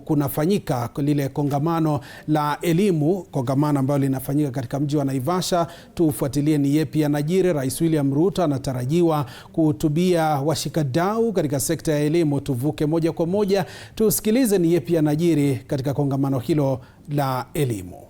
kunafanyika lile kongamano la elimu, kongamano ambalo linafanyika katika mji wa Naivasha. Tufuatilie ni yepi yanajiri. Rais William Ruto anatarajiwa kuhutubia washikadau katika sekta ya elimu. Tuvuke moja kwa moja tusikilize ni yepi yanajiri katika kongamano hilo la elimu.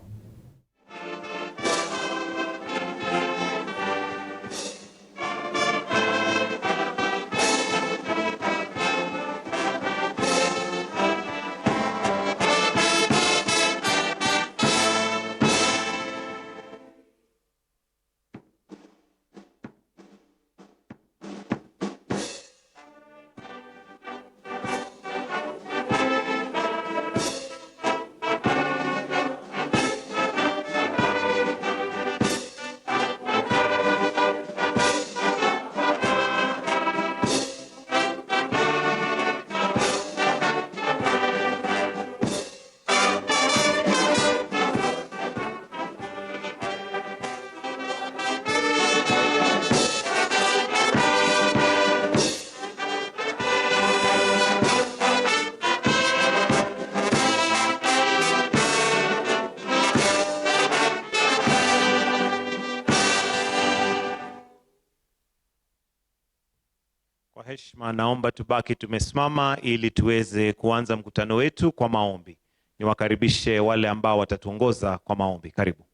Kwa heshima naomba tubaki tumesimama ili tuweze kuanza mkutano wetu kwa maombi. Niwakaribishe wale ambao watatuongoza kwa maombi. Karibu.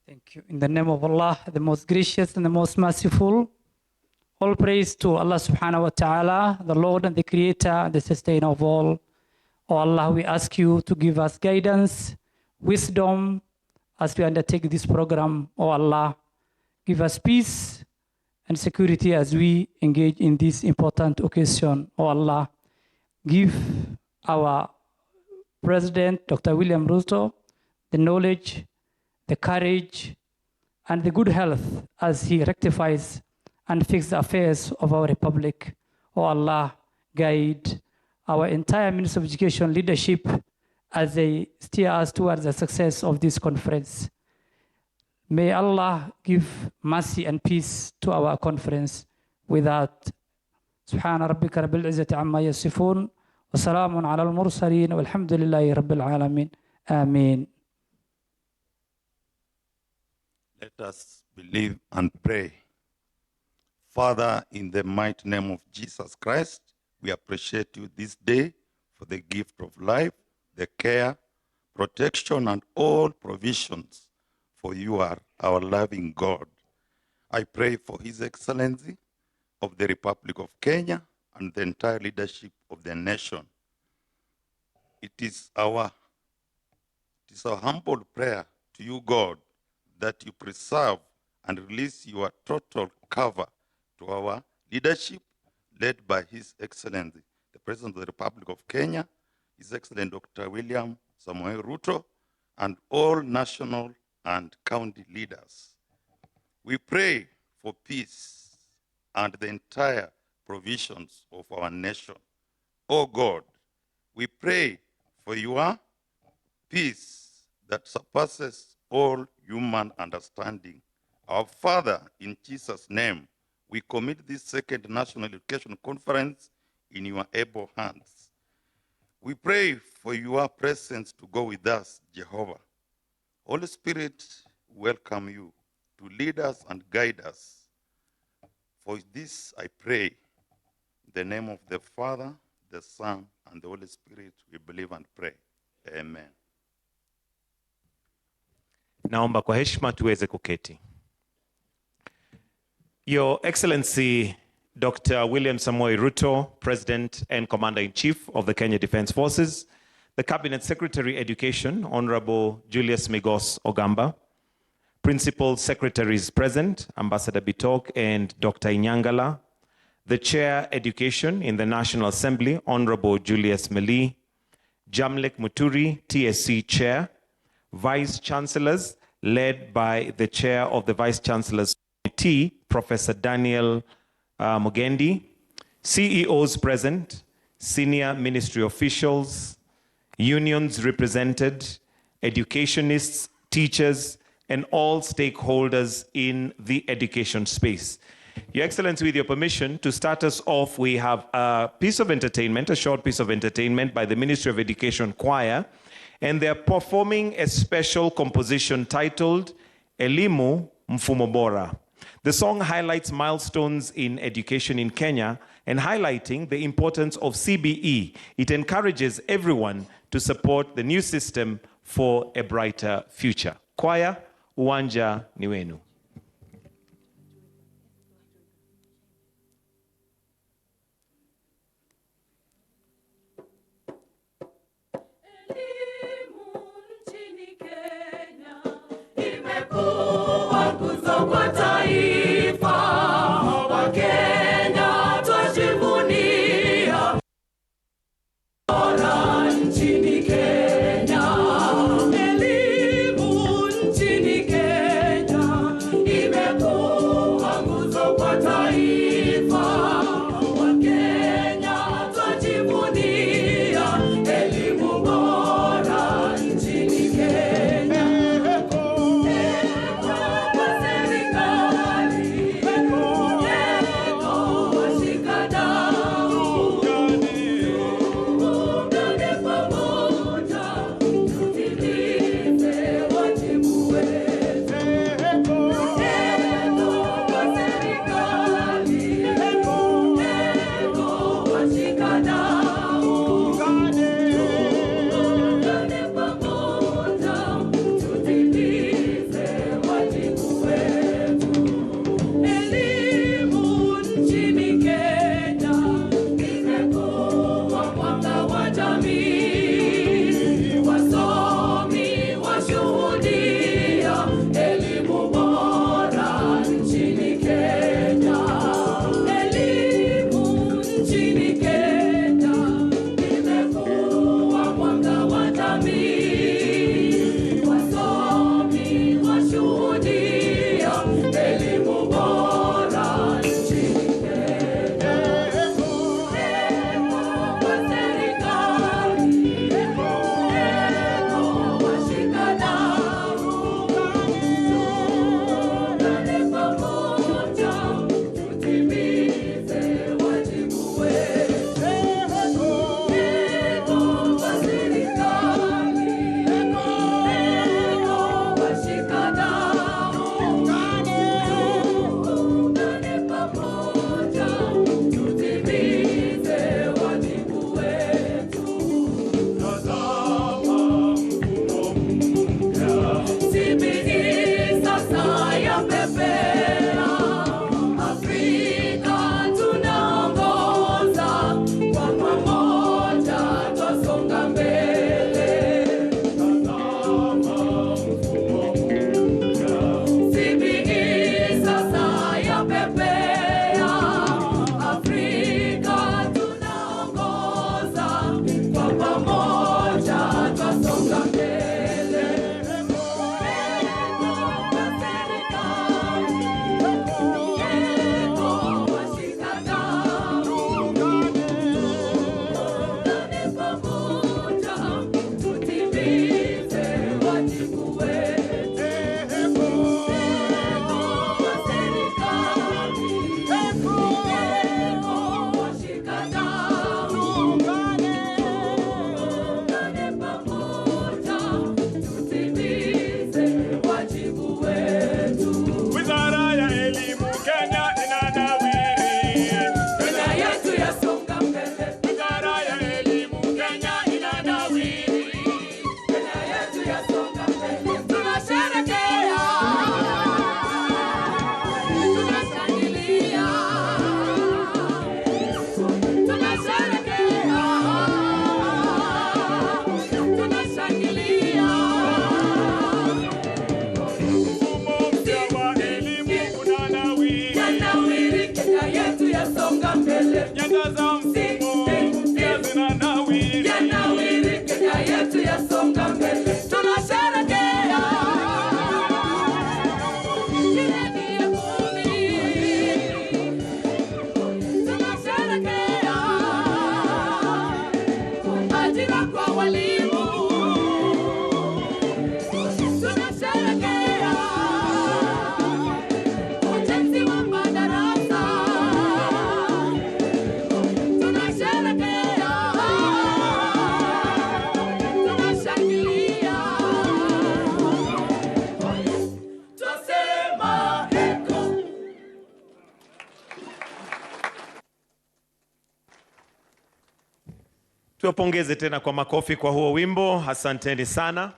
Thank you. In the name of Allah, the most gracious and the most merciful, all praise to Allah subhanahu wa ta'ala, the Lord and the creator and the sustainer of all. Oh Allah, we ask you to give us guidance, wisdom as we undertake this program. Oh Allah, give us peace and security as we engage in this important occasion. Oh Allah, give our President, Dr. William Ruto, the knowledge, the courage, and the good health as he rectifies and fixes the affairs of our republic. Oh Allah, guide our entire Ministry of Education leadership as they steer us towards the success of this conference. May Allah give mercy and peace to our conference. With that, Subhana rabbika rabbil izzati amma yasifun, wa salamun ala al-mursalin, walhamdulillahi rabbil alamin. Amen. Let us believe and pray. Father, in the mighty name of Jesus Christ, we appreciate you this day for the gift of life, the care, protection, and all provisions, for you are our loving God. I pray for His Excellency of the Republic of Kenya and the entire leadership of the nation. It is our humble prayer to you, God, that you preserve and release your total cover to our leadership, led by His Excellency, the President of the Republic of Kenya, His Excellency Dr. William Samoei Ruto, and all national and county leaders. We pray for peace and the entire provisions of our nation. Oh God, we pray for your peace that surpasses all human understanding. Our Father, in Jesus' name, we commit this second National Education Conference in your able hands. We pray for your presence to go with us, Jehovah. Holy Spirit, welcome you to lead us and guide us. For this I pray, in the name of the Father, the Son, and the Holy Spirit, we believe and pray. Amen. Naomba kwa heshima tuweze kuketi. Your Excellency Dr. William Samoei Ruto, President and Commander-in-Chief of the Kenya Defence Forces, the Cabinet Secretary Education, Honorable Julius Migos Ogamba, Principal Secretaries present, Ambassador Bitok and Dr. Inyangala, the Chair Education in the National Assembly, Honorable Julius Meli, Jamlek Muturi, TSC Chair, Vice Chancellors, led by the Chair of the Vice Chancellors Committee, Professor Daniel Mugendi, CEOs present, senior ministry officials, unions represented, educationists, teachers, and all stakeholders in the education space. Your Excellency, with your permission, to start us off, we have a piece of entertainment, a short piece of entertainment by the Ministry of Education Choir, and they're performing a special composition titled Elimu Mfumo Bora. The song highlights milestones in education in Kenya and highlighting the importance of CBE. It encourages everyone to support the new system for a brighter future. Choir, uwanja ni wenu. Tuwapongeze tena kwa makofi kwa huo wimbo. Asanteni sana.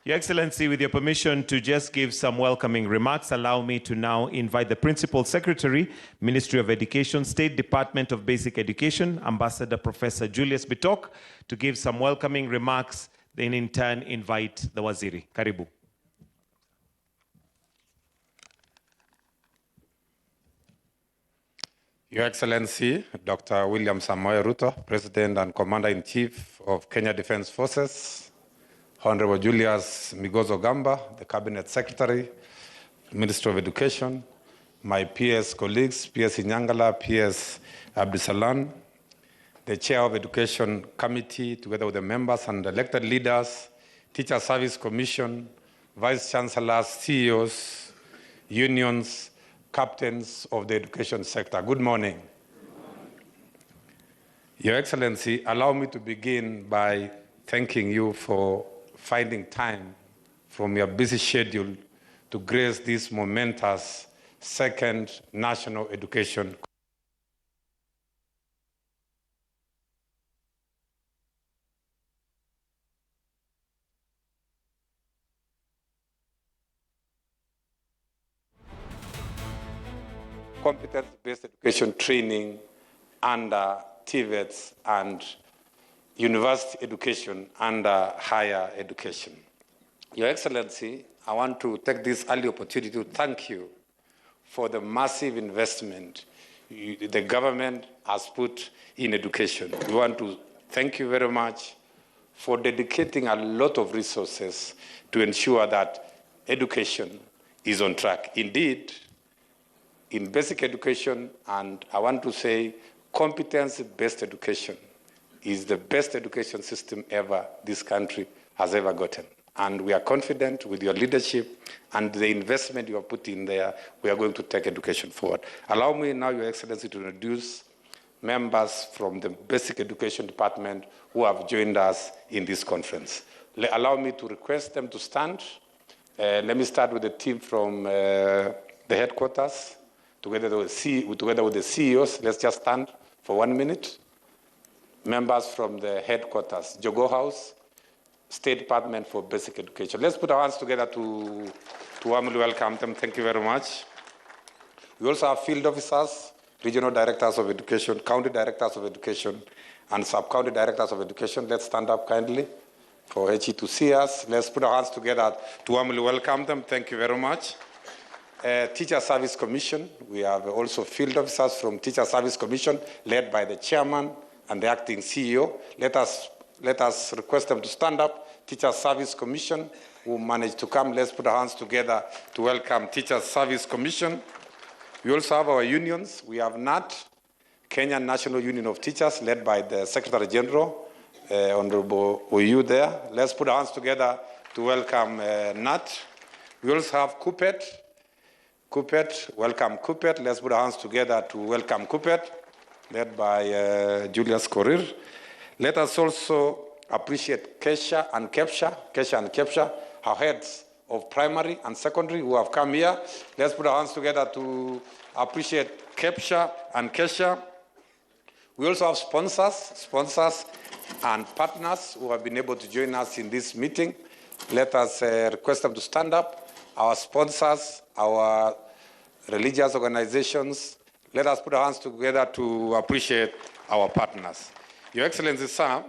Your Excellency, with your permission to just give some welcoming remarks, allow me to now invite the Principal Secretary, Ministry of Education, State Department of Basic Education, Ambassador Professor Julius Bitok, to give some welcoming remarks, then in turn invite the Waziri. Karibu. Your Excellency, Dr. William Samoei Ruto, President and Commander-in-Chief of Kenya Defence Forces, Honorable Julius Migozo Gamba, the Cabinet Secretary, Minister of Education, my PS colleagues, PS Inyangala, PS Abdisalan, the Chair of Education Committee, together with the members and elected leaders, Teacher Service Commission, Vice Chancellors, CEOs, unions, captains of the education sector. Good morning. Your Excellency, allow me to begin by thanking you for finding time from your busy schedule to grace this momentous second National Education competence-based education training under TVETs and university education under higher education. Your Excellency, I want to take this early opportunity to thank you for the massive investment the government has put in education. We want to thank you very much for dedicating a lot of resources to ensure that education is on track. Indeed, in basic education, and I want to say competence-based education is the best education system ever this country has ever gotten. And we are confident with your leadership and the investment you have put in there, we are going to take education forward. Allow me now, Your Excellency, to introduce members from the Basic Education Department who have joined us in this conference. Allow me to request them to stand. Let me start with the team from the headquarters, together with the CEOs. Let's just stand for 1 minute. Members from the headquarters, Jogo House, State Department for Basic Education. Let's put our hands together to warmly welcome them. Thank you very much. We also have field officers, regional directors of education, county directors of education, and sub-county directors of education. Let's stand up kindly for HE to see us. Let's put our hands together to warmly welcome them. Thank you very much. Teacher Service Commission. We have also field officers from Teacher Service Commission, led by the chairman and the acting CEO. Let us request them to stand up. Teacher Service Commission, who managed to come. Let's put our hands together to welcome Teacher Service Commission. We also have our unions. We have NAT, Kenyan National Union of Teachers, led by the Secretary General, Honorable Oyu there. Let's put our hands together to welcome NAT. We also have KUPPET. KUPPET, welcome KUPPET. Let's put our hands together to welcome KUPPET, led by Julius Korir. Let us also appreciate Kesha and Kepsha, our heads of primary and secondary who have come here. Let's put our hands together to appreciate Kepsha and Kesha. We also have sponsors and partners who have been able to join us in this meeting. Let us request them to stand up. Our sponsors, our religious organizations, let us put our hands together to appreciate our partners. Your Excellency, sir,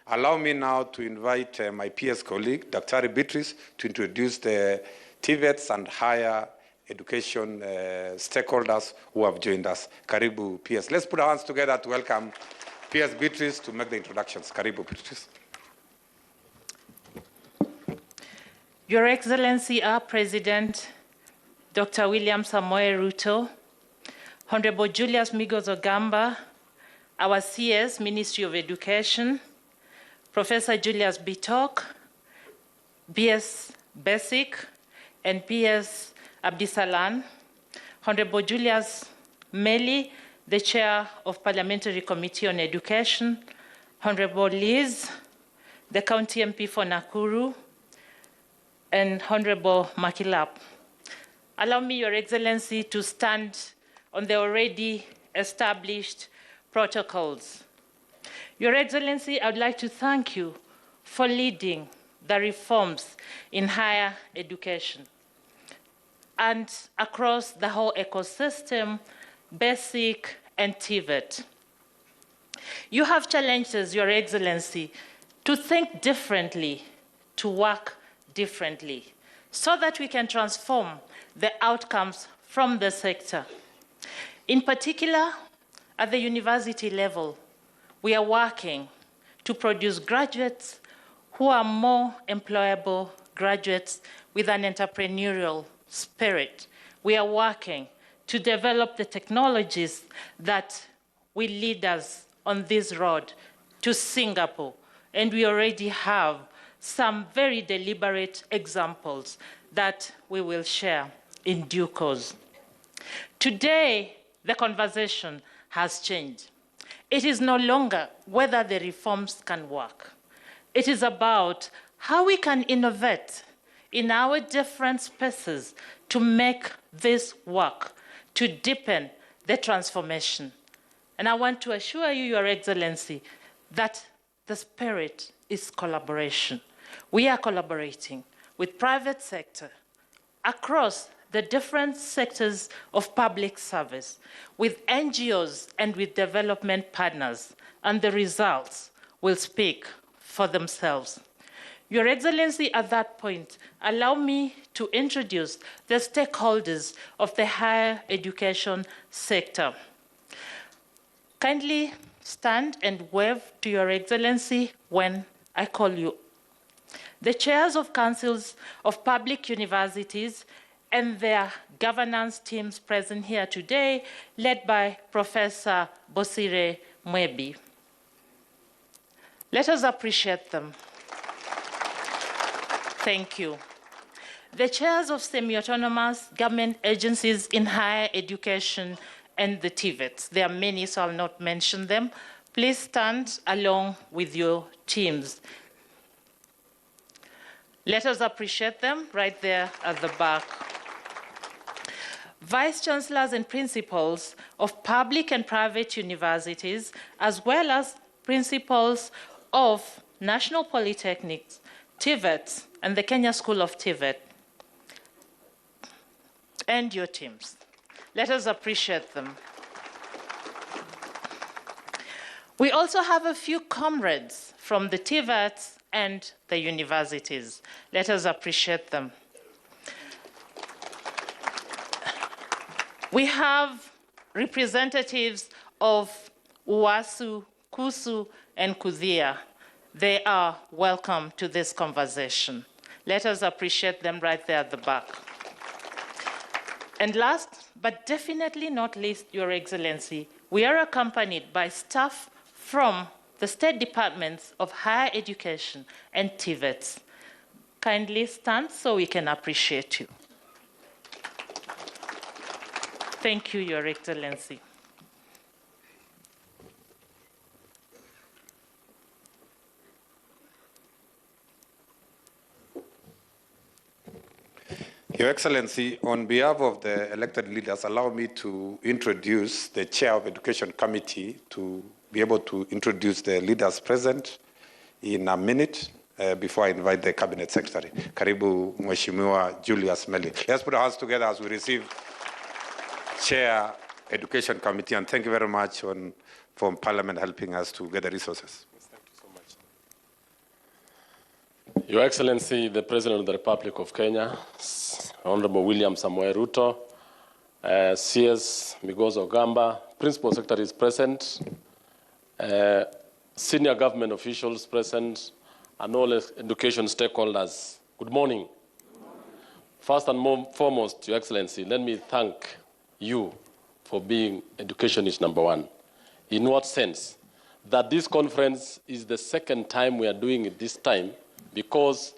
allow me now to invite my PS colleague, Dr. Beatrice, to introduce the TVETs and higher education stakeholders who have joined us. Karibu, PS. Let's put our hands together to welcome PS Beatrice to make the introductions. Karibu, Beatrice. Your Excellency, our President, Dr. William Samoei Ruto, Honorable Julius Migozo Gamba, our CS, Ministry of Education, Professor Julius Bitok, PS Basic, and PS Abdisalan, Honorable Julius Meli, the Chair of Parliamentary Committee on Education, Honorable Liz, the County MP for Nakuru, and Honorable Makilap. Allow me, Your Excellency, to stand on the already established protocols. Your Excellency, I would like to thank you for leading the reforms in higher education and across the whole ecosystem, basic and TVET. You have challenged us, Your Excellency, to think differently, to work differently, so that we can transform the outcomes from the sector. In particular, at the university level, we are working to produce graduates who are more employable graduates with an entrepreneurial spirit. We are working to develop the technologies that will lead us on this road to Singapore. And we already have some very deliberate examples that we will share in due course. Today, the conversation has changed. It is no longer whether the reforms can work. It is about how we can innovate in our different spaces to make this work, to deepen the transformation. And I want to assure you, Your Excellency, that the spirit is collaboration. We are collaborating with private sector across the different sectors of public service, with NGOs and with development partners, and the results will speak for themselves. Your Excellency, at that point, allow me to introduce the stakeholders of the higher education sector. Kindly stand and wave to Your Excellency when I call you. The chairs of councils of public universities and their governance teams present here today, led by Professor Bosire Mwebi. Let us appreciate them. Thank you. The chairs of semi-autonomous government agencies in higher education and the TVETs. There are many, so I'll not mention them. Please stand along with your teams. Let us appreciate them right there at the back. Vice chancellors and principals of public and private universities, as well as principals of national polytechnics, TVETs, and the Kenya School of TVET, and your teams. Let us appreciate them. We also have a few comrades from the TVETs and the universities. Let us appreciate them. We have representatives of UASU, KUSU, and KUDHIA. They are welcome to this conversation. Let us appreciate them right there at the back. And last, but definitely not least, Your Excellency, we are accompanied by staff from the State Departments of Higher Education and TVETs. Kindly stand so we can appreciate you. Thank you, Your Excellency. Your Excellency, on behalf of the elected leaders, allow me to introduce the Chair of Education Committee to be able to introduce the leaders present in a minute before I invite the Cabinet Secretary. Karibu Mheshimiwa Julius Meli. Let's put our hands together as we receive Chair Education Committee, and thank you very much from Parliament helping us to get the resources. Thank you so much. Your Excellency, the President of the Republic of Kenya, Honorable William Samoei Ruto, CS Migozo Gamba, Principal Secretary is present, senior government officials present, and all education stakeholders. Good morning. First and foremost, Your Excellency, let me thank you for being educationist number one. In what sense? That this conference is the second time we are doing it this time, because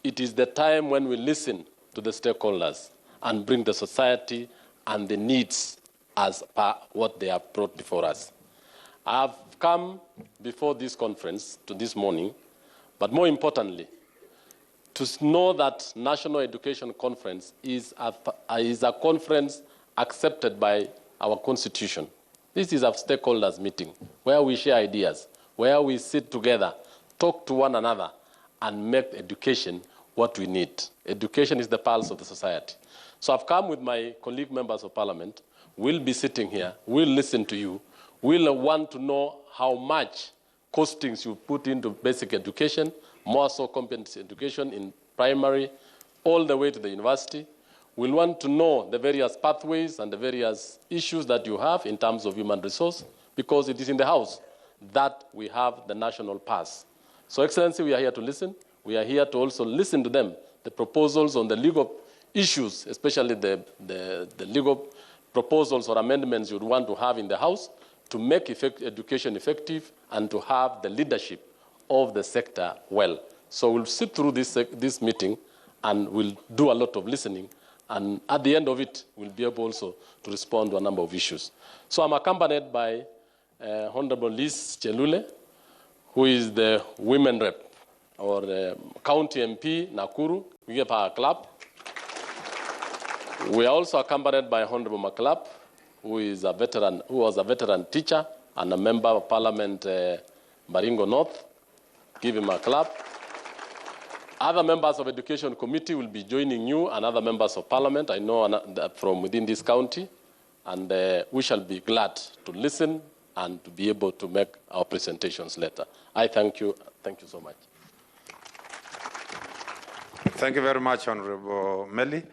it is the time when we listen to the stakeholders and bring the society and the needs as per what they have brought before us. I have come before this conference to this morning, but more importantly, to know that National Education Conference is a conference accepted by our Constitution. This is a stakeholders meeting where we share ideas, where we sit together, talk to one another, and make education what we need. Education is the pulse of the society. So I've come with my colleague members of parliament. We'll be sitting here. We'll listen to you. We'll want to know how much costings you put into basic education, more so competency education in primary, all the way to the university. We'll want to know the various pathways and the various issues that you have in terms of human resource, because it is in the House that we have the national pass. So, Excellency, we are here to listen. We are here to also listen to them, the proposals on the legal issues, especially the legal proposals or amendments you'd want to have in the House to make education effective and to have the leadership of the sector well. So we'll sit through this meeting and we'll do a lot of listening. And at the end of it, we'll be able also to respond to a number of issues. So I'm accompanied by Honorable Liz Chelule, who is the women rep, or County MP, Nakuru. We have our club. We are also accompanied by Honorable McClap, who is a veteran, who was a veteran teacher and a member of Parliament, Baringo North. Give him a clap. Other members of Education Committee will be joining you, and other members of Parliament, I know from within this county, and we shall be glad to listen and to be able to make our presentations later. I thank you. Thank you so much. Thank you very much, Honorable Meli.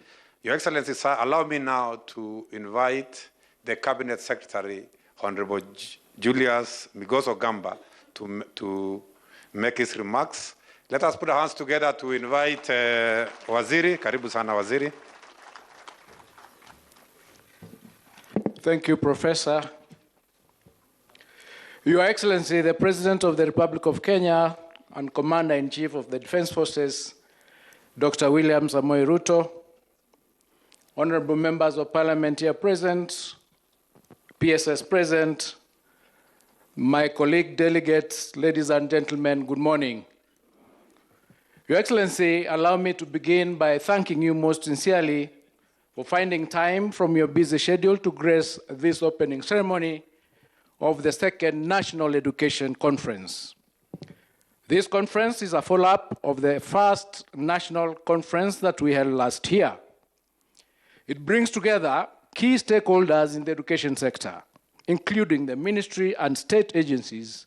Your Excellency, sir, allow me now to invite the Cabinet Secretary, Honorable Julius Migos Ogamba, to make his remarks. Let us put our hands together to invite Waziri. Karibu sana, Waziri. Thank you, Professor. Your Excellency, the President of the Republic of Kenya and Commander-in-Chief of the Defense Forces, Dr. William Samoei Ruto, honorable members of Parliament here present, PSS present, my colleague delegates, ladies and gentlemen, good morning. Your Excellency, allow me to begin by thanking you most sincerely for finding time from your busy schedule to grace this opening ceremony of the second National Education Conference. This conference is a follow-up of the first national conference that we held last year. It brings together key stakeholders in the education sector, including the ministry and state agencies,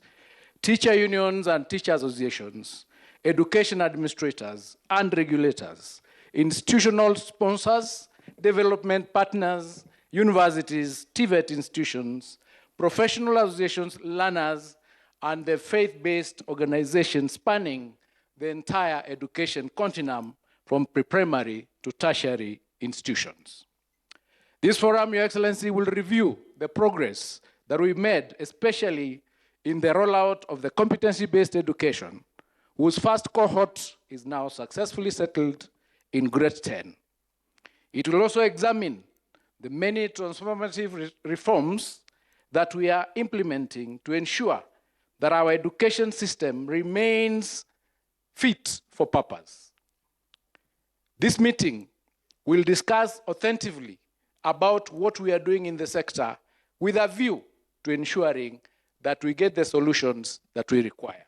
teacher unions and teacher associations, education administrators and regulators, institutional sponsors, development partners, universities, TVET institutions, professional associations, learners, and the faith-based organizations spanning the entire education continuum from pre-primary to tertiary institutions. This forum, Your Excellency, will review the progress that we made, especially in the rollout of the competency-based education, whose first cohort is now successfully settled in grade 10. It will also examine the many transformative reforms that we are implementing to ensure that our education system remains fit for purpose. This meeting will discuss authentically about what we are doing in the sector with a view to ensuring that we get the solutions that we require.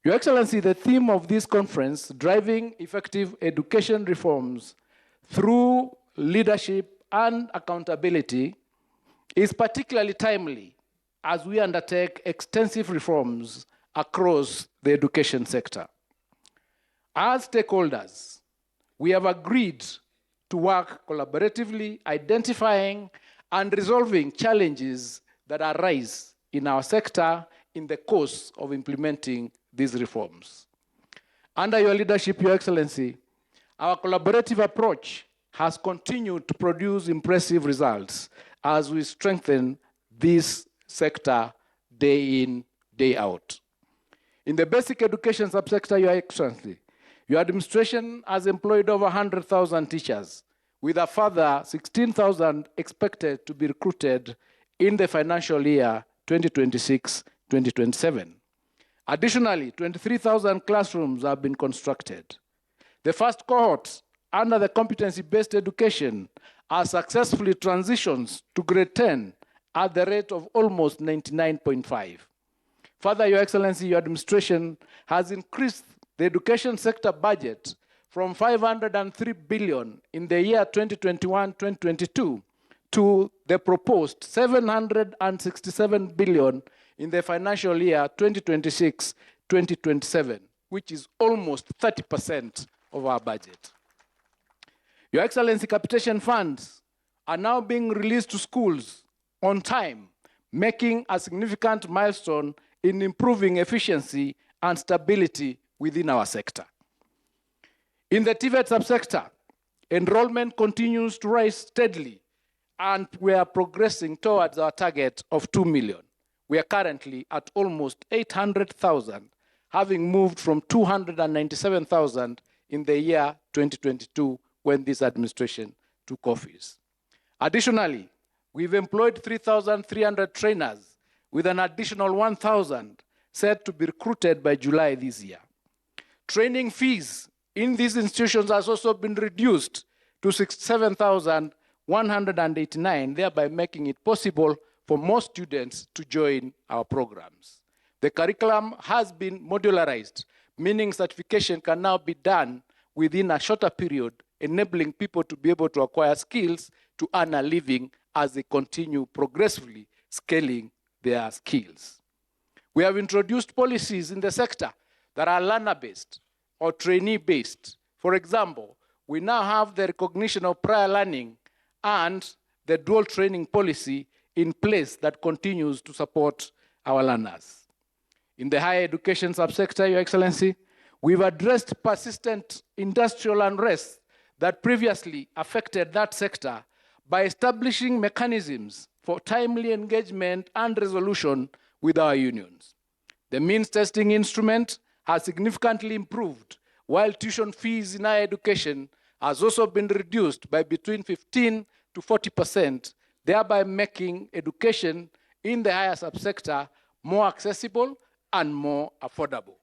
Your Excellency, the theme of this conference, driving effective education reforms through leadership and accountability, is particularly timely as we undertake extensive reforms across the education sector. As stakeholders, we have agreed to work collaboratively, identifying and resolving challenges that arise in our sector in the course of implementing these reforms. Under your leadership, Your Excellency, our collaborative approach has continued to produce impressive results as we strengthen this sector day in, day out. In the basic education subsector, Your Excellency, your administration has employed over 100,000 teachers, with a further 16,000 expected to be recruited in the financial year 2026-2027. Additionally, 23,000 classrooms have been constructed. The first cohorts under the competency-based education are successfully transitioned to grade 10 at the rate of almost 99.5. Further, Your Excellency, your administration has increased the education sector budget from 503 billion in the year 2021-2022 to the proposed 767 billion in the financial year 2026-2027, which is almost 30% of our budget. Your Excellency, capitation funds are now being released to schools on time, making a significant milestone in improving efficiency and stability within our sector. In the TVET subsector, enrollment continues to rise steadily, and we are progressing towards our target of 2 million. We are currently at almost 800,000, having moved from 297,000 in the year 2022 when this administration took office. Additionally, we've employed 3,300 trainers with an additional 1,000 set to be recruited by July this year. Training fees in these institutions has also been reduced to 67,189, thereby making it possible for more students to join our programs. The curriculum has been modularized, meaning certification can now be done within a shorter period, enabling people to be able to acquire skills to earn a living as they continue progressively scaling their skills. We have introduced policies in the sector that are learner-based or trainee-based. For example, we now have the recognition of prior learning and the dual training policy in place that continues to support our learners. In the higher education subsector, Your Excellency, we've addressed persistent industrial unrest that previously affected that sector by establishing mechanisms for timely engagement and resolution with our unions. The means testing instrument has significantly improved, while tuition fees in higher education has also been reduced by between 15 to 40%, thereby making education in the higher subsector more accessible and more affordable.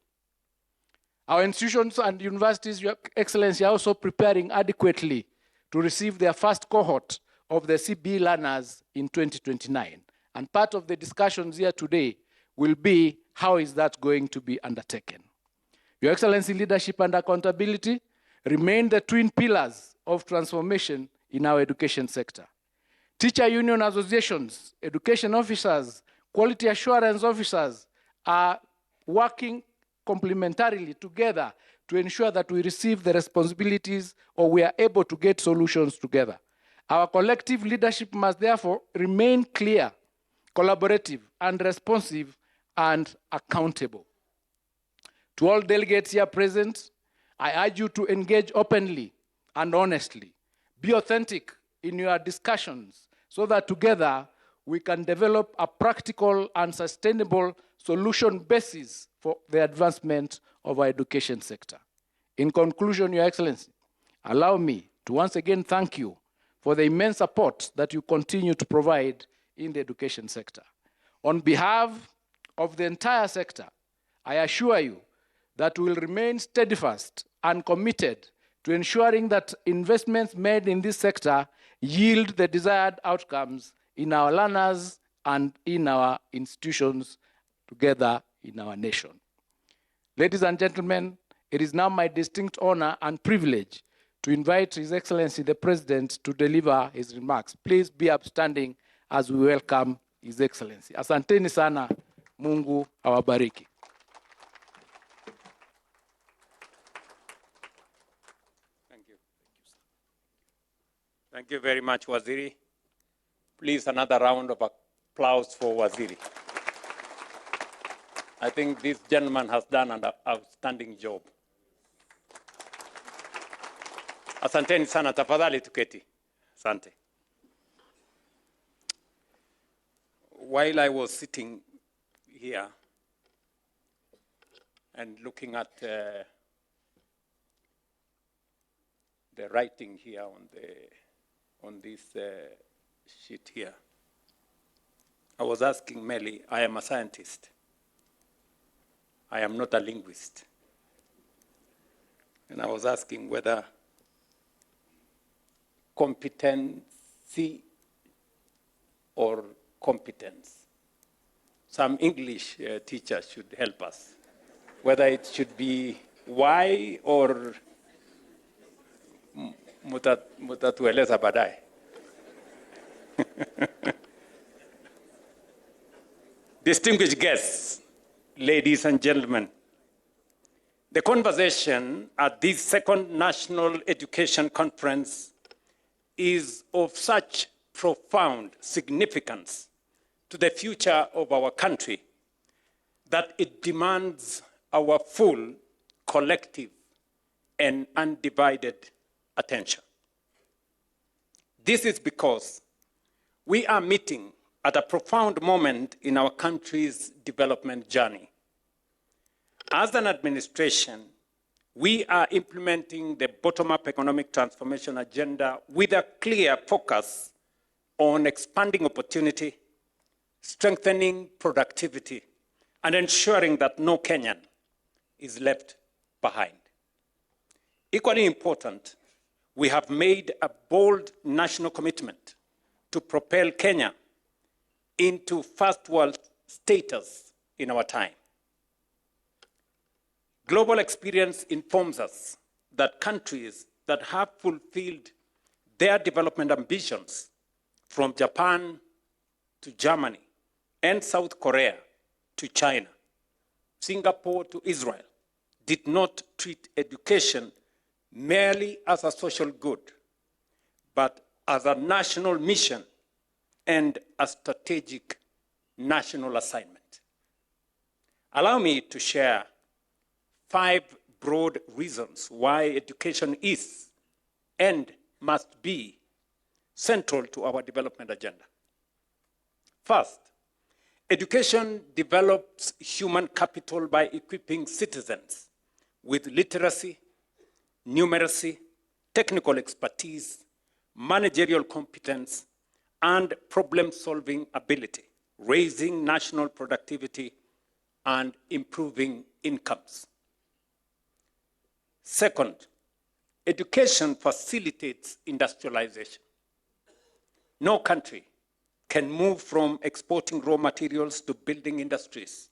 Our institutions and universities, Your Excellency, are also preparing adequately to receive their first cohort of the CBE learners in 2029. And part of the discussions here today will be how is that going to be undertaken. Your Excellency, leadership and accountability remain the twin pillars of transformation in our education sector. Teacher union associations, education officers, quality assurance officers are working complementarily together to ensure that we receive the responsibilities or we are able to get solutions together. Our collective leadership must therefore remain clear, collaborative, and responsive, and accountable. To all delegates here present, I urge you to engage openly and honestly. Be authentic in your discussions so that together we can develop a practical and sustainable solution basis for the advancement of our education sector. In conclusion, Your Excellency, allow me to once again thank you for the immense support that you continue to provide in the education sector. On behalf of the entire sector, I assure you that we will remain steadfast and committed to ensuring that investments made in this sector yield the desired outcomes in our learners and in our institutions together in our nation. Ladies and gentlemen, it is now my distinct honor and privilege to invite His Excellency the President to deliver his remarks. Please be upstanding as we welcome His Excellency. Asanteni sana, Mungu awabariki. Thank you. Thank you very much, Waziri. Please, another round of applause for Waziri. I think this gentleman has done an outstanding job. Asanteni sana, tafadhali tuketi. Asante. While I was sitting here and looking at the writing here on this sheet here, I was asking Melly, I am a scientist. I am not a linguist. And I was asking whether competency or competence. some English teachers should help us, whether it should be why or mutatueleza baadaye. Distinguished guests, ladies and gentlemen, the conversation at this second National Education Conference is of such profound significance to the future of our country that it demands our full, collective, and undivided attention. This is because we are meeting at a profound moment in our country's development journey. As an administration, we are implementing the bottom-up economic transformation agenda with a clear focus on expanding opportunity, strengthening productivity, and ensuring that no Kenyan is left behind. Equally important, we have made a bold national commitment to propel Kenya into first world status in our time. Global experience informs us that countries that have fulfilled their development ambitions, from Japan to Germany and South Korea to China, Singapore to Israel, did not treat education merely as a social good, but as a national mission and a strategic national assignment. Allow me to share 5 broad reasons why education is and must be central to our development agenda. First, education develops human capital by equipping citizens with literacy, numeracy, technical expertise, managerial competence, and problem-solving ability, raising national productivity and improving incomes. Second, education facilitates industrialization. No country can move from exporting raw materials to building industries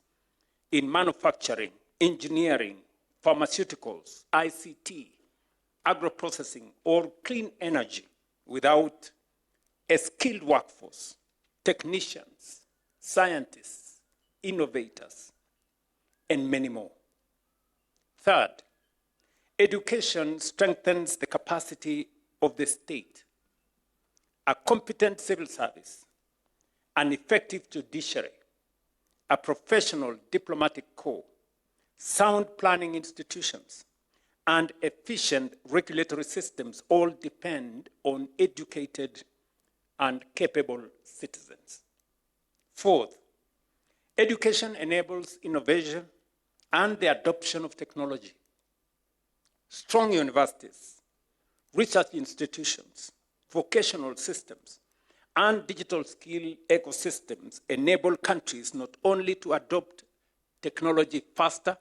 in manufacturing, engineering, pharmaceuticals, ICT, agro-processing, or clean energy without a skilled workforce, technicians, scientists, innovators, and many more. Third, education strengthens the capacity of the state. A competent civil service, an effective judiciary, a professional diplomatic corps, sound planning institutions, and efficient regulatory systems all depend on educated and capable citizens. Fourth, education enables innovation and the adoption of technology. Strong universities, research institutions, vocational systems, and digital skill ecosystems enable countries not only to adopt technology faster,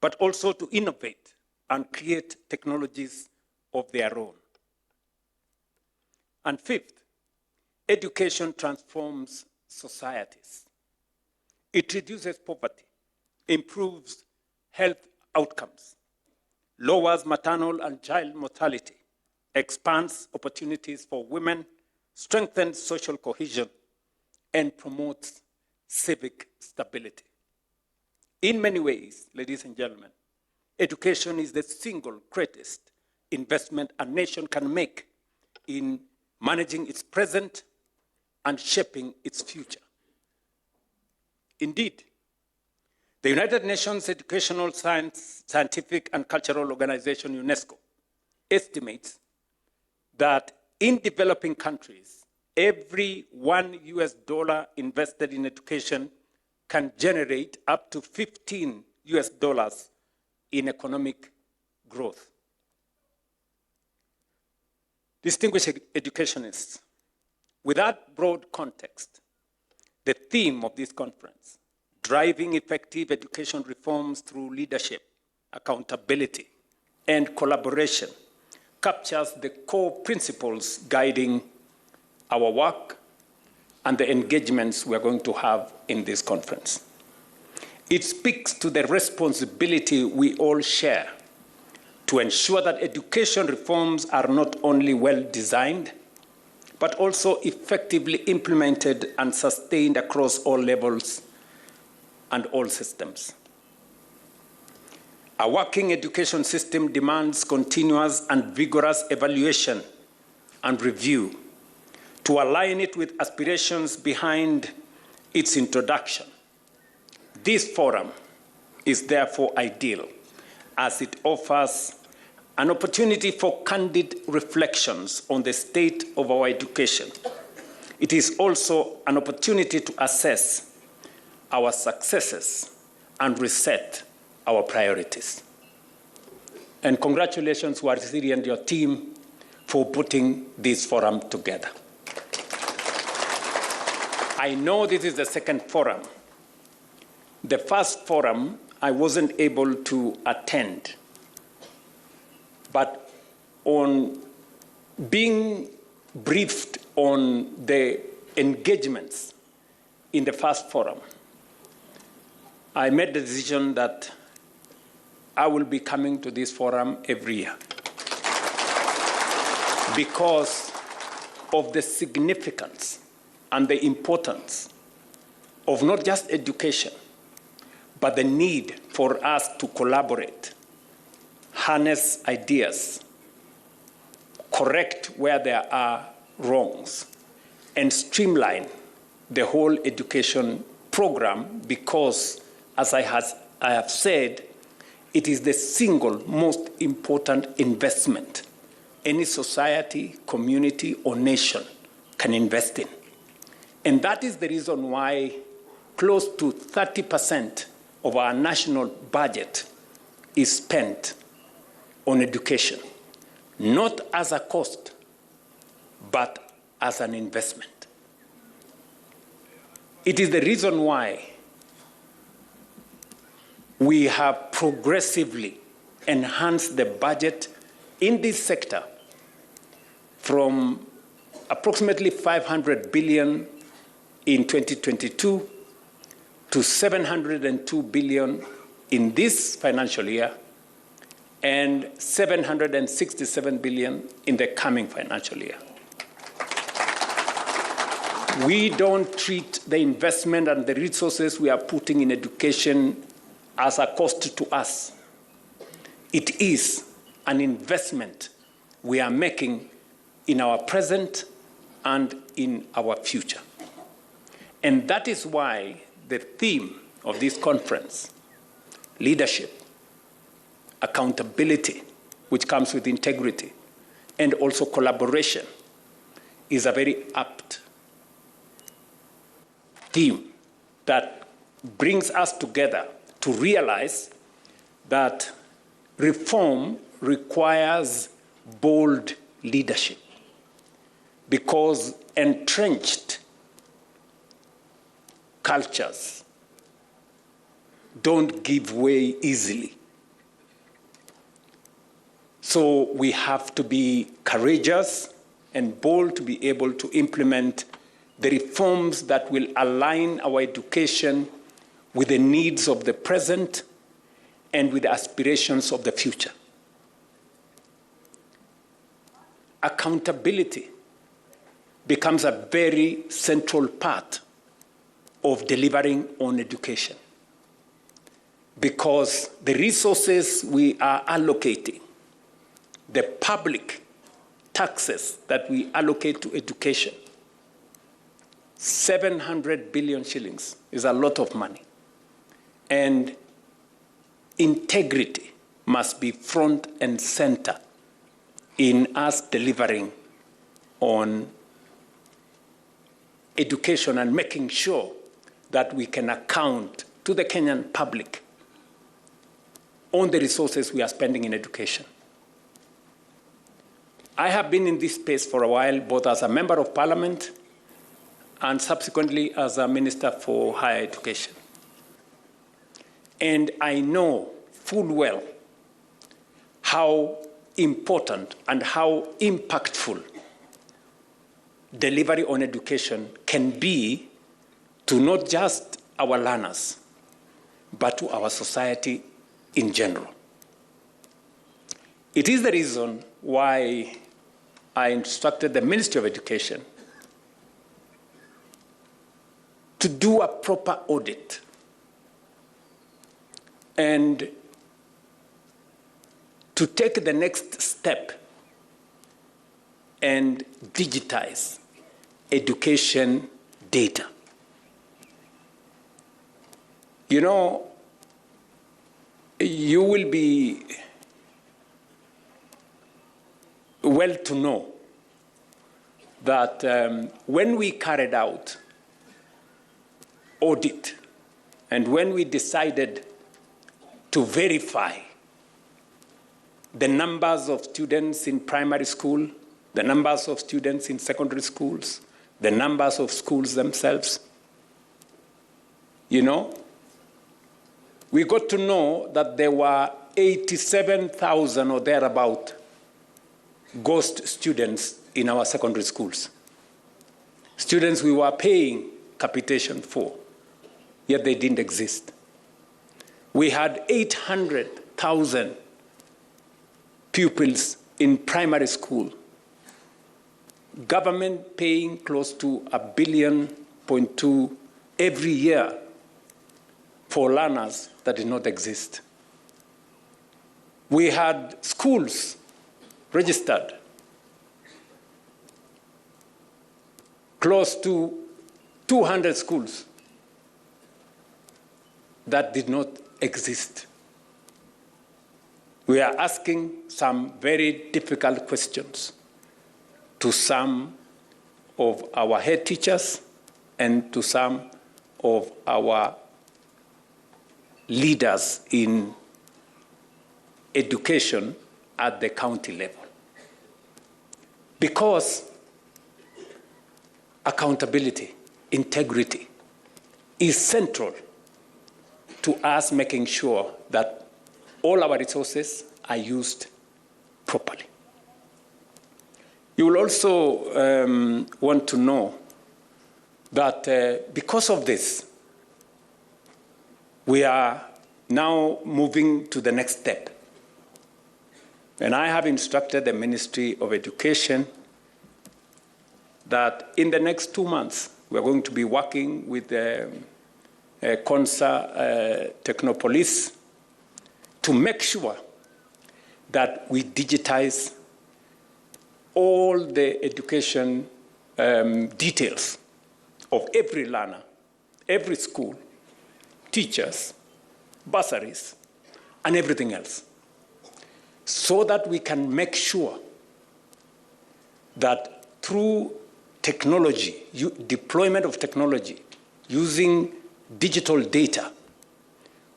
but also to innovate and create technologies of their own. And fifth, education transforms societies. It reduces poverty, improves health outcomes, lowers maternal and child mortality, expands opportunities for women, strengthens social cohesion, and promotes civic stability. In many ways, ladies and gentlemen, education is the single greatest investment a nation can make in managing its present and shaping its future. Indeed, the United Nations Educational, Scientific and Cultural Organization, UNESCO, estimates that in developing countries, every $1 invested in education can generate up to $15 in economic growth. Distinguished educationists, with that broad context, the theme of this conference, driving effective education reforms through leadership, accountability, and collaboration, captures the core principles guiding our work and the engagements we're going to have in this conference. It speaks to the responsibility we all share to ensure that education reforms are not only well designed, but also effectively implemented and sustained across all levels and all systems. A working education system demands continuous and vigorous evaluation and review to align it with aspirations behind its introduction. This forum is therefore ideal, as it offers an opportunity for candid reflections on the state of our education. It is also an opportunity to assess our successes and reset our priorities. And congratulations, Waziri and your team, for putting this forum together. I know this is the second forum. The first forum, I wasn't able to attend. But on being briefed on the engagements in the first forum, I made the decision that I will be coming to this forum every year because of the significance and the importance of not just education, but the need for us to collaborate, harness ideas, correct where there are wrongs, and streamline the whole education program because, as I have said, it is the single most important investment any society, community, or nation can invest in. And that is the reason why close to 30% of our national budget is spent on education, not as a cost, but as an investment. It is the reason why we have progressively enhanced the budget in this sector from approximately 500 billion in 2022 to 702 billion in this financial year and 767 billion in the coming financial year. We don't treat the investment and the resources we are putting in education as a cost to us. It is an investment we are making in our present and in our future. And that is why the theme of this conference, leadership, accountability, which comes with integrity, and also collaboration, is a very apt theme that brings us together to realize that reform requires bold leadership because entrenched cultures don't give way easily. So we have to be courageous and bold to be able to implement the reforms that will align our education with the needs of the present and with the aspirations of the future. Accountability becomes a very central part of delivering on education because the resources we are allocating, the public taxes that we allocate to education, 700 billion shillings is a lot of money. And integrity must be front and center in us delivering on education and making sure that we can account to the Kenyan public on the resources we are spending in education. I have been in this space for a while, both as a member of parliament and subsequently as a minister for higher education. And I know full well how important and how impactful delivery on education can be to not just our learners, but to our society in general. It is the reason why I instructed the Ministry of Education to do a proper audit and to take the next step and digitize education data. You know, you will be well to know that when we carried out audit and when we decided to verify the numbers of students in primary school, the numbers of students in secondary schools, the numbers of schools themselves, you know, we got to know that there were 87,000 or thereabout ghost students in our secondary schools. Students we were paying capitation for, yet they didn't exist. We had 800,000 pupils in primary school, government paying close to $1.2 billion every year for learners that did not exist. We had schools registered, close to 200 schools that did not exist. We are asking some very difficult questions to some of our head teachers and to some of our leaders in education at the county level. Because accountability, integrity is central to us making sure that all our resources are used properly. You will also want to know that because of this, we are now moving to the next step. And I have instructed the Ministry of Education that in the next 2 months, we're going to be working with CONSA Technopolis to make sure that we digitize all the education details of every learner, every school, teachers, bursaries, and everything else, so that we can make sure that through technology, deployment of technology, using digital data,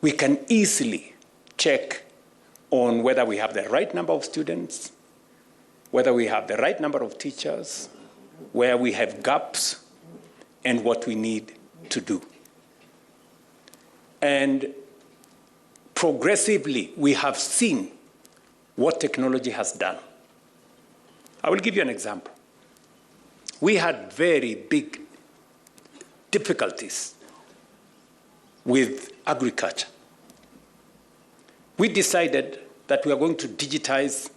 we can easily check on whether we have the right number of students, whether we have the right number of teachers, where we have gaps, and what we need to do. And progressively, we have seen what technology has done. I will give you an example. We had very big difficulties with agriculture. We decided that we are going to digitize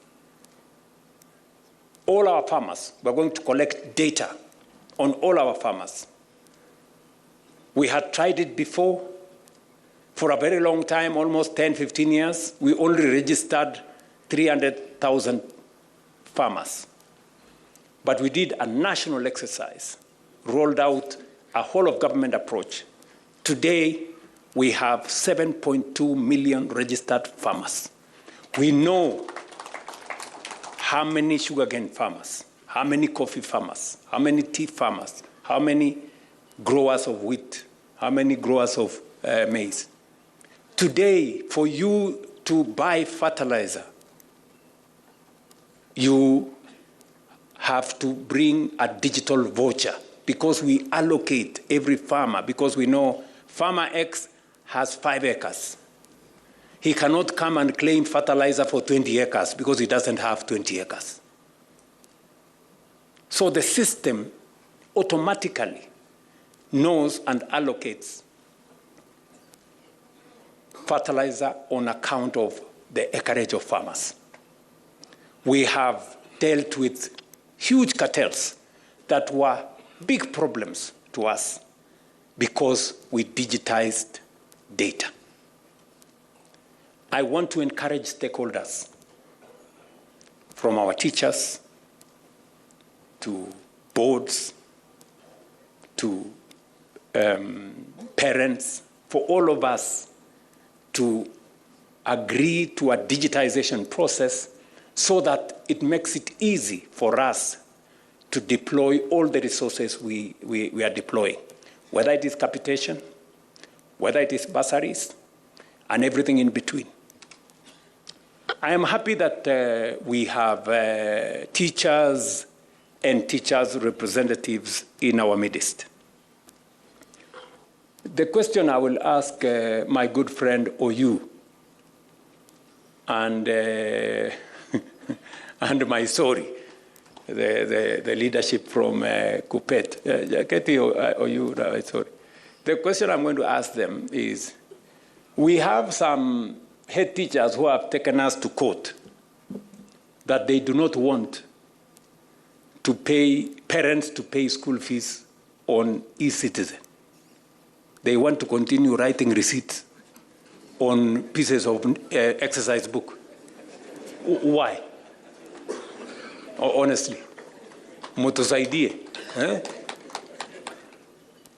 all our farmers. We are going to collect data on all our farmers. We had tried it before. For a very long time, almost 10, 15 years, we only registered 300,000 farmers. But we did a national exercise, rolled out a whole of government approach. Today, we have 7.2 million registered farmers. We know how many sugarcane farmers, how many coffee farmers, how many tea farmers, how many growers of wheat, how many growers of maize. Today, for you to buy fertilizer, you have to bring a digital voucher because we allocate every farmer, because we know farmer X has 5 acres. He cannot come and claim fertilizer for 20 acres because he doesn't have 20 acres. So the system automatically knows and allocates fertilizer on account of the acreage of farmers. We have dealt with huge cartels that were big problems to us because we digitized data. I want to encourage stakeholders, from our teachers to boards to parents, for all of us to agree to a digitization process so that it makes it easy for us to deploy all the resources we are deploying, whether it is capitation, whether it is bursaries, and everything in between. I am happy that we have teachers and teachers' representatives in our midst. The question I will ask my good friend Oyu and and my sorry, the leadership from Kupet. Sorry. The question I'm going to ask them is, we have some head teachers who have taken us to court that they do not want to pay parents to pay school fees on e-citizen. They want to continue writing receipts on pieces of exercise book. Why? Honestly, mutusaidie.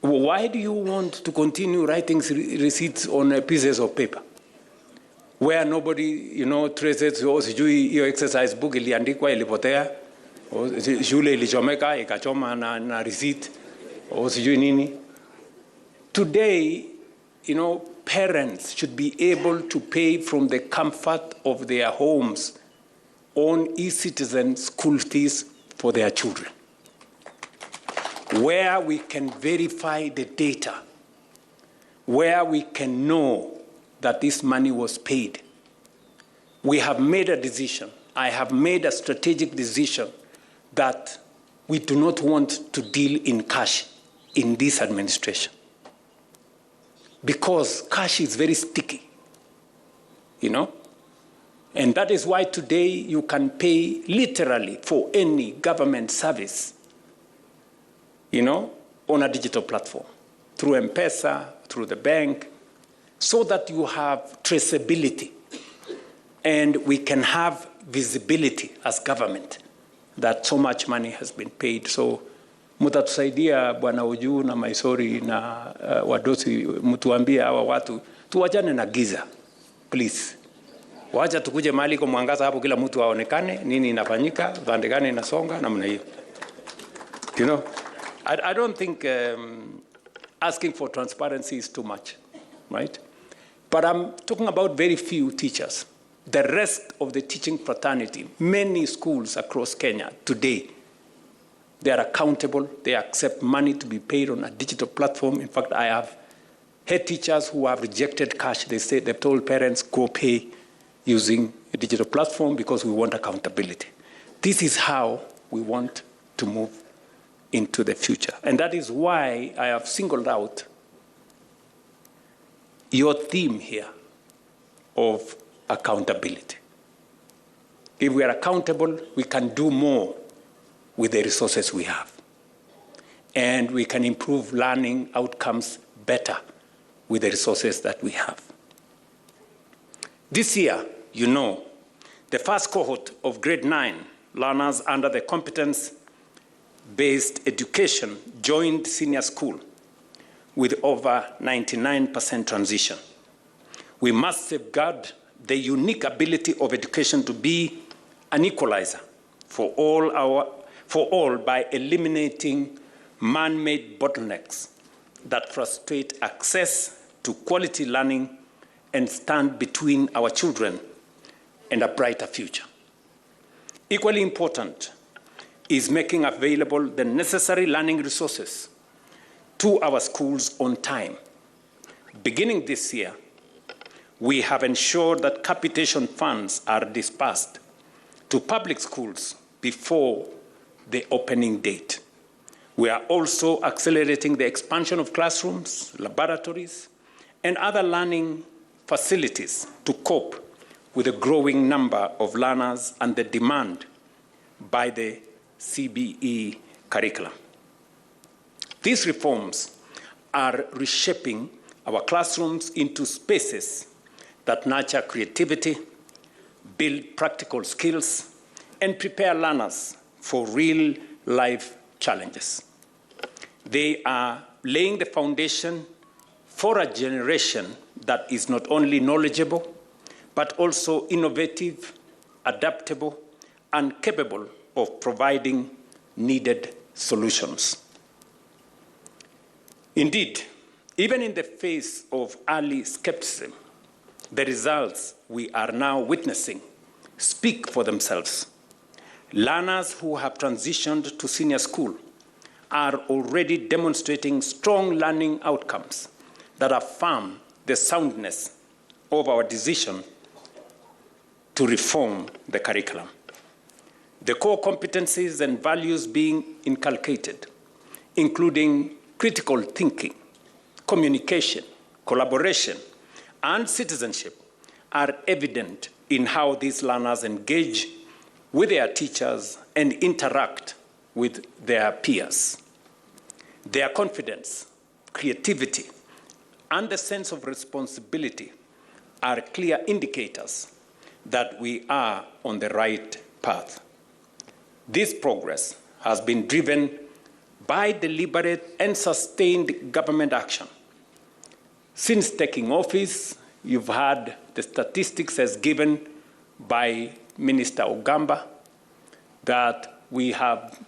Why do you want to continue writing receipts on pieces of paper where nobody, traces your exercise book iliandikwa ilipotea, shule ilichomeka ikachoma na receipt sijui nini? Today, parents should be able to pay from the comfort of their homes on e-citizen school fees for their children, where we can verify the data, where we can know that this money was paid. We have made a decision. I have made a strategic decision that we do not want to deal in cash in this administration, because cash is very sticky, And that is why today you can pay literally for any government service, on a digital platform, through M-Pesa, through the bank, so that you have traceability and we can have visibility as government that so much money has been paid. So mutatusaidia Bwana Uju na Maisori na wadosi, mtuambie hawa watu tuwachane na giza, please. Wacha tukuje mahali kwa mwangaza hapo, kila mtu aonekane nini inafanyika, pande gani inasonga namna hiyo. I don't think asking for transparency is too much, right? But I'm talking about very few teachers. The rest of the teaching fraternity, many schools across Kenya today, they are accountable. They accept money to be paid on a digital platform. In fact, I have head teachers who have rejected cash. They've told parents, go pay using a digital platform because we want accountability. This is how we want to move into the future. And that is why I have singled out your theme here of accountability. If we are accountable, we can do more with the resources we have. And we can improve learning outcomes better with the resources that we have. This year, the first cohort of grade 9 learners under the competence-based education joined senior school with over 99% transition. We must safeguard the unique ability of education to be an equalizer for all by eliminating man-made bottlenecks that frustrate access to quality learning and stand between our children and a brighter future. Equally important is making available the necessary learning resources to our schools on time. Beginning this year, we have ensured that capitation funds are dispersed to public schools before the opening date. We are also accelerating the expansion of classrooms, laboratories, and other learning facilities to cope with the growing number of learners and the demand by the CBE curriculum. These reforms are reshaping our classrooms into spaces that nurture creativity, build practical skills, and prepare learners for real-life challenges. They are laying the foundation for a generation that is not only knowledgeable, but also innovative, adaptable, and capable of providing needed solutions. Indeed, even in the face of early skepticism, the results we are now witnessing speak for themselves. Learners who have transitioned to senior school are already demonstrating strong learning outcomes that affirm the soundness of our decision to reform the curriculum. The core competencies and values being inculcated, including critical thinking, communication, collaboration, and citizenship, are evident in how these learners engage with their teachers and interact with their peers. Their confidence, creativity, and the sense of responsibility are clear indicators that we are on the right path. This progress has been driven by deliberate and sustained government action. Since taking office, you've had the statistics as given by Minister Ogamba that we had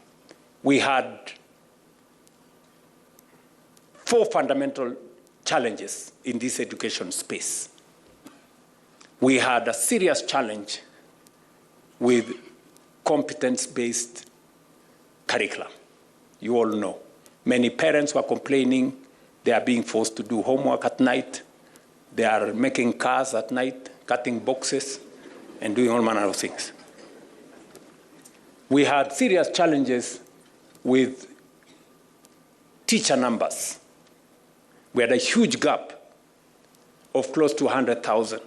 4 fundamental challenges in this education space. We had a serious challenge with competence-based curriculum. You all know. Many parents were complaining they are being forced to do homework at night. They are making cars at night, cutting boxes, and doing all manner of things. We had serious challenges with teacher numbers. We had a huge gap of close to 100,000.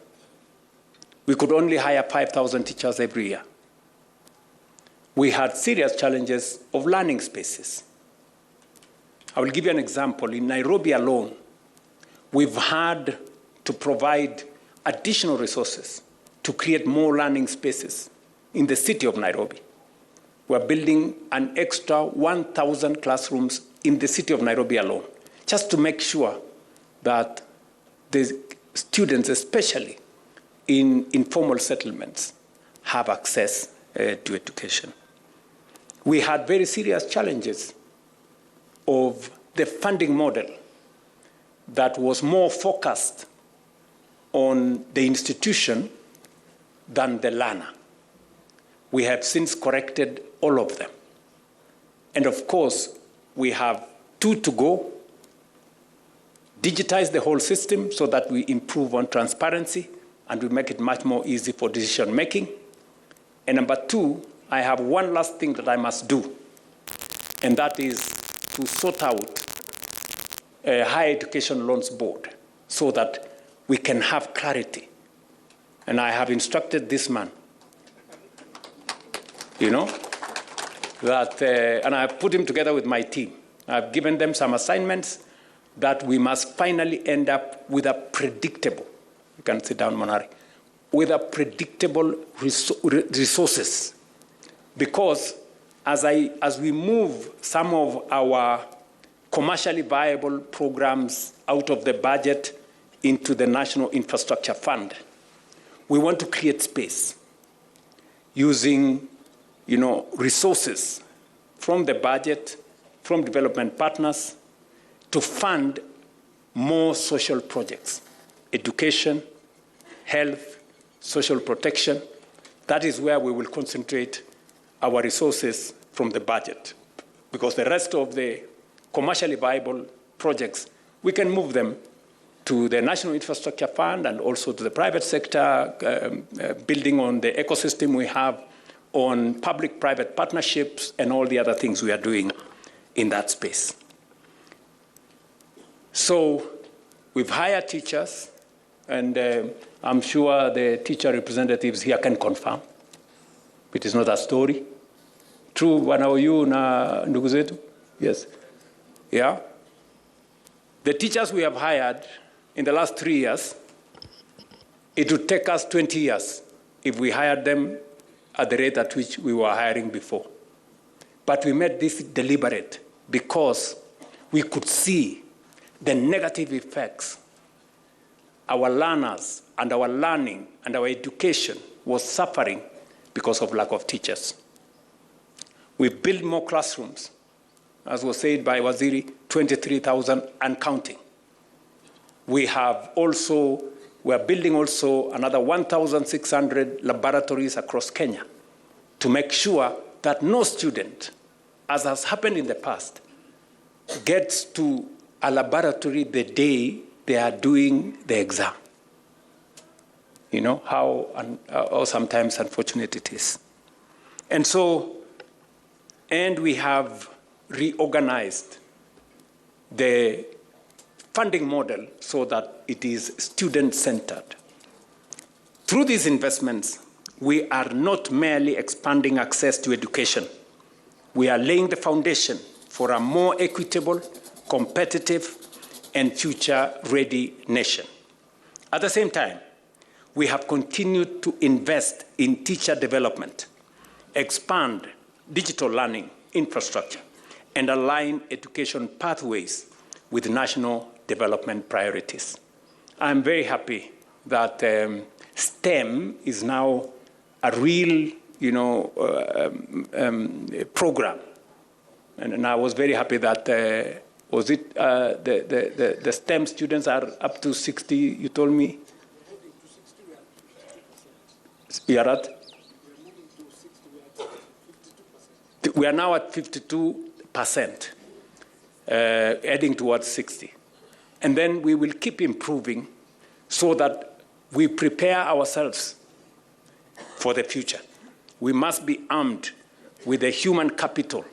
We could only hire 5,000 teachers every year. We had serious challenges of learning spaces. I will give you an example. In Nairobi alone, we've had to provide additional resources to create more learning spaces in the city of Nairobi. We're building an extra 1,000 classrooms in the city of Nairobi alone, just to make sure that the students, especially in informal settlements, have access to education. We had very serious challenges of the funding model that was more focused on the institution than the learner. We have since corrected all of them. And of course, we have 2 to go. Digitize the whole system so that we improve on transparency and we make it much more easy for decision making. And number 2, I have one last thing that I must do, and that is to sort out a higher education loans board so that we can have clarity. And I have instructed this man, that, and I have put him together with my team. I've given them some assignments that we must finally end up with a predictable, you can sit down, Monari, with a predictable resources. Because as we move some of our commercially viable programs out of the budget into the National Infrastructure Fund, we want to create space using resources from the budget, from development partners, to fund more social projects, education, health, social protection. That is where we will concentrate our resources from the budget, because the rest of the commercially viable projects, we can move them to the National Infrastructure Fund and also to the private sector, building on the ecosystem we have on public-private partnerships and all the other things we are doing in that space. So we've hired teachers, And I'm sure the teacher representatives here can confirm. It is not a story. True, wanaoyu na ndugu zetu? Yes. Yeah. The teachers we have hired in the last 3 years, it would take us 20 years if we hired them at the rate at which we were hiring before. But we made this deliberate because we could see the negative effects our learners and our learning and our education was suffering because of lack of teachers. We built more classrooms, as was said by Waziri, 23,000 and counting. We are building also another 1,600 laboratories across Kenya to make sure that no student, as has happened in the past, gets to a laboratory the day they are doing the exam. You know how sometimes unfortunate it is. And we have reorganized the funding model so that it is student-centered. Through these investments, we are not merely expanding access to education. We are laying the foundation for a more equitable, competitive, and future-ready nation. At the same time, we have continued to invest in teacher development, expand digital learning infrastructure, and align education pathways with national development priorities. I'm very happy that STEM is now a real, program. And I was very happy that, the STEM students are up to 60, you told me? We are at? We are now at 52%, heading towards 60. And then we will keep improving so that we prepare ourselves for the future. We must be armed with the human capital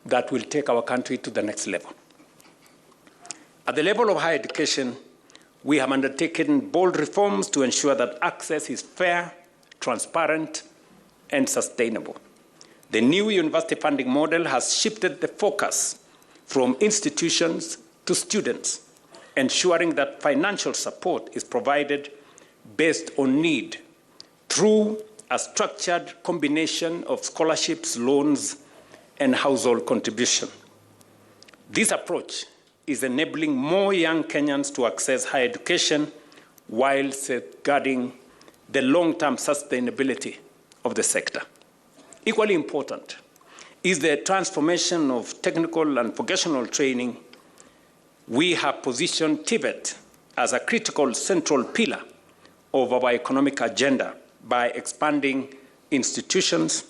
that will take our country to the next level. At the level of higher education, we have undertaken bold reforms to ensure that access is fair, transparent, and sustainable. The new university funding model has shifted the focus from institutions to students, ensuring that financial support is provided based on need through a structured combination of scholarships, loans, and household contribution. This approach is enabling more young Kenyans to access higher education while safeguarding the long-term sustainability of the sector. Equally important is the transformation of technical and vocational training. We have positioned TVET as a critical central pillar of our economic agenda by expanding institutions,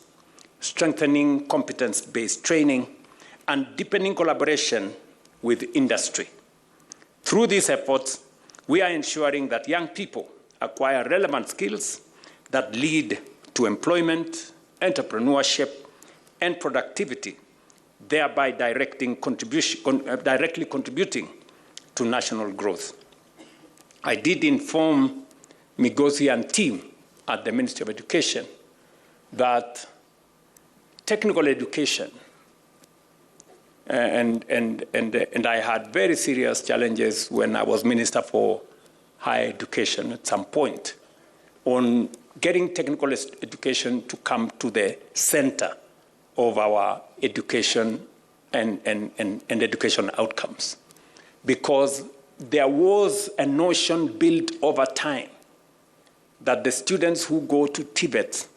strengthening competence-based training, and deepening collaboration with industry. Through these efforts, we are ensuring that young people acquire relevant skills that lead to employment, entrepreneurship, and productivity, thereby directly contributing to national growth. I did inform Migosi and team at the Ministry of Education that technical education, and I had very serious challenges when I was Minister for Higher Education at some point on getting technical education to come to the center of our education and education outcomes. Because there was a notion built over time that the students who go to Tibet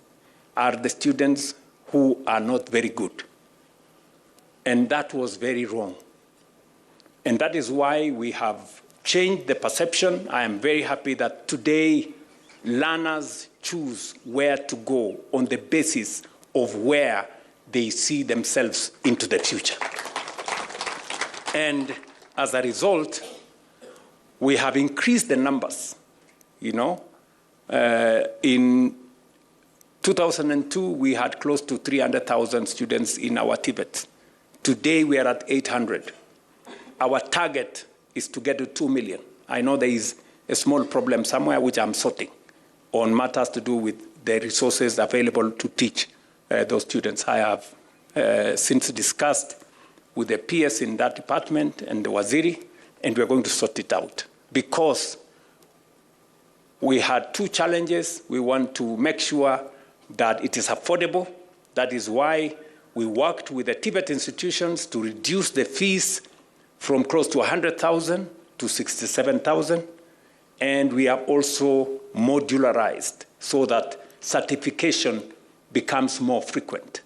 are the students who are not very good. And that was very wrong. And that is why we have changed the perception. I am very happy that today learners choose where to go on the basis of where they see themselves into the future. And as a result, we have increased the numbers. In 2002, we had close to 300,000 students in our Tibet. Today, we are at 800. Our target is to get to 2 million. I know there is a small problem somewhere which I'm sorting on matters to do with the resources available to teach those students. I have since discussed with the PS in that department and the Waziri, and we're going to sort it out. Because we had two challenges. We want to make sure that it is affordable. That is why we worked with the Tibet institutions to reduce the fees from close to 100,000 to 67,000. And we have also modularized so that certification becomes more frequent.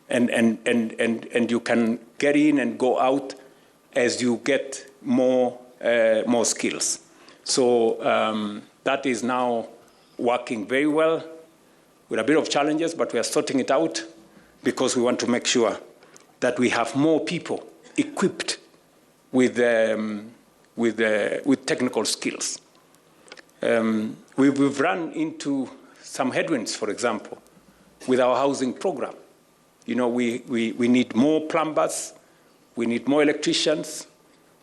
And you can get in and go out as you get more skills. So that is now working very well with a bit of challenges, but we are sorting it out because we want to make sure that we have more people equipped with technical skills. We've run into some headwinds, for example, with our housing program. You know, we need more plumbers, we need more electricians,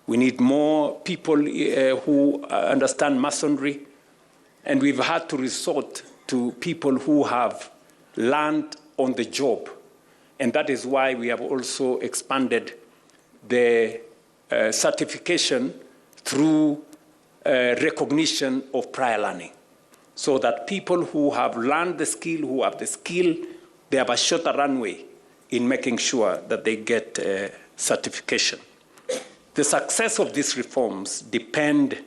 we need more people who understand masonry, and we've had to resort to people who have learned on the job. And that is why we have also expanded the certification through recognition of prior learning, so that people who have learned the skill, who have the skill, they have a shorter runway in making sure that they get certification. The success of these reforms depend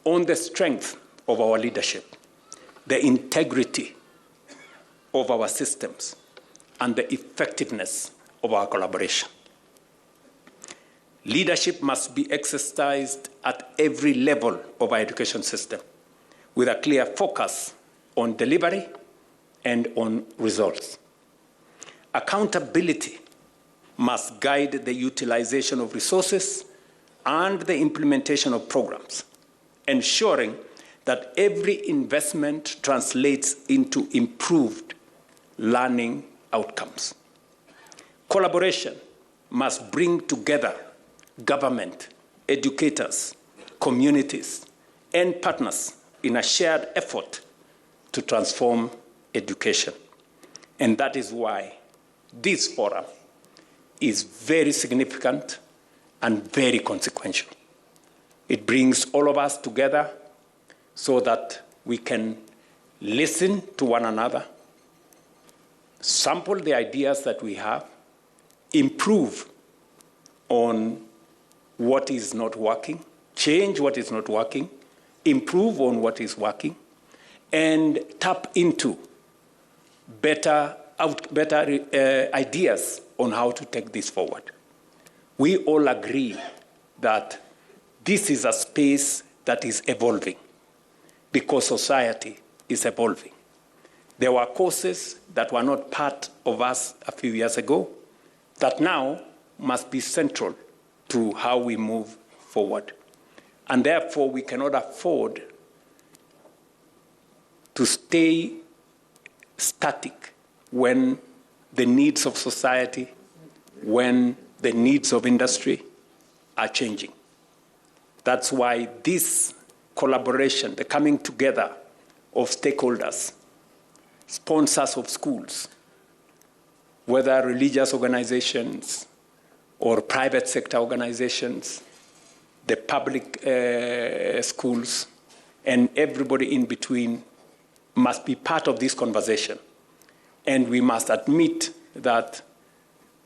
on the strength of our leadership, the integrity of our systems, and the effectiveness of our collaboration. Leadership must be exercised at every level of our education system with a clear focus on delivery and on results. Accountability must guide the utilization of resources and the implementation of programs, ensuring that every investment translates into improved learning outcomes. Collaboration must bring together government, educators, communities, and partners in a shared effort to transform education. And that is why this forum is very significant and very consequential. It brings all of us together so that we can listen to one another, sample the ideas that we have, improve on what is not working, change what is not working, improve on what is working, and tap into better ideas on how to take this forward. We all agree that this is a space that is evolving because society is evolving. There were courses that were not part of us a few years ago that now must be central to how we move forward. And therefore, we cannot afford to stay static when the needs of society, when the needs of industry are changing. That's why this collaboration, the coming together of stakeholders, sponsors of schools, whether religious organizations or private sector organizations, the public schools, and everybody in between must be part of this conversation. And we must admit that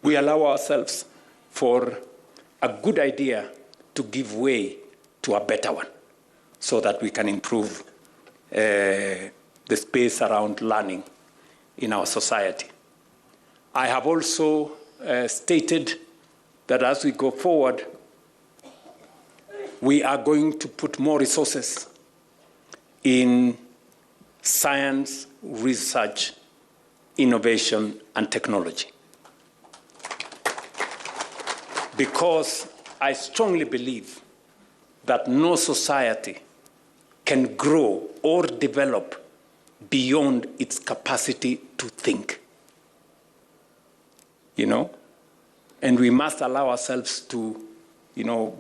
we allow ourselves for a good idea to give way to a better one so that we can improve the space around learning in our society. I have also stated that as we go forward, we are going to put more resources in science, research, innovation, and technology. Because I strongly believe that no society can grow or develop beyond its capacity to think. You know? And we must allow ourselves to,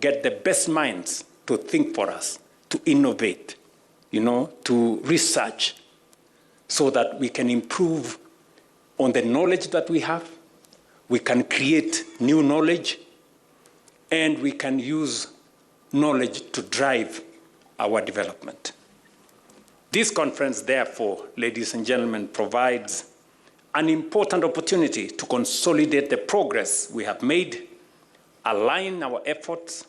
get the best minds to think for us to innovate, to research so that we can improve on the knowledge that we have, we can create new knowledge, and we can use knowledge to drive our development. This conference, therefore, ladies and gentlemen, provides an important opportunity to consolidate the progress we have made, align our efforts,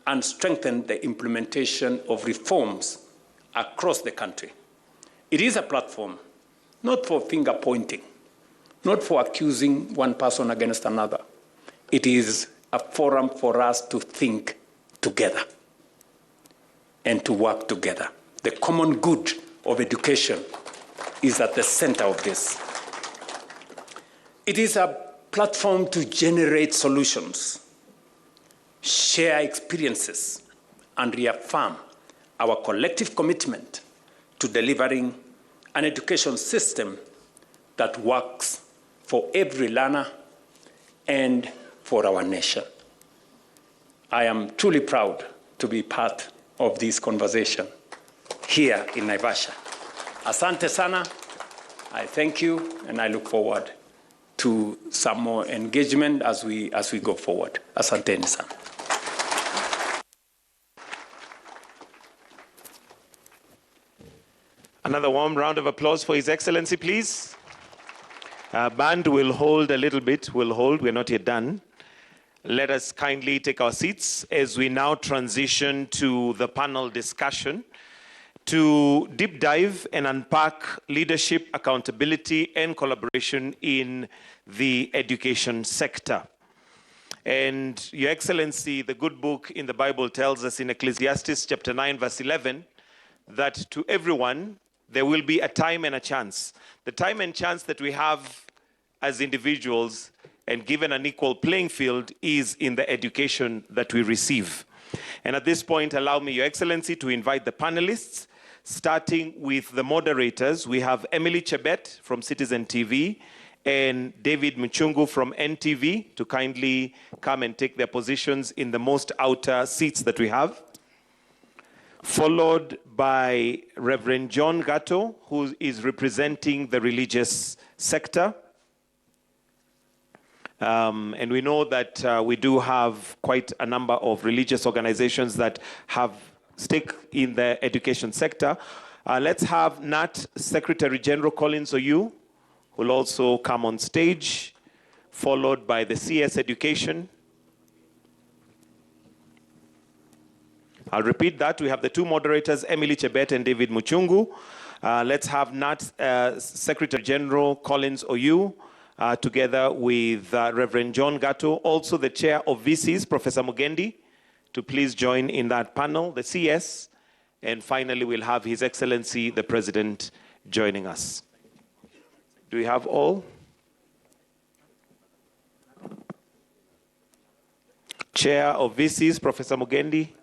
and strengthen the implementation of reforms across the country. It is a platform not for finger pointing, not for accusing one person against another. It is a forum for us to think together and to work together. The common good of education is at the center of this. It is a platform to generate solutions, share experiences, and reaffirm our collective commitment to delivering an education system that works for every learner and for our nation. I am truly proud to be part of this conversation here in Naivasha. Asante sana. I thank you, and I look forward to some more engagement as we go forward. Asante sana. Another warm round of applause for His Excellency, please. Band will hold a little bit. We'll hold. We're not yet done. Let us kindly take our seats as we now transition to the panel discussion to deep dive and unpack leadership, accountability, and collaboration in the education sector. And Your Excellency, the good book in the Bible tells us in Ecclesiastes chapter 9, verse 11, that to everyone there will be a time and a chance. The time and chance that we have as individuals and given an equal playing field is in the education that we receive. And at this point, allow me, Your Excellency, to invite the panelists, starting with the moderators. We have Emily Chebet from Citizen TV and David Muchungu from NTV to kindly come and take their positions in the most outer seats that we have, followed by Reverend John Gatto, who is representing the religious sector. And we know that we do have quite a number of religious organizations that have stake in the education sector. Let's have NAT Secretary General Collins Oyu, who will also come on stage, followed by the CS Education. I'll repeat that. We have the two moderators, Emily Chebet and David Muchungu. Let's have NAT Secretary General Collins Oyu, together with Reverend John Gatto, also the chair of VCs, Professor Mugendi, to please join in that panel, the CS. And finally, we'll have His Excellency, the President, joining us. Do we have all? Chair of VCs, Professor Mugendi.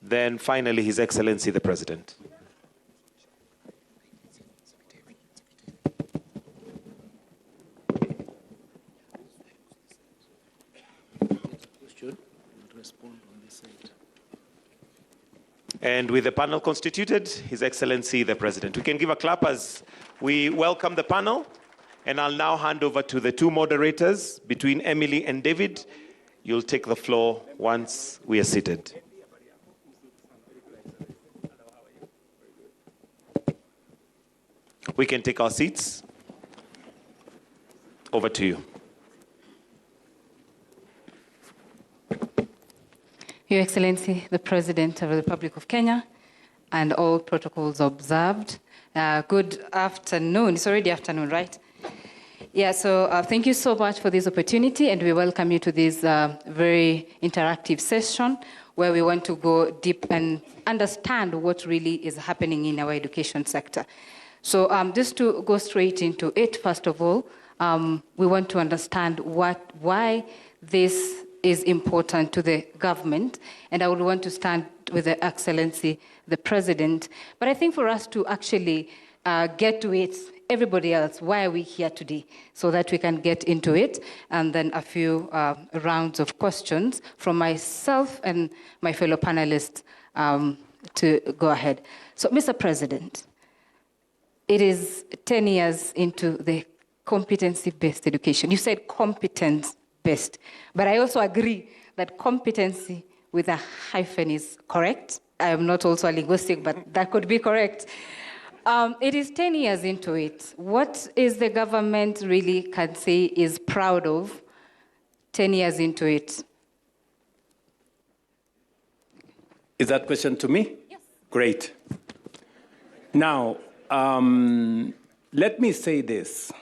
Then finally, His Excellency, the President. And with the panel constituted, His Excellency, the President. We can give a clap as we welcome the panel. And I'll now hand over to the two moderators between Emily and David. You'll take the floor once we are seated. We can take our seats. Over to you. Your Excellency, the President of the Republic of Kenya, and all protocols observed. Good afternoon. It's already afternoon, right? Yeah, so thank you so much for this opportunity, and we welcome you to this very interactive session where we want to go deep and understand what really is happening in our education sector. So just to go straight into it, first of all, we want to understand why this is important to the government, and I would want to start with the Excellency, the President. But I think for us to actually get to it everybody else, why are we here today? So that we can get into it, and then a few rounds of questions from myself and my fellow panelists to go ahead. So, Mr. President, it is 10 years into the competency-based education. You said competence-based, but I also agree that competency with a hyphen is correct. I am not also a linguistic, but that could be correct. It is 10 years into it. What is the government really can say is proud of 10 years into it? Is that question to me? Yes. Great. Now, let me say this.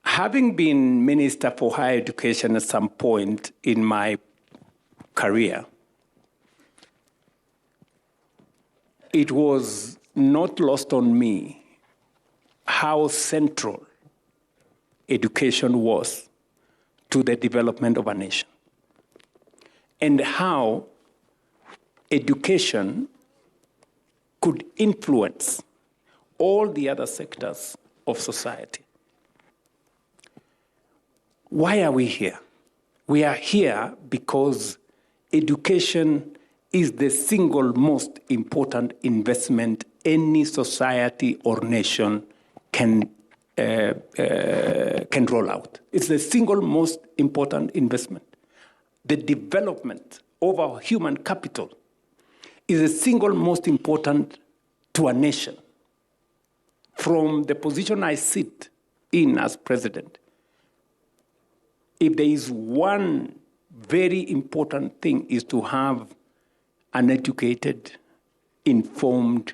Having been Minister for Higher Education at some point in my career, it was not lost on me how central education was to the development of a nation, and how education could influence all the other sectors of society. Why are we here? We are here because education is the single most important investment any society or nation can roll out. It's the single most important investment. The development of our human capital is the single most important to a nation. From the position I sit in as president, if there is one very important thing, is to have an educated, informed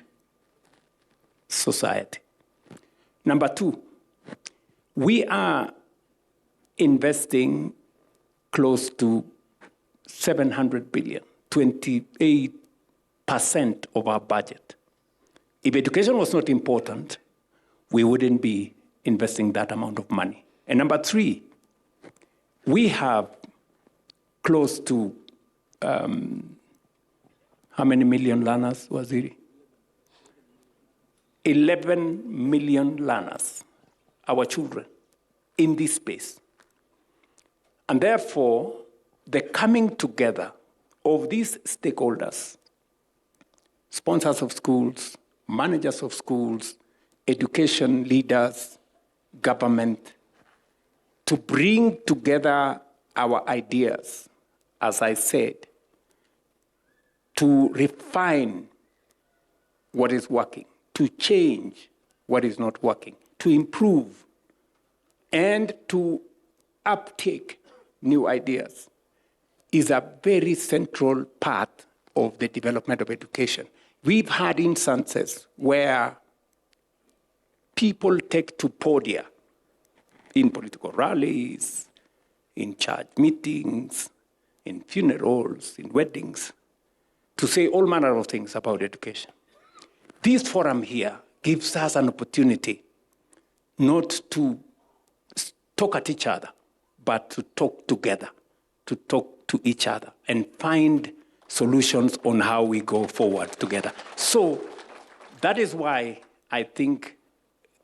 society. Number two, we are investing close to 700 billion, 28% of our budget. If education was not important, we wouldn't be investing that amount of money. And number three, we have close to, how many million learners, Waziri? 11 million learners, our children, in this space. And therefore, the coming together of these stakeholders, sponsors of schools, managers of schools, education leaders, government, to bring together our ideas, as I said, to refine what is working, to change what is not working, to improve, and to uptake new ideas, is a very central part of the development of education. We've had instances where people take to podia in political rallies, in church meetings, in funerals, in weddings, to say all manner of things about education. This forum here gives us an opportunity not to talk at each other, but to talk together, to talk to each other and find solutions on how we go forward together. So that is why I think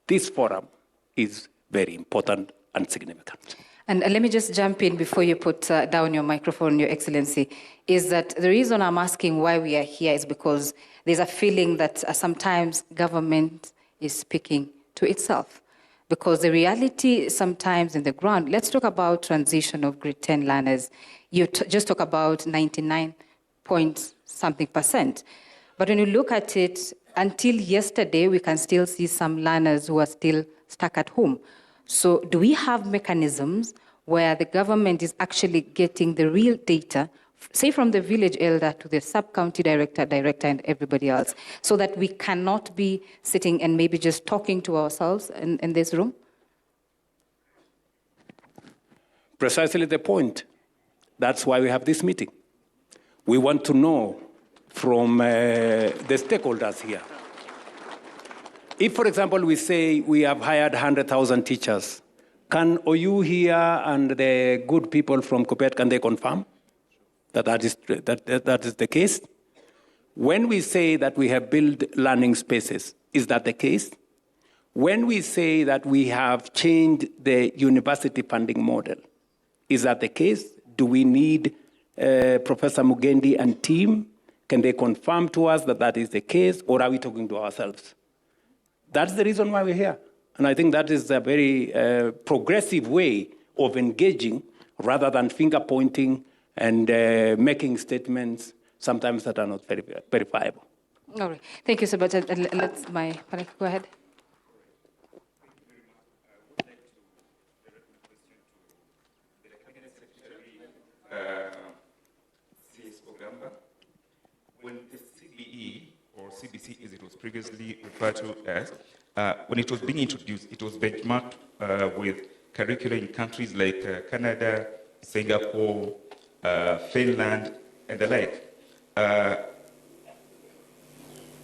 this forum is very important and significant. And let me just jump in before you put down your microphone, Your Excellency, is that the reason I'm asking why we are here is because there's a feeling that sometimes government is speaking to itself. Because the reality sometimes in the ground, let's talk about transition of grade 10 learners. You just talk about 99 point something %. But when you look at it, until yesterday, we can still see some learners who are still stuck at home. So do we have mechanisms where the government is actually getting the real data, say from the village elder to the sub-county director, and everybody else, so that we cannot be sitting and maybe just talking to ourselves in this room? Precisely the point. That's why we have this meeting. We want to know from the stakeholders here. If, for example, we say we have hired 100,000 teachers, can OU here and the good people from COPET, can they confirm that is the case? When we say that we have built learning spaces, is that the case? When we say that we have changed the university funding model, is that the case? Do we need Professor Mugendi and team? Can they confirm to us that that is the case, or are we talking to ourselves? That's the reason why we're here. And I think that is a very progressive way of engaging rather than finger pointing and making statements sometimes that are not verifiable. All right. Thank you so much. Let's go ahead. When the CBE, or CBC as it was previously referred to as, when it was being introduced, it was benchmarked with curricula in countries like Canada, Singapore, Finland, and the like.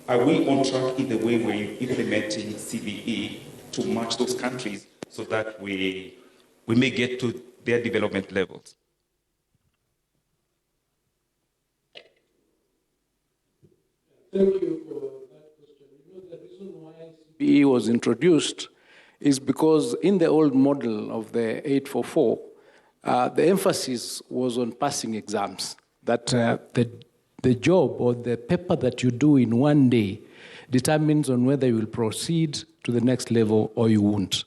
Are we on track in the way we're implementing CBE to match those countries so that we may get to their development levels? Thank you for that question. You know, the reason why CBE was introduced is because in the old model of the 844, the emphasis was on passing exams, that the job or the paper that you do in one day determines on whether you will proceed to the next level or you won't.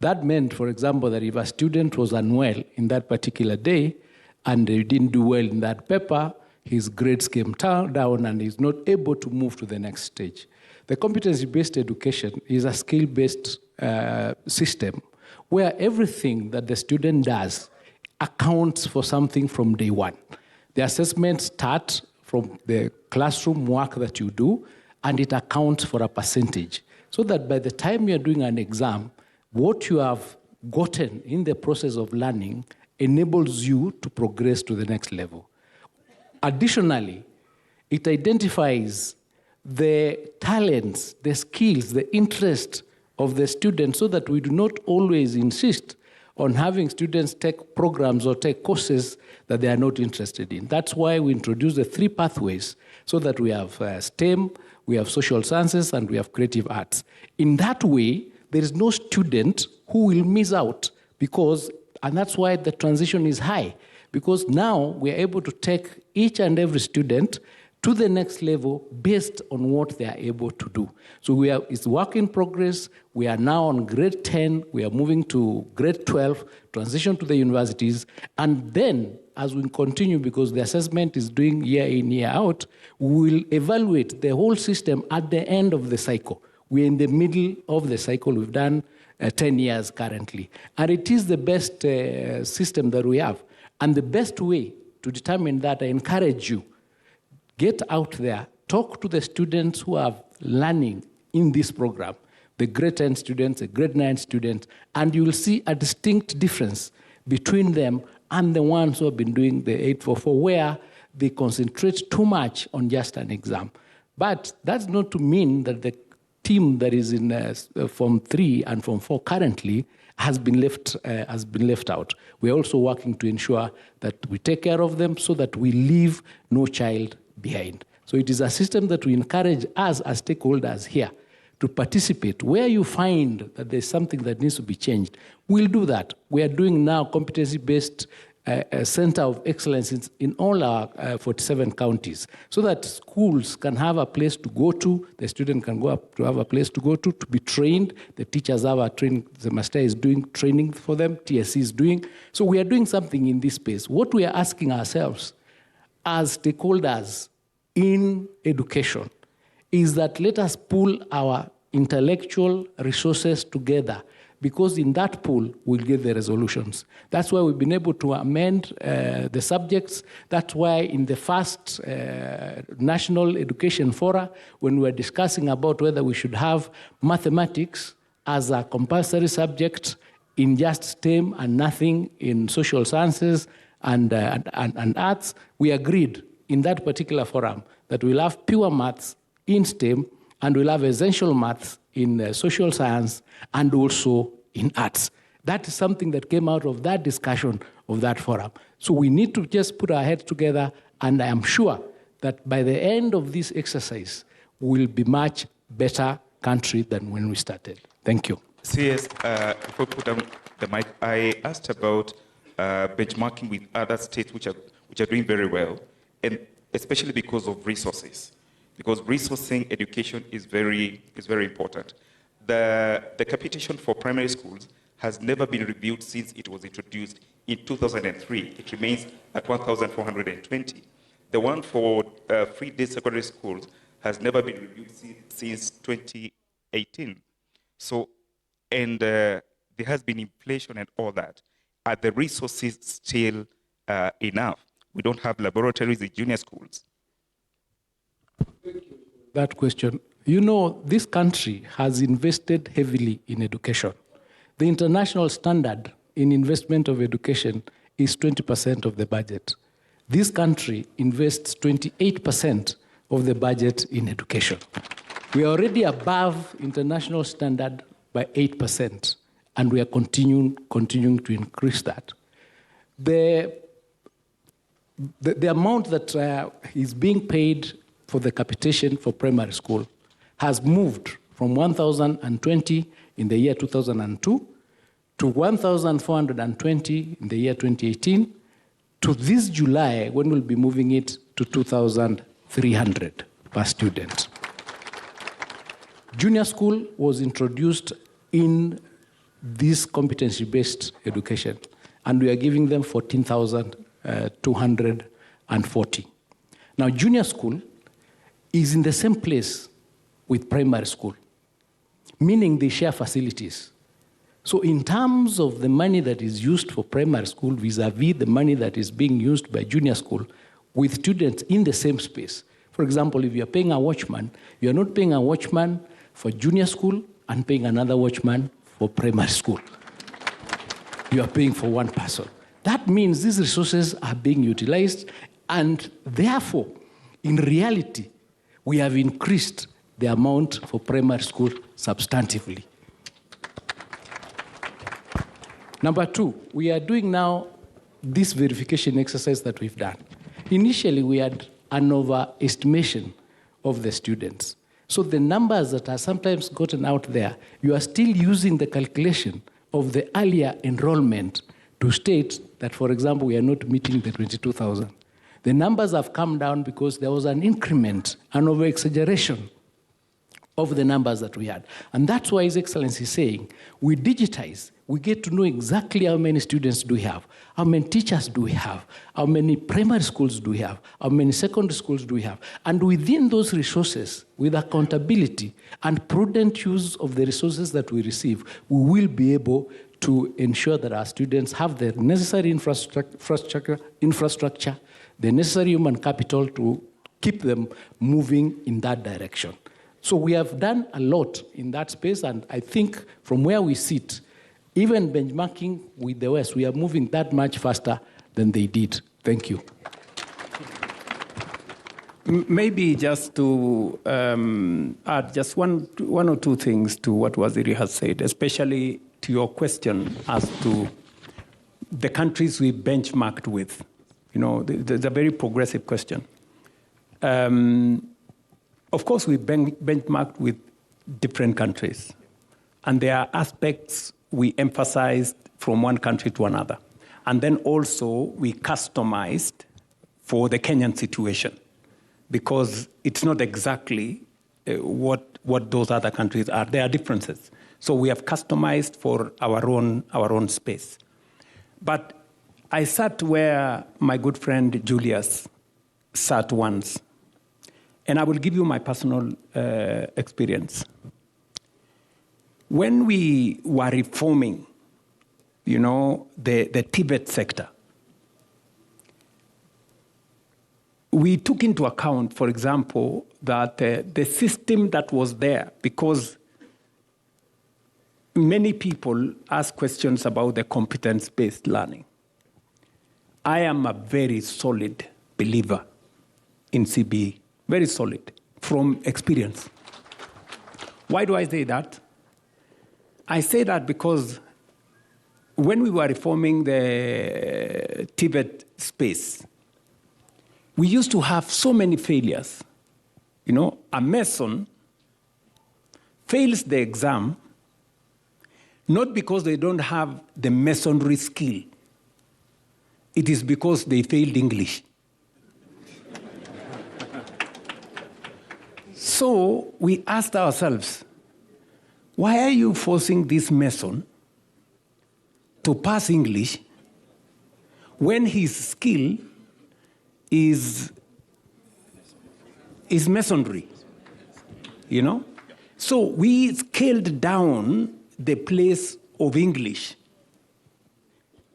That meant, for example, that if a student was unwell in that particular day and he didn't do well in that paper, his grades came down and he's not able to move to the next stage. The competency-based education is a skill-based system where everything that the student does accounts for something from day one. The assessments start from the classroom work that you do, and it accounts for a percentage. So that by the time you're doing an exam, what you have gotten in the process of learning enables you to progress to the next level. Additionally, it identifies the talents, the skills, the interest of the students so that we do not always insist on having students take programs or take courses that they are not interested in. That's why we introduce the 3 pathways so that we have STEM, we have social sciences, and we have creative arts. In that way, there is no student who will miss out and that's why the transition is high, because now we are able to take each and every student to the next level based on what they are able to do. So it's work in progress. We are now on grade 10. We are moving to grade 12, transition to the universities. And then, as we continue, because the assessment is doing year in, year out, we will evaluate the whole system at the end of the cycle. We're in the middle of the cycle. We've done 10 years currently. And it is the best system that we have. And the best way to determine that, I encourage you, get out there, talk to the students who are learning in this program, the grade 10 students, the grade 9 students, and you will see a distinct difference between them and the ones who have been doing the 844, where they concentrate too much on just an exam. But that's not to mean that the team that is in Form 3 and Form 4 currently has been left out. We're also working to ensure that we take care of them so that we leave no child behind. So it is a system that we encourage us as stakeholders here to participate. Where you find that there's something that needs to be changed, we'll do that. We are doing now competency-based center of excellence in all our 47 counties, so that schools can have a place to go to, the student can go up to have a place to go to be trained, the teachers have a training, the master is doing training for them, TSC is doing. So we are doing something in this space. What we are asking ourselves as stakeholders in education is that let us pull our intellectual resources together, because in that pool, we'll get the resolutions. That's why we've been able to amend the subjects. That's why in the first National Education Fora, when we were discussing about whether we should have mathematics as a compulsory subject in just STEM and nothing in social sciences and arts, we agreed in that particular forum that we'll have pure maths in STEM and we'll have essential maths in social science and also in arts. That is something that came out of that discussion of that forum. So we need to just put our heads together, and I am sure that by the end of this exercise, we'll be much better country than when we started. Thank you. CS, if I put down the mic, I asked about benchmarking with other states which are doing very well, and especially because of resources. Because resourcing education is very important. The capitation for primary schools has never been reviewed since it was introduced in 2003. It remains at 1,420. The one for free-day secondary schools has never been reviewed since 2018. So, and there has been inflation and all that. Are the resources still enough? We don't have laboratories in junior schools. That question. You know, this country has invested heavily in education. The international standard in investment of education is 20% of the budget. This country invests 28% of the budget in education. We are already above international standard by 8%, and we are continuing to increase that. The amount that is being paid for the capitation for primary school has moved from 1,020 in the year 2002 to 1,420 in the year 2018 to this July, when we'll be moving it to 2,300 per student. Junior school was introduced in this competency-based education, and we are giving them 14,240. Now, junior school is in the same place with primary school, meaning they share facilities. So in terms of the money that is used for primary school vis-a-vis the money that is being used by junior school with students in the same space. For example, if you're paying a watchman, you're not paying a watchman for junior school and paying another watchman for primary school. You are paying for one person. That means these resources are being utilized, and therefore, in reality, we have increased the amount for primary school substantively. Number two, we are doing now this verification exercise that we've done. Initially, we had an overestimation of the students. So the numbers that are sometimes gotten out there, you are still using the calculation of the earlier enrollment to state that, for example, we are not meeting the 22,000. The numbers have come down because there was an increment, an over-exaggeration of the numbers that we had. And that's why His Excellency is saying, we digitize, we get to know exactly how many students do we have, how many teachers do we have, how many primary schools do we have, how many secondary schools do we have. And within those resources, with accountability and prudent use of the resources that we receive, we will be able to ensure that our students have the necessary infrastructure, the necessary human capital to keep them moving in that direction. So we have done a lot in that space, and I think from where we sit, even benchmarking with the West, we are moving that much faster than they did. Thank you. Maybe just to add just one or two things to what Waziri has said, especially to your question as to the countries we benchmarked with. You know, there's a very progressive question. Of course, we benchmarked with different countries, and there are aspects we emphasized from one country to another. And then also we customized for the Kenyan situation, because it's not exactly what those other countries are. There are differences. So we have customized for our own space. But I sat where my good friend Julius sat once, and I will give you my personal experience. When we were reforming, you know, the Tibet sector, we took into account, for example, that the system that was there, because many people ask questions about the competence-based learning. I am a very solid believer in CBE, very solid, from experience. Why do I say that? I say that because when we were reforming the Tibet space, we used to have so many failures. You know, a mason fails the exam not because they don't have the masonry skill. It is because they failed English. So we asked ourselves, why are you forcing this mason to pass English when his skill is masonry? You know? So we scaled down the place of English,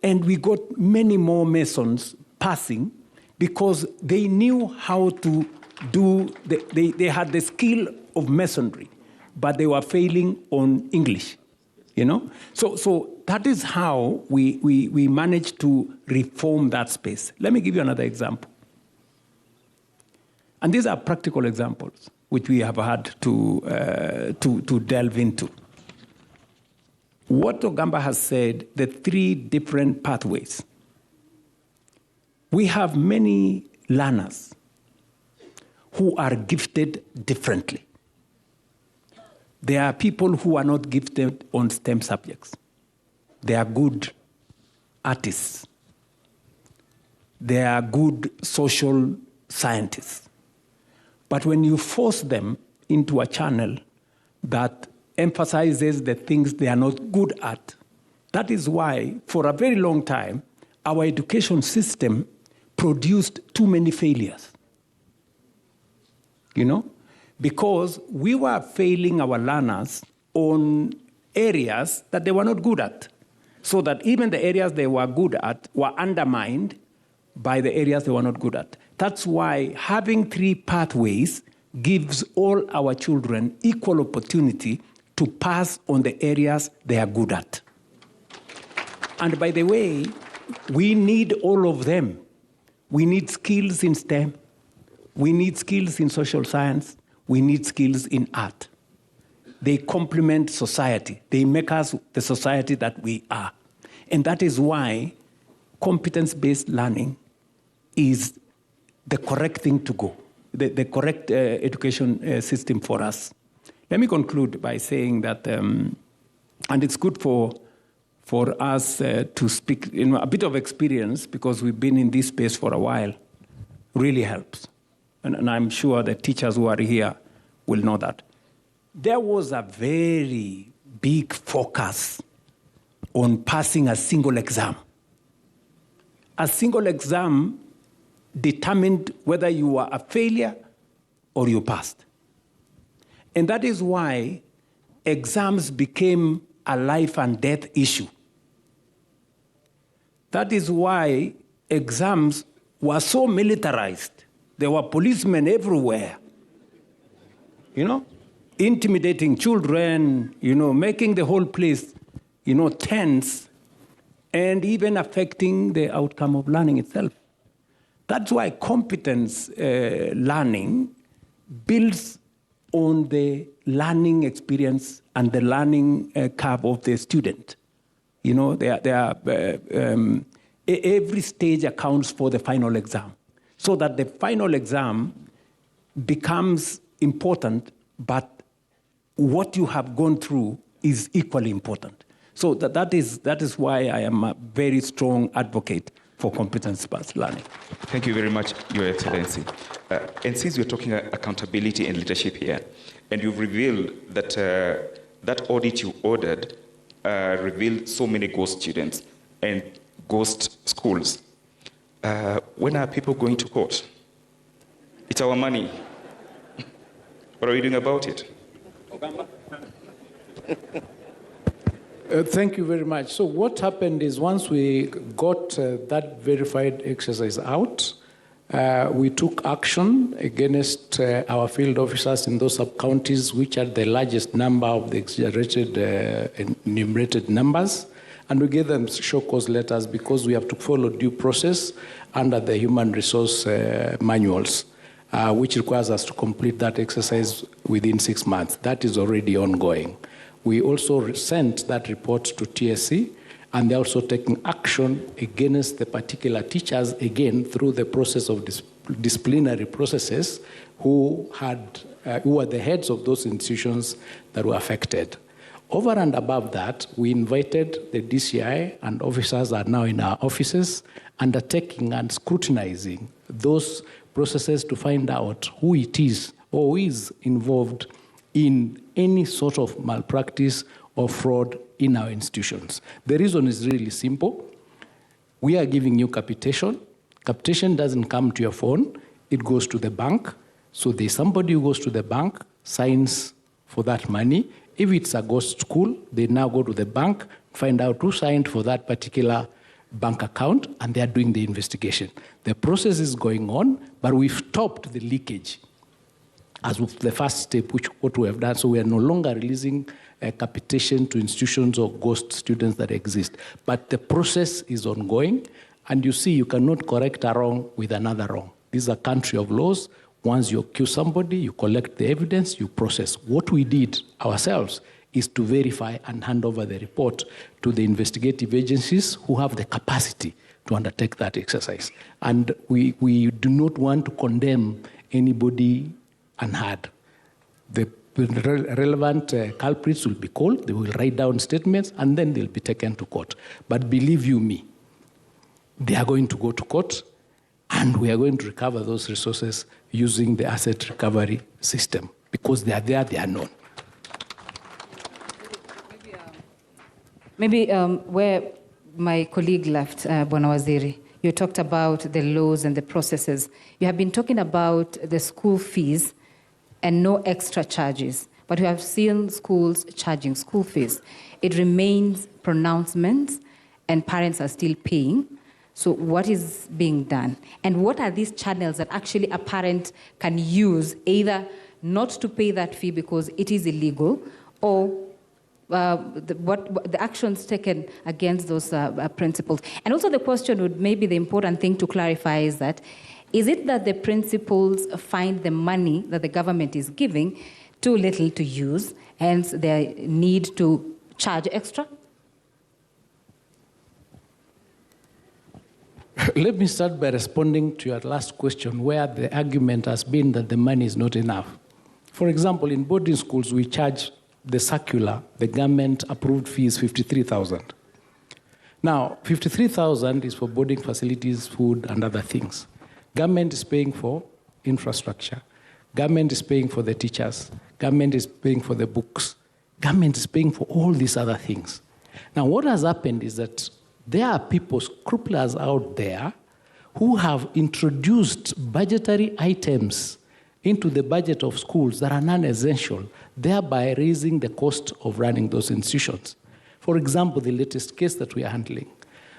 and we got many more masons passing because they knew how to do, they had the skill of masonry, but they were failing on English, you know? So that is how we managed to reform that space. Let me give you another example. And these are practical examples which we have had to delve into. What Ogamba has said, the 3 different pathways. We have many learners who are gifted differently. There are people who are not gifted on STEM subjects. They are good artists. They are good social scientists. But when you force them into a channel that emphasizes the things they are not good at, that is why, for a very long time, our education system produced too many failures. You know? Because we were failing our learners on areas that they were not good at, so that even the areas they were good at were undermined by the areas they were not good at. That's why having 3 pathways gives all our children equal opportunity to pass on the areas they are good at. And by the way, we need all of them. We need skills in STEM. We need skills in social science. We need skills in art. They complement society. They make us the society that we are. And that is why competence-based learning is the correct thing to go, the correct education system for us. Let me conclude by saying that, and it's good for us to speak, a bit of experience, because we've been in this space for a while, really helps. And I'm sure the teachers who are here will know that. There was a very big focus on passing a single exam. A single exam determined whether you were a failure or you passed. And that is why exams became a life and death issue. That is why exams were so militarized. There were policemen everywhere, intimidating children, making the whole place, tense, and even affecting the outcome of learning itself. That's why competence learning builds on the learning experience and the learning curve of the student. Every stage accounts for the final exam, so that the final exam becomes important, but what you have gone through is equally important. So that is why I am a very strong advocate for competence-based learning. Thank you very much, Your Excellency. And since we're talking accountability and leadership here, and you've revealed that that audit you ordered revealed so many ghost students and ghost schools. When are people going to court? It's our money. What are we doing about it? Thank you very much. So what happened is, once we got that verified exercise out, we took action against our field officers in those sub-counties which are the largest number of the exaggerated enumerated numbers, and we gave them show cause letters because we have to follow due process under the human resource manuals, which requires us to complete that exercise within 6 months. That is already ongoing. We also sent that report to TSC, and they're also taking action against the particular teachers, again, through the process of disciplinary processes, who were the heads of those institutions that were affected. Over and above that, we invited the DCI, and officers are now in our offices undertaking and scrutinizing those processes to find out who it is or who is involved in any sort of malpractice or fraud in our institutions. The reason is really simple. We are giving you capitation. Capitation doesn't come to your phone. It goes to the bank. So there's somebody who goes to the bank, signs for that money. If it's a ghost school, they now go to the bank, find out who signed for that particular bank account, and they are doing the investigation. The process is going on, but we've stopped the leakage as with the first step, which what we have done. So we are no longer releasing capitation to institutions or ghost students that exist. But the process is ongoing, and you see, you cannot correct a wrong with another wrong. This is a country of laws. Once you accuse somebody, you collect the evidence, you process. What we did ourselves is to verify and hand over the report to the investigative agencies who have the capacity to undertake that exercise. And we do not want to condemn anybody unheard. The relevant culprits will be called, they will write down statements, and then they'll be taken to court. But believe you me, they are going to go to court, and we are going to recover those resources using the asset recovery system, because they are there, they are known. Maybe where my colleague left, Bwana Waziri, you talked about the laws and the processes. You have been talking about the school fees and no extra charges, but we have seen schools charging school fees. It remains pronouncements, and parents are still paying. So what is being done? And what are these channels that actually a parent can use, either not to pay that fee because it is illegal, or the actions taken against those principals? And also the question would, maybe the important thing to clarify is that, is it that the principals find the money that the government is giving too little to use, hence their need to charge extra? Let me start by responding to your last question, where the argument has been that the money is not enough. For example, in boarding schools, we charge the circular, the government-approved fee is 53,000. Now, 53,000 is for boarding facilities, food, and other things. Government is paying for infrastructure. Government is paying for the teachers. Government is paying for the books. Government is paying for all these other things. Now, what has happened is that there are people, scrupulous out there, who have introduced budgetary items into the budget of schools that are non-essential, thereby raising the cost of running those institutions. For example, the latest case that we are handling,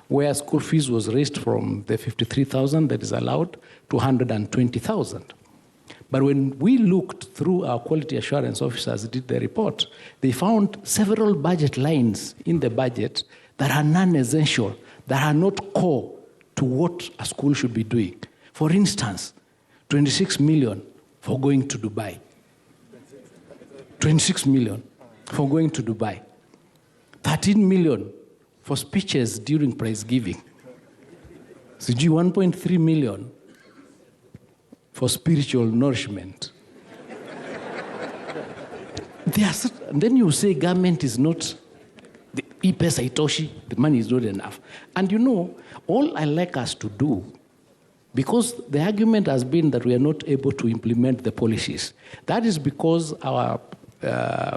where school fees was raised from the 53,000 that is allowed to 120,000. But when we looked through, our quality assurance officers did the report, they found several budget lines in the budget that are non-essential, that are not core to what a school should be doing. For instance, 26 million for going to Dubai. 26 million for going to Dubai. 13 million for speeches during prize giving. CG 1.3 million for spiritual nourishment. And then you say government is not, the pesa itoshi, the money is not enough. And you know, all I like us to do, because the argument has been that we are not able to implement the policies. That is because our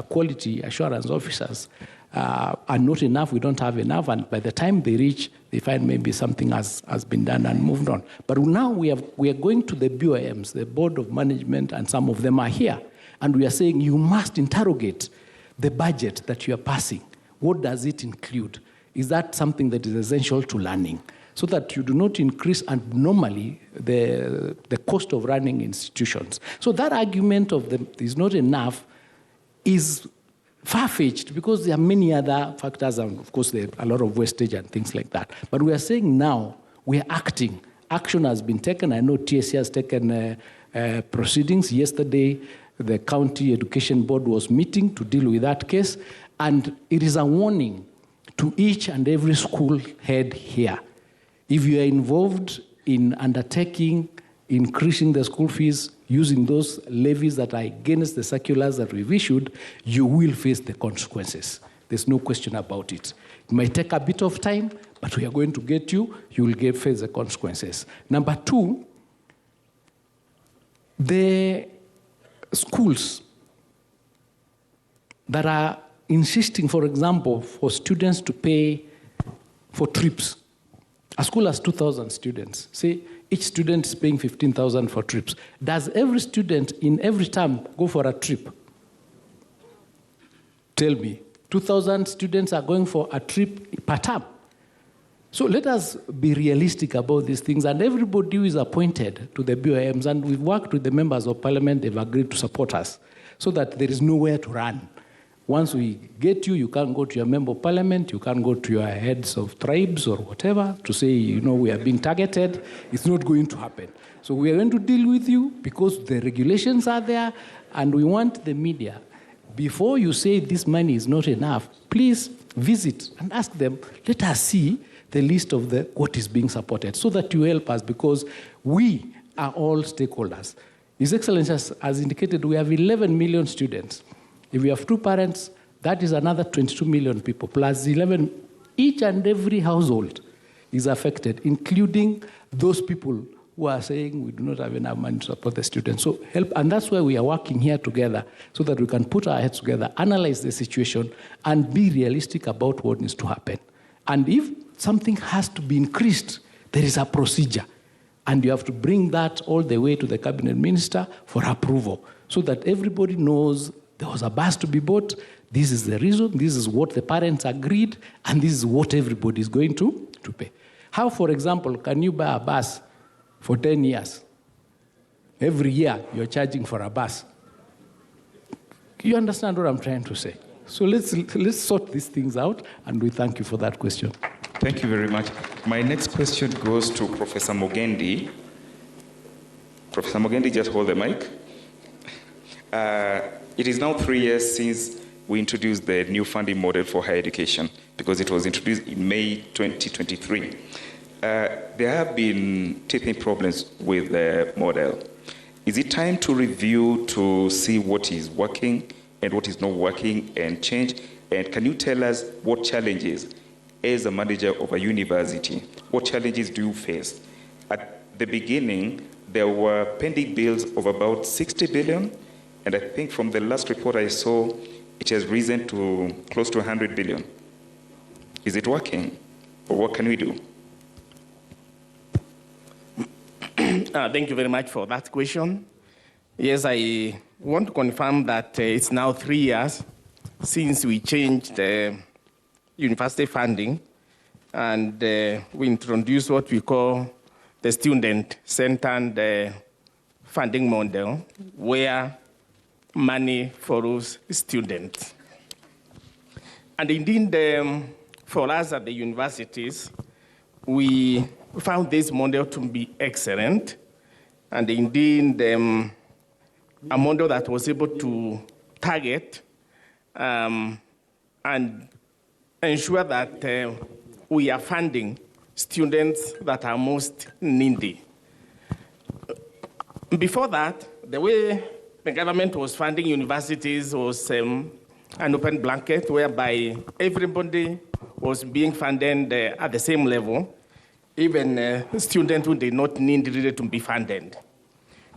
quality assurance officers are not enough, we don't have enough, and by the time they reach, they find maybe something has been done and moved on. But now we are going to the BOMs, the Board of Management, and some of them are here, and we are saying you must interrogate the budget that you are passing. What does it include? Is that something that is essential to learning? So that you do not increase abnormally the cost of running institutions. So that argument of is not enough is far-fetched, because there are many other factors, and of course there are a lot of wastage and things like that. But we are saying now, we are acting. Action has been taken. I know TSC has taken proceedings. Yesterday, the County Education Board was meeting to deal with that case, and it is a warning to each and every school head here. If you are involved in undertaking increasing the school fees, using those levies that are against the circulars that we've issued, you will face the consequences. There's no question about it. It might take a bit of time, but we are going to get you. You will face the consequences. Number two, the schools that are insisting, for example, for students to pay for trips. A school has 2,000 students. Say each student is paying 15,000 for trips. Does every student in every term go for a trip? Tell me. 2,000 students are going for a trip per term. So let us be realistic about these things. And everybody who is appointed to the BOMs, and we've worked with the members of parliament, they've agreed to support us so that there is nowhere to run. Once we get you, you can't go to your member of parliament, you can't go to your heads of tribes or whatever to say, you know, we are being targeted. It's not going to happen. So we are going to deal with you because the regulations are there, and we want the media, before you say this money is not enough, please visit and ask them, let us see the list of what is being supported so that you help us, because we are all stakeholders. His Excellency has indicated we have 11 million students. If we have two parents, that is another 22 million people, plus 11. Each and every household is affected, including those people who are saying we do not have enough money to support the students. So help, and that's why we are working here together, so that we can put our heads together, analyze the situation, and be realistic about what needs to happen. And if something has to be increased, there is a procedure. And you have to bring that all the way to the cabinet minister for approval, so that everybody knows there was a bus to be bought, this is the reason, this is what the parents agreed, and this is what everybody is going to pay. How, for example, can you buy a bus for 10 years? Every year you're charging for a bus. You understand what I'm trying to say? So let's sort these things out, and we thank you for that question. Thank you very much. My next question goes to Professor Mugendi. Professor Mugendi, just hold the mic. It is now 3 years since we introduced the new funding model for higher education, because it was introduced in May 2023. There have been teething problems with the model. Is it time to review to see what is working and what is not working and change? And can you tell us what challenges, as a manager of a university, what challenges do you face? At the beginning, there were pending bills of about 60 billion, and I think from the last report I saw, it has risen to close to 100 billion. Is it working? Or what can we do? Thank you very much for that question. Yes, I want to confirm that it's now 3 years since we changed university funding, and we introduced what we call the student-centered funding model, where money follows students. And indeed, for us at the universities, we found this model to be excellent, and indeed a model that was able to target and ensure that we are funding students that are most needy. Before that, the way the government was funding universities was an open blanket, whereby everybody was being funded at the same level, even students who did not need really to be funded.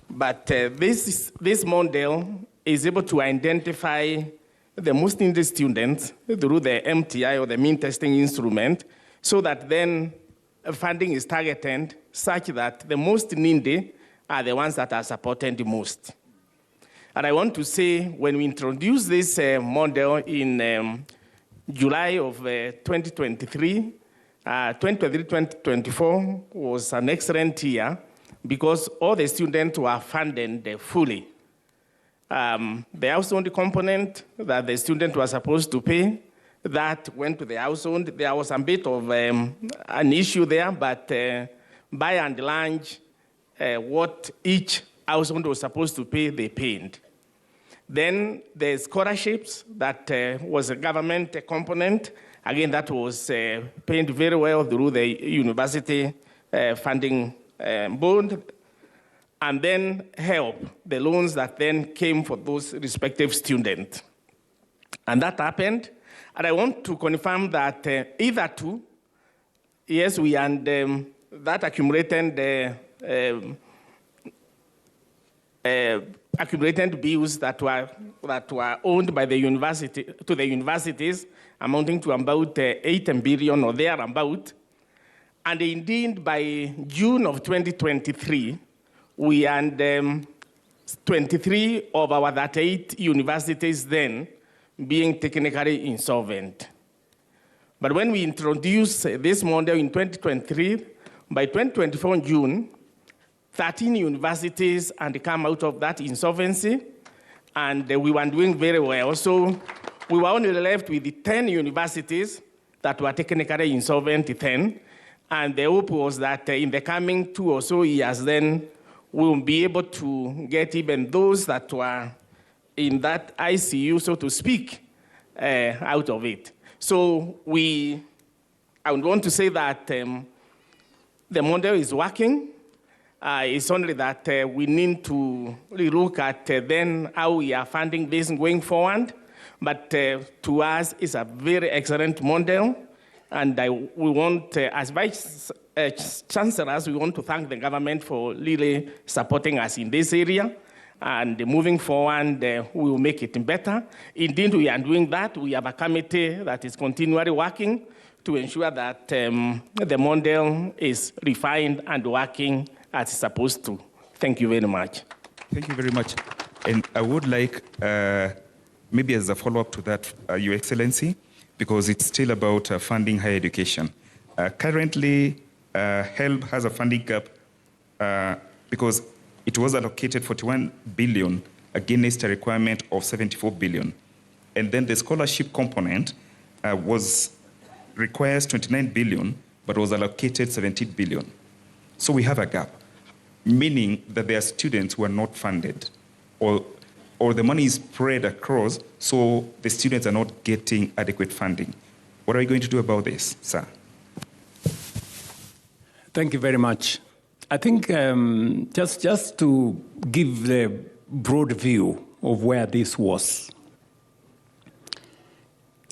But this model is able to identify the most needy students through the MTI, or the mean testing instrument, so that then funding is targeted such that the most needy are the ones that are supported the most. And I want to say, when we introduced this model in July of 2023, 2023-2024 was an excellent year, because all the students were funded fully. The household component that the student was supposed to pay, that went to the household. There was a bit of an issue there, but by and large, what each household was supposed to pay, they paid. Then the scholarships, that was a government component. Again, that was paid very well through the university funding board. and then help the loans that then came for those respective students. And that happened. And I want to confirm that either two, yes, we and that accumulated accumulated bills that were owned by the university to the universities, amounting to about 8 billion or thereabout. And indeed, by June of 2023, we and 23 of our 38 universities then being technically insolvent. But when we introduced this model in 2023, by 2024 June, 13 universities and come out of that insolvency, and we were doing very well. So we were only left with the 10 universities that were technically insolvent, 10, and the hope was that in the coming 2 or so years, then we will be able to get even those that were in that ICU, so to speak, out of it. So I would want to say that the model is working. It's only that we need to look at then how we are funding this going forward. But to us, it's a very excellent model. And we want, as Vice Chancellors, we want to thank the government for really supporting us in this area. And moving forward, we will make it better. Indeed, we are doing that. We have a committee that is continually working to ensure that the model is refined and working as it's supposed to. Thank you very much. Thank you very much. And I would like, maybe as a follow-up to that, Your Excellency, because it's still about funding higher education. Currently, HELB has a funding gap because it was allocated 41 billion against a requirement of 74 billion. And then the scholarship component requires 29 billion, but was allocated 17 billion. So we have a gap, meaning that there are students who are not funded, or the money is spread across, so the students are not getting adequate funding. What are you going to do about this, sir? Thank you very much. I think just to give the broad view of where this was.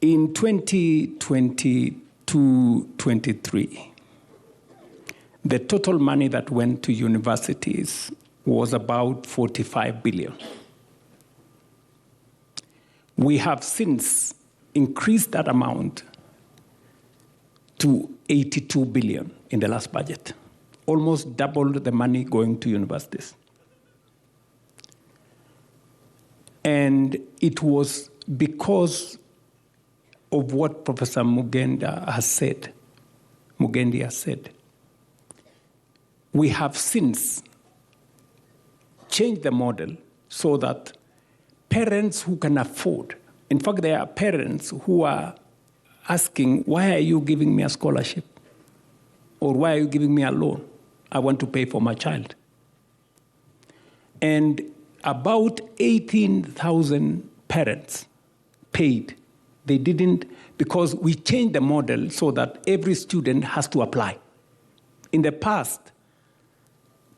In 2022-23, the total money that went to universities was about 45 billion. We have since increased that amount to 82 billion in the last budget, almost doubled the money going to universities. And it was because of what Professor Mugendi has said. We have since changed the model so that parents who can afford, in fact, there are parents who are asking, why are you giving me a scholarship? Or why are you giving me a loan? I want to pay for my child. And about 18,000 parents paid. They didn't, because we changed the model so that every student has to apply. In the past,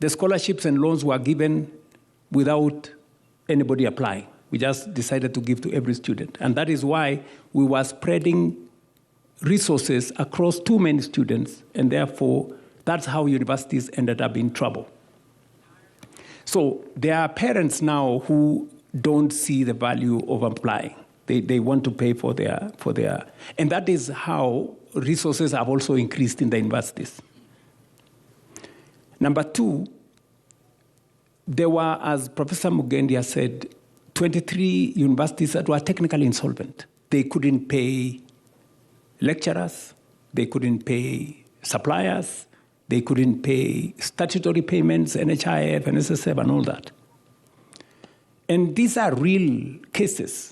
the scholarships and loans were given without anybody applying. We just decided to give to every student. And that is why we were spreading resources across too many students, and therefore, that's how universities ended up in trouble. So there are parents now who don't see the value of applying. They want to pay for their, and that is how resources have also increased in the universities. Number two, there were, as Professor Mugendi has said, 23 universities that were technically insolvent. They couldn't pay lecturers, they couldn't pay suppliers, they couldn't pay statutory payments, NHIF, NSSF, and all that. And these are real cases.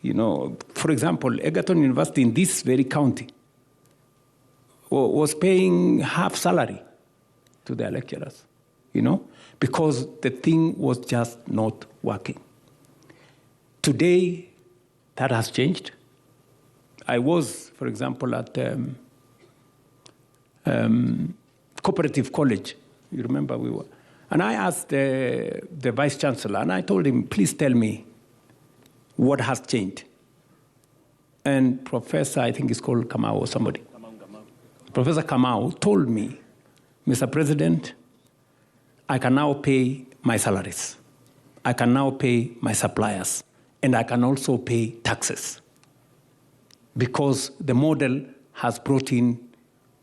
You know, for example, Egerton University in this very county was paying half salary to their lecturers, you know, because the thing was just not working. Today, that has changed. I was, for example, at Cooperative College. You remember we were, And I asked the Vice Chancellor, and I told him, please tell me what has changed. And Professor, I think it's called Kamau or somebody. Professor Kamau told me, Mr. President, I can now pay my salaries. I can now pay my suppliers. And I can also pay taxes. Because the model has brought in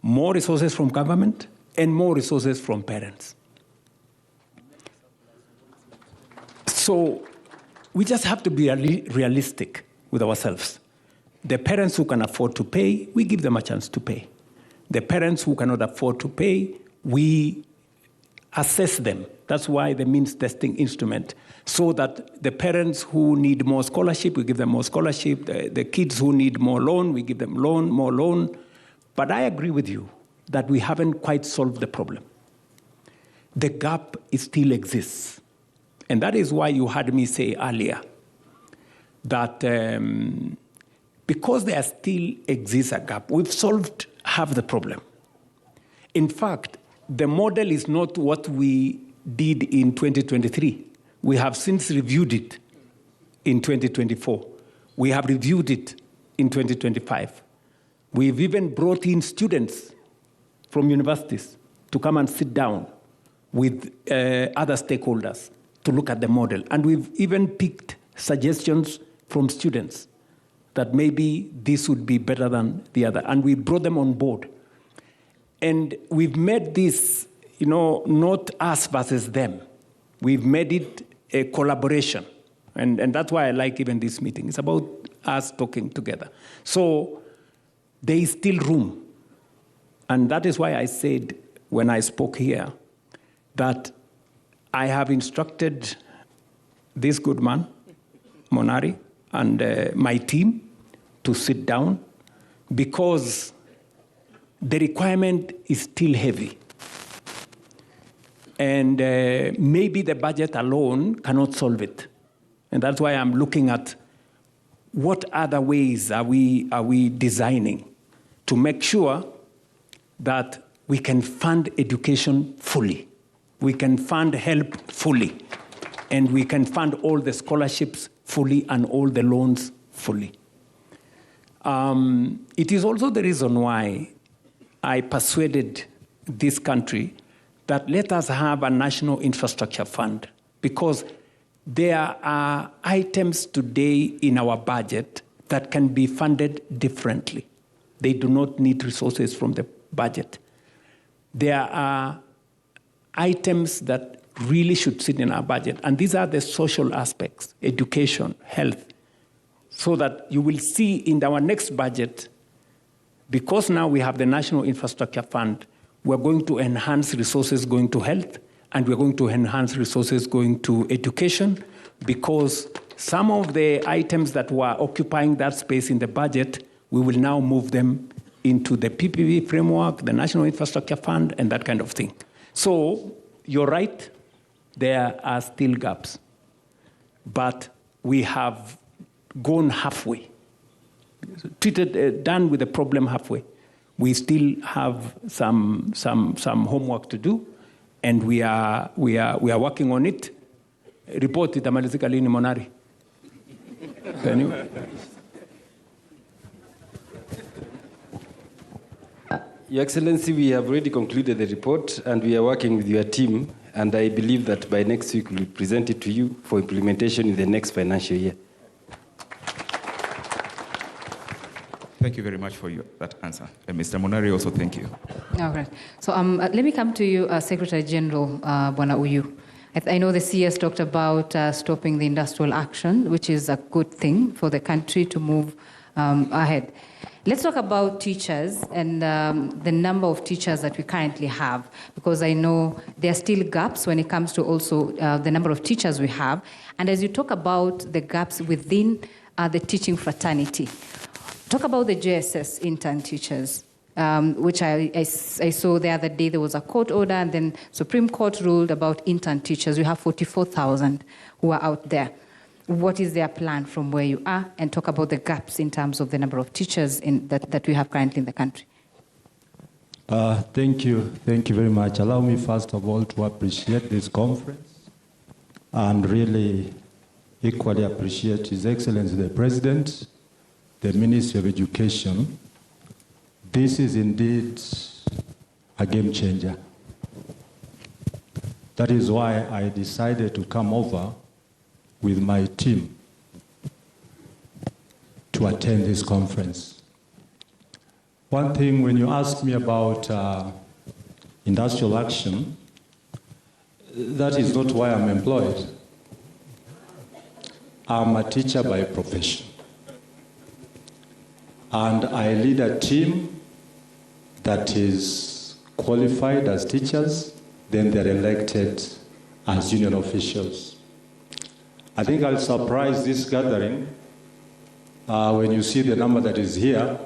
more resources from government and more resources from parents. So we just have to be realistic with ourselves. The parents who can afford to pay, we give them a chance to pay. The parents who cannot afford to pay, we assess them. That's why the means testing instrument, so that the parents who need more scholarship, we give them more scholarship. The kids who need more loan, we give them more loan. But I agree with you that we haven't quite solved the problem. The gap still exists. And that is why you heard me say earlier that because there still exists a gap, we've solved half the problem. In fact, the model is not what we did in 2023. We have since reviewed it in 2024. We have reviewed it in 2025. We've even brought in students from universities to come and sit down with other stakeholders to look at the model. And we've even picked suggestions from students that maybe this would be better than the other. And we brought them on board. And we've made this, not us versus them. We've made it a collaboration. And that's why I like even this meeting. It's about us talking together. So there is still room. And that is why I said when I spoke here that I have instructed this good man, Monari, and my team to sit down because the requirement is still heavy. And maybe the budget alone cannot solve it. And that's why I'm looking at what other ways are we designing to make sure that we can fund education fully. We can fund help fully. And we can fund all the scholarships fully and all the loans fully. It is also the reason why I persuaded this country that let us have a national infrastructure fund, because there are items today in our budget that can be funded differently. They do not need resources from the budget. There are items that really should sit in our budget, and these are the social aspects, education, health, so that you will see in our next budget, because now we have the National Infrastructure Fund, we're going to enhance resources going to health, and we're going to enhance resources going to education, because some of the items that were occupying that space in the budget, we will now move them into the PPP framework, the National Infrastructure Fund, and that kind of thing. So you're right, there are still gaps, but we have gone halfway, done with the problem halfway. We still have some homework to do, and we are working on it. Report itamalizika lini Monari? Can you? Your Excellency, we have already concluded the report, and we are working with your team, and I believe that by next week we'll present it to you for implementation in the next financial year. Thank you very much for that answer. And Mr. Monari, also thank you. All right. So let me come to you, Secretary General Bwana Uyu. I know the CS talked about stopping the industrial action, which is a good thing for the country to move ahead. Let's talk about teachers and the number of teachers that we currently have, because I know there are still gaps when it comes to also the number of teachers we have. And as you talk about the gaps within the teaching fraternity, talk about the JSS intern teachers, which I saw the other day. There was a court order, and then Supreme Court ruled about intern teachers. You have 44,000 who are out there. What is their plan from where you are? And talk about the gaps in terms of the number of teachers that we have currently in the country. Thank you very much. Allow me first of all to appreciate this conference and really equally appreciate His Excellency the President, the Ministry of Education. This is indeed a game changer. That is why I decided to come over with my team to attend this conference. One thing, when you ask me about industrial action, that is not why I'm employed. I'm a teacher by profession. And I lead a team that is qualified as teachers, then they're elected as union officials. I think I'll surprise this gathering when you see the number that is here.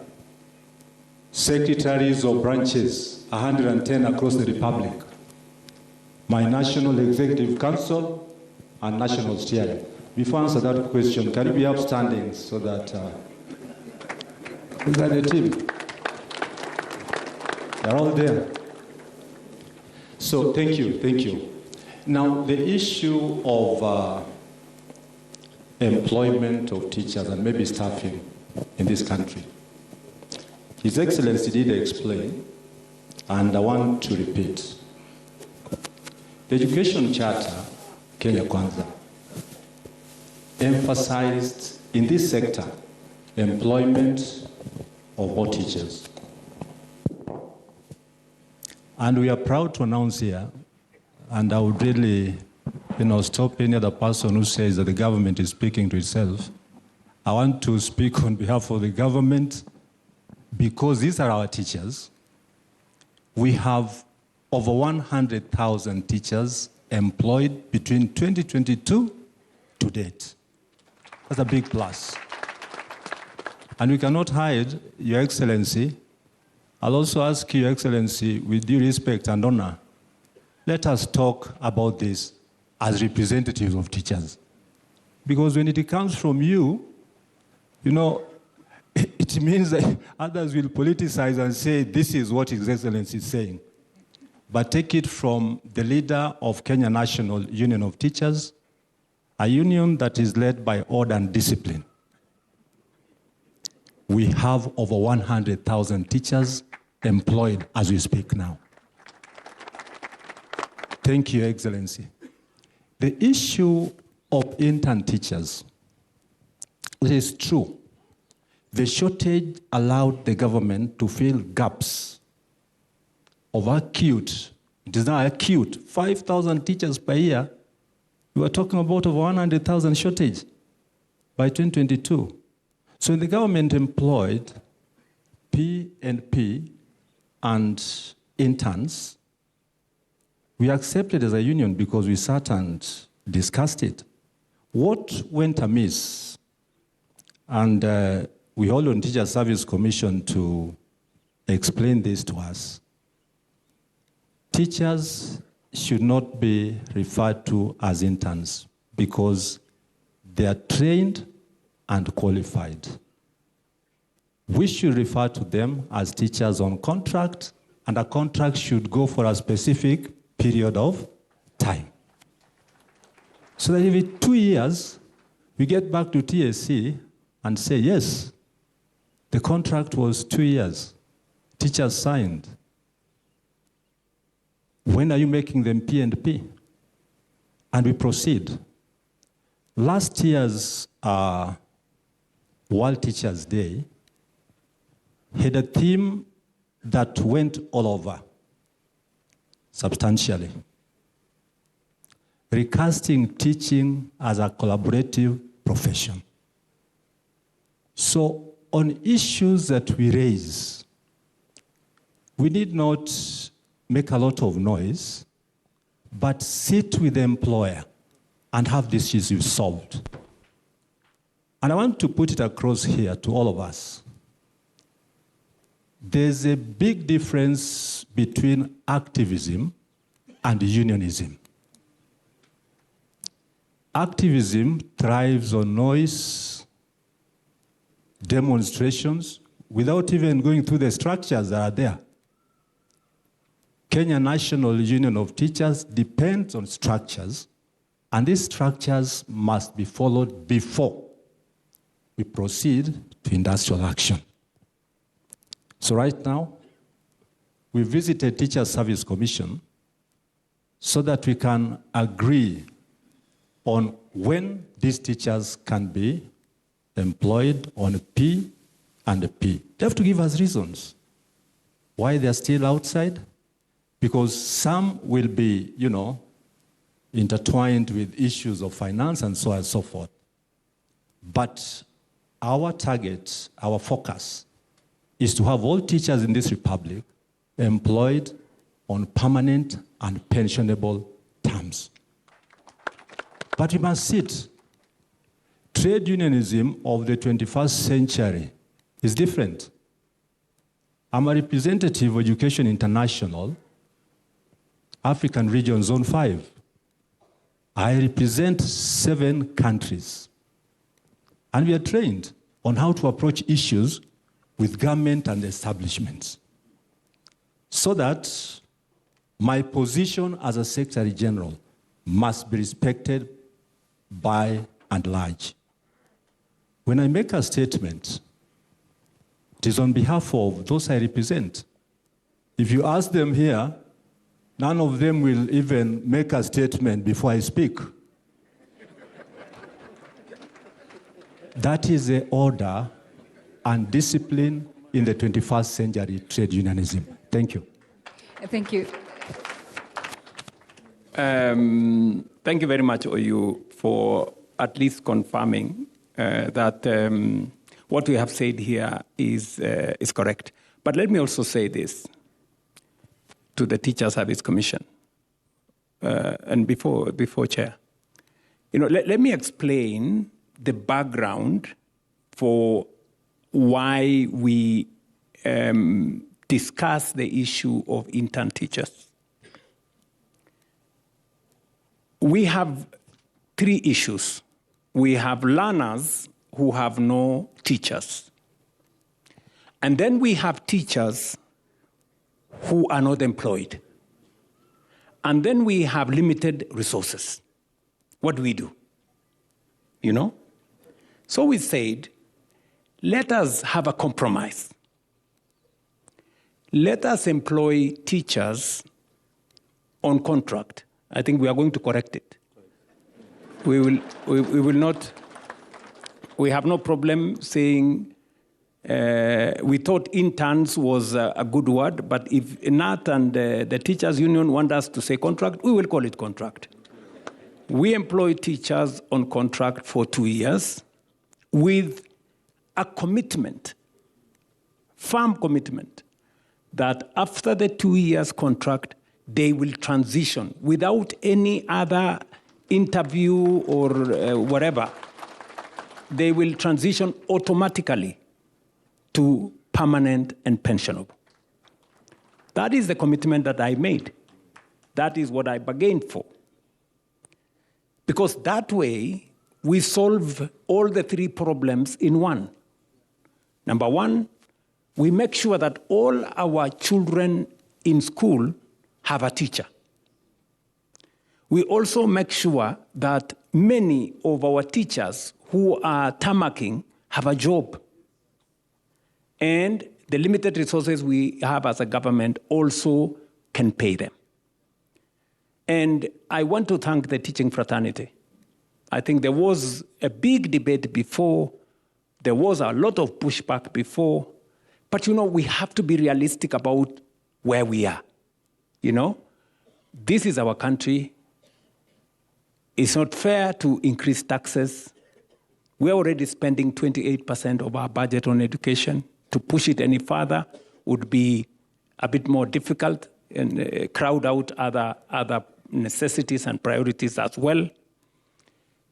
Secretaries of branches, 110 across the Republic. My National Executive Council and National Steering. Before I answer that question, can you be upstanding so that look at the team. They're all there. So thank you. Now the issue of employment of teachers and maybe staffing in this country. His Excellency did explain, and I want to repeat. The Education Charter, Kenya Kwanza, emphasized in this sector employment of all teachers. And we are proud to announce here, and I would really stop any other person who says that the government is speaking to itself. I want to speak on behalf of the government because these are our teachers. We have over 100,000 teachers employed between 2022 to date. That's a big plus. And we cannot hide, Your Excellency. I'll also ask Your Excellency, with due respect and honor, let us talk about this as representatives of teachers. Because when it comes from you, it means that others will politicize and say, this is what His Excellency is saying. But take it from the leader of Kenya National Union of Teachers, a union that is led by order and discipline. We have over 100,000 teachers employed as we speak now. Thank you, Your Excellency. The issue of intern teachers, it is true. The shortage allowed the government to fill gaps of acute, it is now acute, 5,000 teachers per year. We were talking about over 100,000 shortage by 2022. So the government employed P&P and interns. We accepted as a union because we sat and discussed it. What went amiss? And we hold on Teacher Service Commission to explain this to us. Teachers should not be referred to as interns because they are trained and qualified. We should refer to them as teachers on contract, and a contract should go for a specific period of time. So that if in 2 years, we get back to TSC and say, yes, the contract was 2 years. Teachers signed. When are you making them P&P? And we proceed. Last year's World Teachers' Day had a theme that went all over, substantially. Recasting teaching as a collaborative profession. So on issues that we raise, we need not make a lot of noise, but sit with the employer and have this issue solved. And I want to put it across here to all of us. There's a big difference between activism and unionism. Activism thrives on noise, demonstrations, without even going through the structures that are there. Kenya National Union of Teachers depends on structures, and these structures must be followed before we proceed to industrial action. So right now, we visited Teacher Service Commission so that we can agree on when these teachers can be employed on a P and a P. They have to give us reasons why they're still outside, because some will be, intertwined with issues of finance and so on and so forth. But our target, our focus, is to have all teachers in this republic employed on permanent and pensionable terms. But we must see it. Trade unionism of the 21st century is different. I'm a representative of Education International, African Region Zone 5. I represent 7 countries. And we are trained on how to approach issues with government and establishments, so that my position as a Secretary General must be respected by and large. When I make a statement, it is on behalf of those I represent. If you ask them here, none of them will even make a statement before I speak. That is the order and discipline in the 21st century trade unionism. Thank you. Thank you. Thank you very much, Oyu, for at least confirming that what we have said here is correct. But let me also say this to the Teacher Service Commission, and before Chair. Let me explain the background for why we discuss the issue of intern teachers. We have 3 issues. We have learners who have no teachers. And then we have teachers who are not employed. And then we have limited resources. What do we do? So we said, let us have a compromise. Let us employ teachers on contract. I think we are going to correct it. We will not. We have no problem saying. We thought interns was a good word, but if Nat and the teachers union want us to say contract, we will call it contract. We employ teachers on contract for 2 years with a commitment, firm commitment, that after the 2 years contract, they will transition without any other interview or whatever. They will transition automatically to permanent and pensionable. That is the commitment that I made. That is what I bargained for. Because that way, we solve all the 3 problems in one. Number 1, we make sure that all our children in school have a teacher. We also make sure that many of our teachers who are tamarking have a job. And the limited resources we have as a government also can pay them. And I want to thank the teaching fraternity. I think there was a big debate before. There was a lot of pushback before. But, we have to be realistic about where we are. This is our country. It's not fair to increase taxes. We're already spending 28% of our budget on education. To push it any further would be a bit more difficult and crowd out other necessities and priorities as well.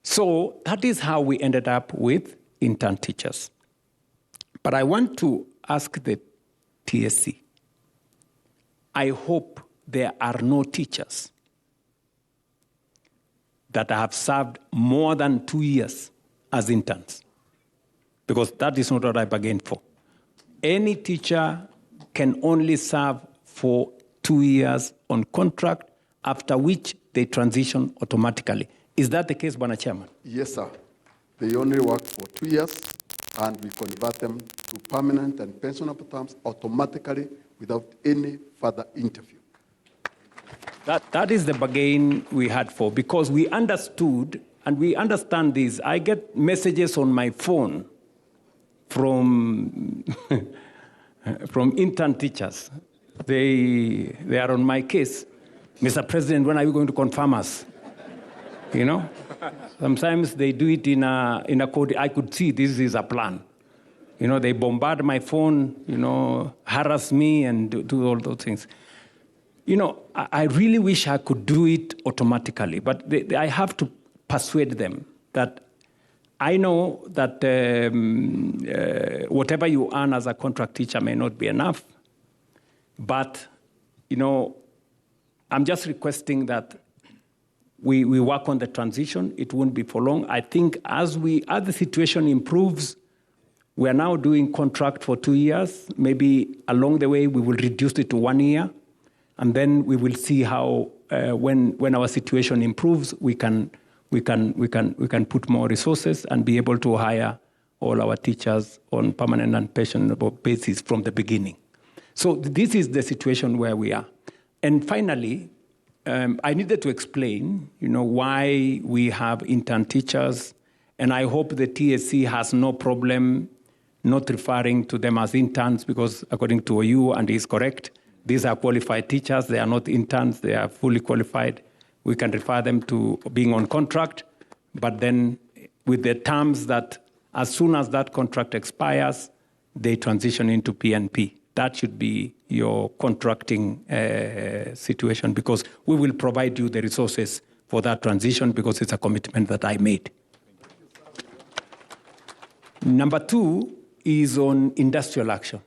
So that is how we ended up with intern teachers. But I want to ask the TSC, I hope there are no teachers that have served more than 2 years as interns, because that is not what I bargained for. Any teacher can only serve for 2 years on contract, after which they transition automatically. Is that the case, Bwana Chairman? Yes, sir. They only work for 2 years, and we convert them to permanent and pensionable terms automatically without any further interview. That is the bargain we had for, because we understood, and we understand this. I get messages on my phone from, from intern teachers. They are on my case. Mr. President, when are you going to confirm us? You know? Sometimes they do it in a code. I could see this is a plan. You know, they bombard my phone, you know, harass me and do all those things. You know, I really wish I could do it automatically, but I have to persuade them that I know that whatever you earn as a contract teacher may not be enough, but, you know, I'm just requesting that we work on the transition. It won't be for long. I think as the situation improves, we are now doing contract for 2 years. Maybe along the way we will reduce it to 1 year, and then we will see how when our situation improves, we can put more resources and be able to hire all our teachers on permanent and pensionable basis from the beginning. So this is the situation where we are. And finally, I needed to explain, you know, why we have intern teachers, and I hope the TSC has no problem not referring to them as interns, because according to you, and he's correct, these are qualified teachers. They are not interns. They are fully qualified. We can refer them to being on contract, but then with the terms that as soon as that contract expires, they transition into PNP. That should be your contracting situation, because we will provide you the resources for that transition, because it's a commitment that I made. Number 2 is on industrial action.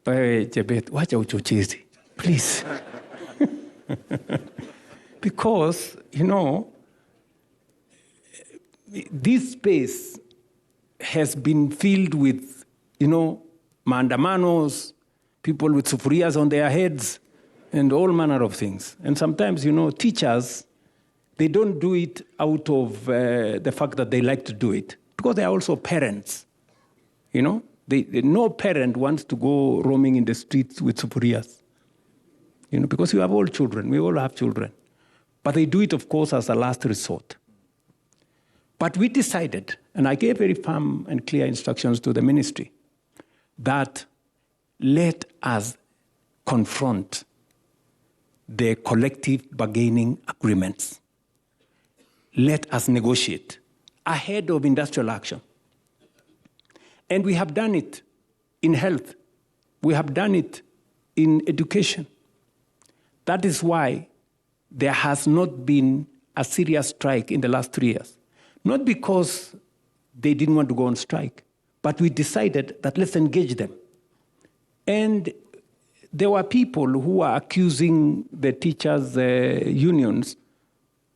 Jebet, wacha uchochezi, please. Because, you know, this space has been filled with, you know, maandamanos, people with sufurias on their heads, and all manner of things. And sometimes, you know, teachers, they don't do it out of the fact that they like to do it, because they are also parents, you know. No parent wants to go roaming in the streets with sufurias, you know, because you have all children. We all have children. But they do it, of course, as a last resort. But we decided, and I gave very firm and clear instructions to the ministry, that let us confront the collective bargaining agreements. Let us negotiate ahead of industrial action. And we have done it in health. We have done it in education. That is why there has not been a serious strike in the last 3 years. Not because they didn't want to go on strike, but we decided that let's engage them. And there were people who were accusing the teachers' unions,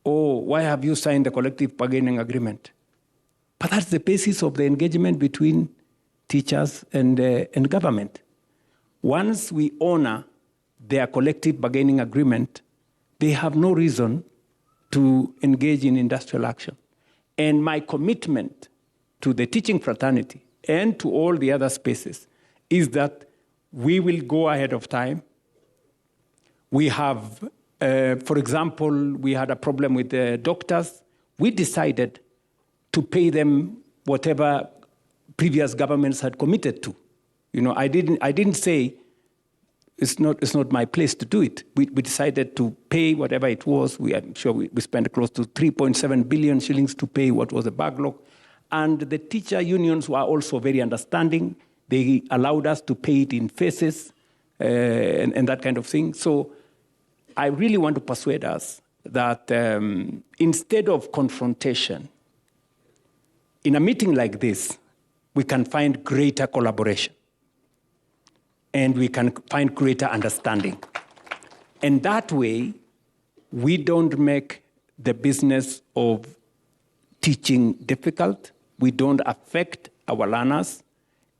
oh, why have you signed the collective bargaining agreement? But that's the basis of the engagement between teachers and government. Once we honor their collective bargaining agreement, they have no reason to engage in industrial action. And my commitment to the teaching fraternity and to all the other spaces is that we will go ahead of time. We have, for example, we had a problem with the doctors. We decided to pay them whatever previous governments had committed to. You know, I didn't say it's not my place to do it. We decided to pay whatever it was. I'm sure we spent close to 3.7 billion shillings to pay what was the backlog. And the teacher unions were also very understanding. They allowed us to pay it in phases and that kind of thing. So I really want to persuade us that instead of confrontation, in a meeting like this, we can find greater collaboration and we can find greater understanding. And that way, we don't make the business of teaching difficult, we don't affect our learners,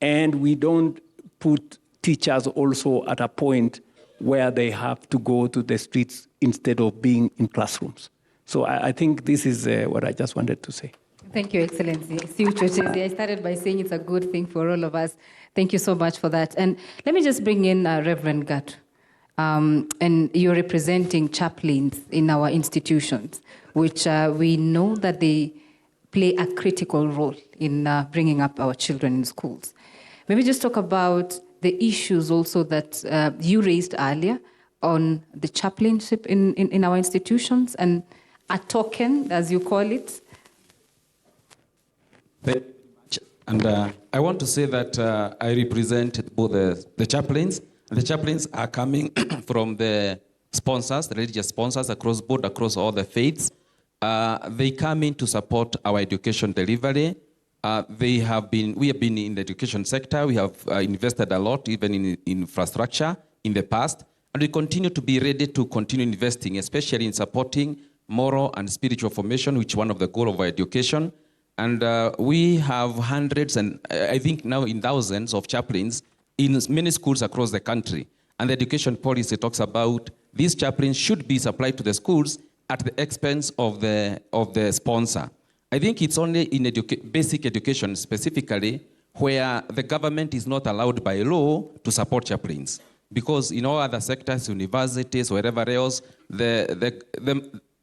and we don't put teachers also at a point where they have to go to the streets instead of being in classrooms. So I think this is what I just wanted to say. Thank you, Excellency. I started by saying it's a good thing for all of us. Thank you so much for that. And let me just bring in Reverend Gat. And you're representing chaplains in our institutions, which we know that they play a critical role in bringing up our children in schools. Maybe just talk about the issues also that you raised earlier on the chaplainship in our institutions and a token, as you call it. And I want to say that I represent both the chaplains. The chaplains are coming from the sponsors, the religious sponsors across board, across all the faiths. They come in to support our education delivery. We have been in the education sector. We have invested a lot, even in infrastructure in the past. And we continue to be ready to continue investing, especially in supporting moral and spiritual formation, which is one of the goals of our education. And we have hundreds and I think now in thousands of chaplains in many schools across the country. And the education policy talks about these chaplains should be supplied to the schools at the expense of the sponsor. I think it's only in basic education specifically where the government is not allowed by law to support chaplains. Because in all other sectors, universities, wherever else, the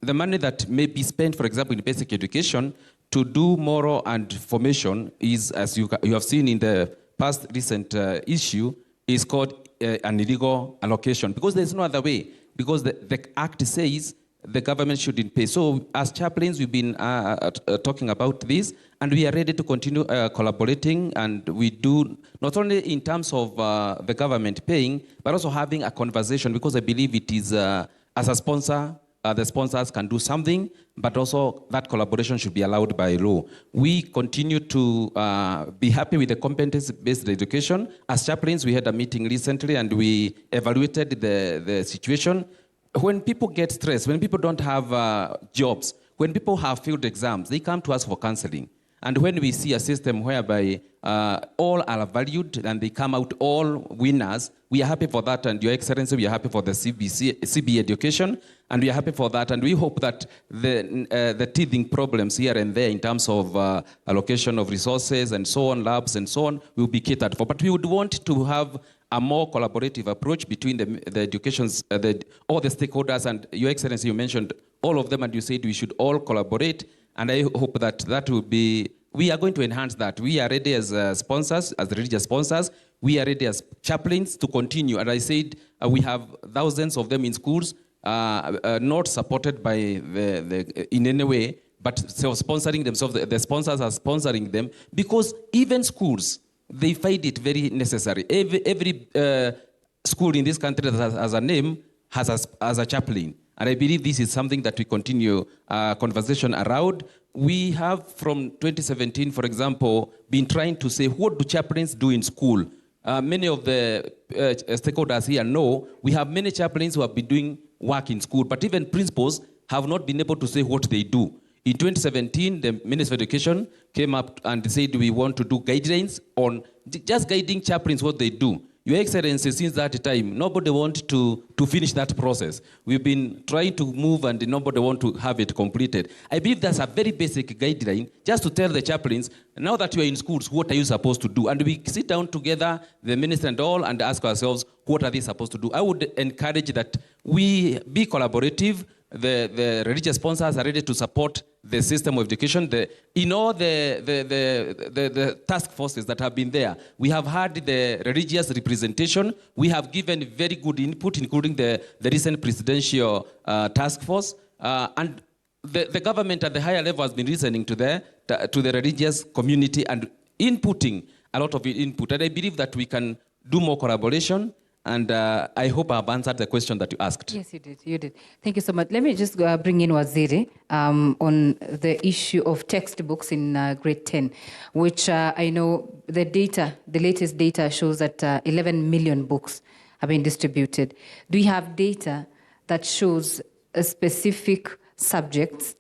money that may be spent, for example, in basic education to do moral and formation is, as you have seen in the past recent issue, is called an illegal allocation. Because there's no other way. Because the Act says the government shouldn't pay. So as chaplains, we've been talking about this, and we are ready to continue collaborating, and we do not only in terms of the government paying, but also having a conversation, because I believe it is, as a sponsor, the sponsors can do something, but also that collaboration should be allowed by law. We continue to be happy with the competence-based education. As chaplains, we had a meeting recently, and we evaluated the situation. When people get stressed, when people don't have jobs, when people have failed exams, they come to us for counseling. And when we see a system whereby all are valued and they come out all winners, we are happy for that. And Your Excellency, we are happy for the CBE education, and we are happy for that. And we hope that the teething problems here and there in terms of allocation of resources and so on, labs and so on, will be catered for. But we would want to have a more collaborative approach between the educations, all the stakeholders. And Your Excellency, you mentioned all of them, and you said we should all collaborate. And I hope that that will be, we are going to enhance that. We are ready as sponsors, as religious sponsors. We are ready as chaplains to continue. And I said we have thousands of them in schools, not supported by in any way, but self-sponsoring themselves. The sponsors are sponsoring them, because even schools, they find it very necessary. Every school in this country that has a name has a chaplain. And I believe this is something that we continue conversation around. We have from 2017, for example, been trying to say, what do chaplains do in school? Many of the stakeholders here know we have many chaplains who have been doing work in school, but even principals have not been able to say what they do. In 2017, the Minister of Education came up and said we want to do guidelines on just guiding chaplains what they do. Your Excellency, since that time, nobody wanted to finish that process. We've been trying to move, and nobody wants to have it completed. I believe that's a very basic guideline, just to tell the chaplains, now that you are in schools, what are you supposed to do? And we sit down together, the minister and all, and ask ourselves, what are they supposed to do? I would encourage that we be collaborative. The religious sponsors are ready to support the system of education. In all the task forces that have been there, we have had the religious representation. We have given very good input, including the recent presidential task force. And the government at the higher level has been listening to the religious community and inputting a lot of input. And I believe that we can do more collaboration. And I hope I've answered the question that you asked. Yes, you did. You did. Thank you so much. Let me just bring in Waziri on the issue of textbooks in grade 10, which I know the latest data shows that 11 million books have been distributed. Do you have data that shows specific subjects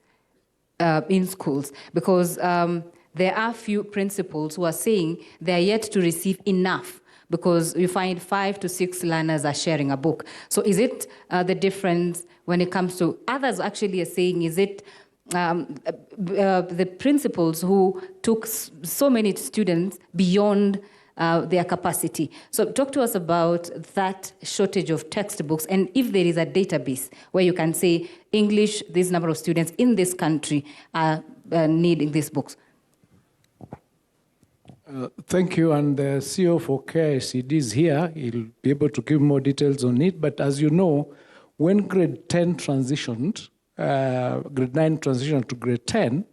in schools? Because there are few principals who are saying they are yet to receive enough because you find 5 to 6 learners are sharing a book. So is it the difference when it comes to others actually are saying, is it the principals who took so many students beyond their capacity? So talk to us about that shortage of textbooks, and if there is a database where you can say English, this number of students in this country are needing these books. Thank you, and the CEO for KICD is here. He'll be able to give more details on it. But as you know, when grade 10 transitioned, grade 9 transitioned to grade 10,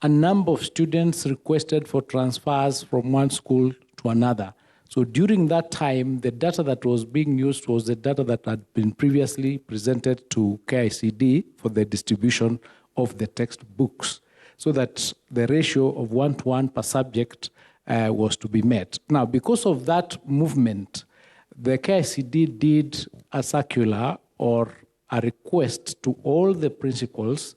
a number of students requested for transfers from one school to another. So during that time, the data that was being used was the data that had been previously presented to KICD for the distribution of the textbooks, so that the ratio of 1-to-1 per subject was to be met. Now, because of that movement, the KICD did a circular or a request to all the principals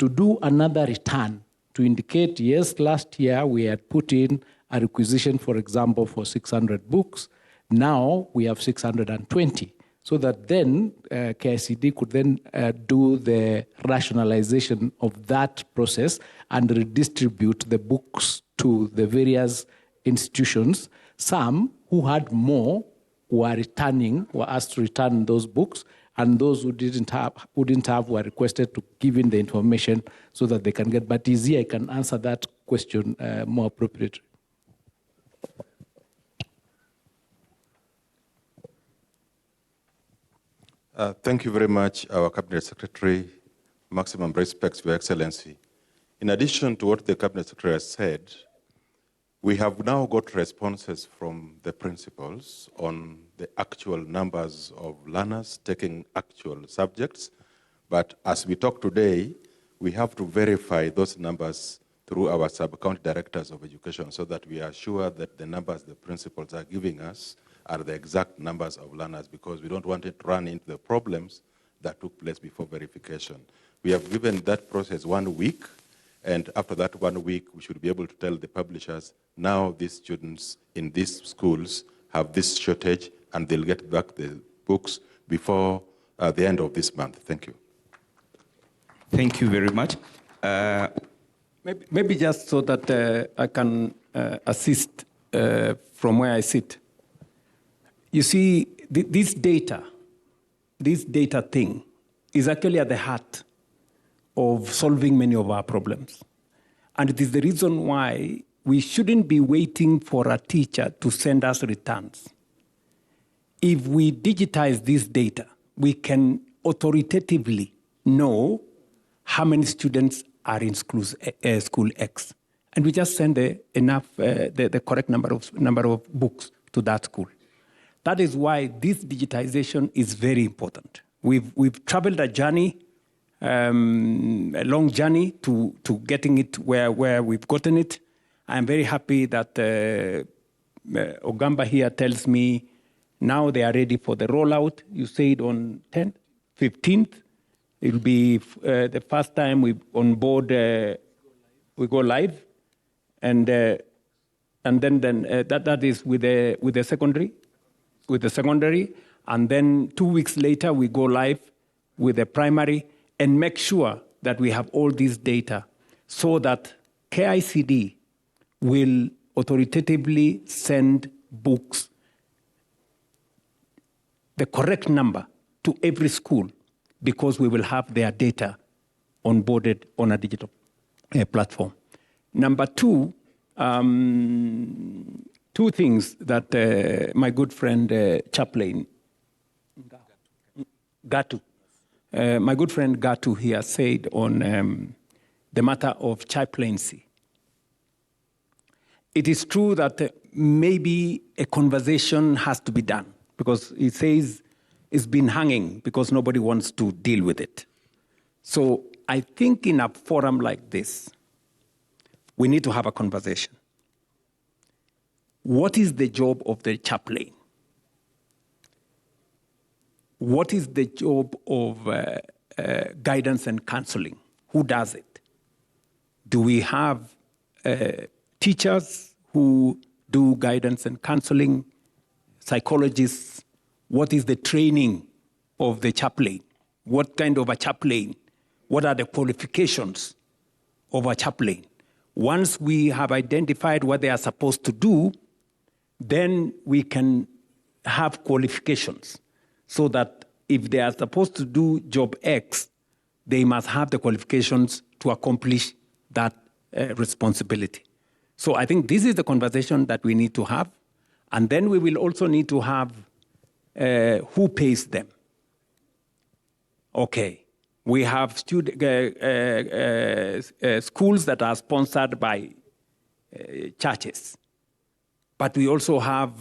to do another return to indicate, yes, last year we had put in a requisition, for example, for 600 books. Now we have 620. So that then KICD could then do the rationalization of that process and redistribute the books to the various institutions. Some who had more were asked to return those books, and those who didn't have were requested to give in the information so that they can get. But Izzy, I can answer that question more appropriately. Thank you very much, our Cabinet Secretary. Maximum respects, Your Excellency. In addition to what the Cabinet Secretary has said, we have now got responses from the principals on the actual numbers of learners taking actual subjects. But as we talk today, we have to verify those numbers through our sub-county directors of education so that we are sure that the numbers the principals are giving us are the exact numbers of learners, because we don't want it to run into the problems that took place before verification. We have given that process 1 week, and after that 1 week, we should be able to tell the publishers, now these students in these schools have this shortage, and they'll get back the books before the end of this month. Thank you. Thank you very much. Maybe just so that I can assist from where I sit. You see, this data thing is actually at the heart of solving many of our problems. And it is the reason why we shouldn't be waiting for a teacher to send us returns. If we digitize this data, we can authoritatively know how many students are in school X. And we just send the correct number of books to that school. That is why this digitization is very important. We've traveled a journey, a long journey to getting it where we've gotten it. I'm very happy that Ogamba here tells me now they are ready for the rollout. You said on 10th, 15th, it'll be the first time we on board, we go live, and then that is with the secondary. With the secondary, and then 2 weeks later, we go live with the primary and make sure that we have all this data so that KICD will authoritatively send books, the correct number, to every school, because we will have their data onboarded on a digital platform. Number two, two things that my good friend Chaplain Gatu, my good friend Gatu here said on the matter of chaplaincy. It is true that maybe a conversation has to be done, because he says it's been hanging because nobody wants to deal with it. So I think in a forum like this, we need to have a conversation. What is the job of the chaplain? What is the job of guidance and counseling? Who does it? Do we have teachers who do guidance and counseling psychologists, what is the training of the chaplain? What kind of a chaplain? What are the qualifications of a chaplain? Once we have identified what they are supposed to do, then we can have qualifications so that if they are supposed to do job X, they must have the qualifications to accomplish that responsibility. So I think this is the conversation that we need to have. And then we will also need to have who pays them. Okay, we have schools that are sponsored by churches, but we also have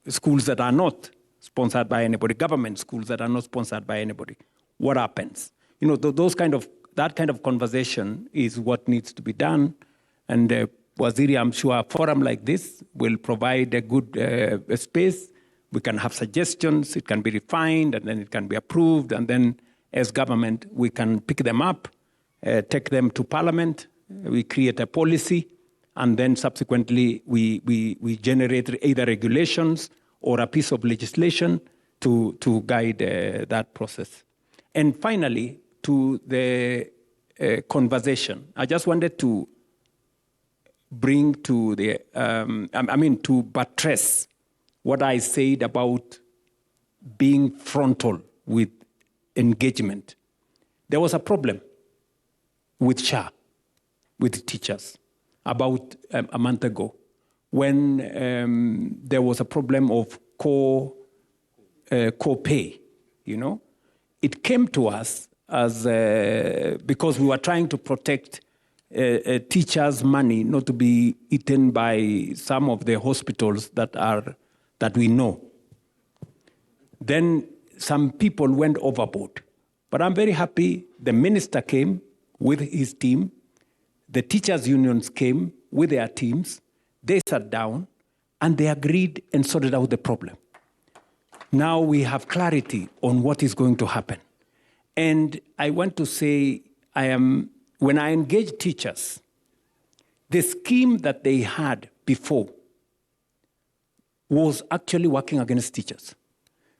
schools that are not sponsored by anybody, government schools that are not sponsored by anybody. What happens? You know, that kind of conversation is what needs to be done. And Waziri, I'm sure a forum like this will provide a good space. We can have suggestions, it can be refined, and then it can be approved. And then as government, we can pick them up, take them to Parliament, we create a policy, and then subsequently we generate either regulations or a piece of legislation to guide that process. And finally, to the conversation, I just wanted to bring to the, to buttress what I said about being frontal with engagement. There was a problem with SHA, with teachers, about a month ago, when there was a problem of co-pay, you know. It came to us as because we were trying to protect teachers' money not to be eaten by some of the hospitals that we know. Then some people went overboard. But I'm very happy the minister came with his team, the teachers' unions came with their teams, they sat down, and they agreed and sorted out the problem. Now we have clarity on what is going to happen. And I want to say, when I engage teachers, the scheme that they had before was actually working against teachers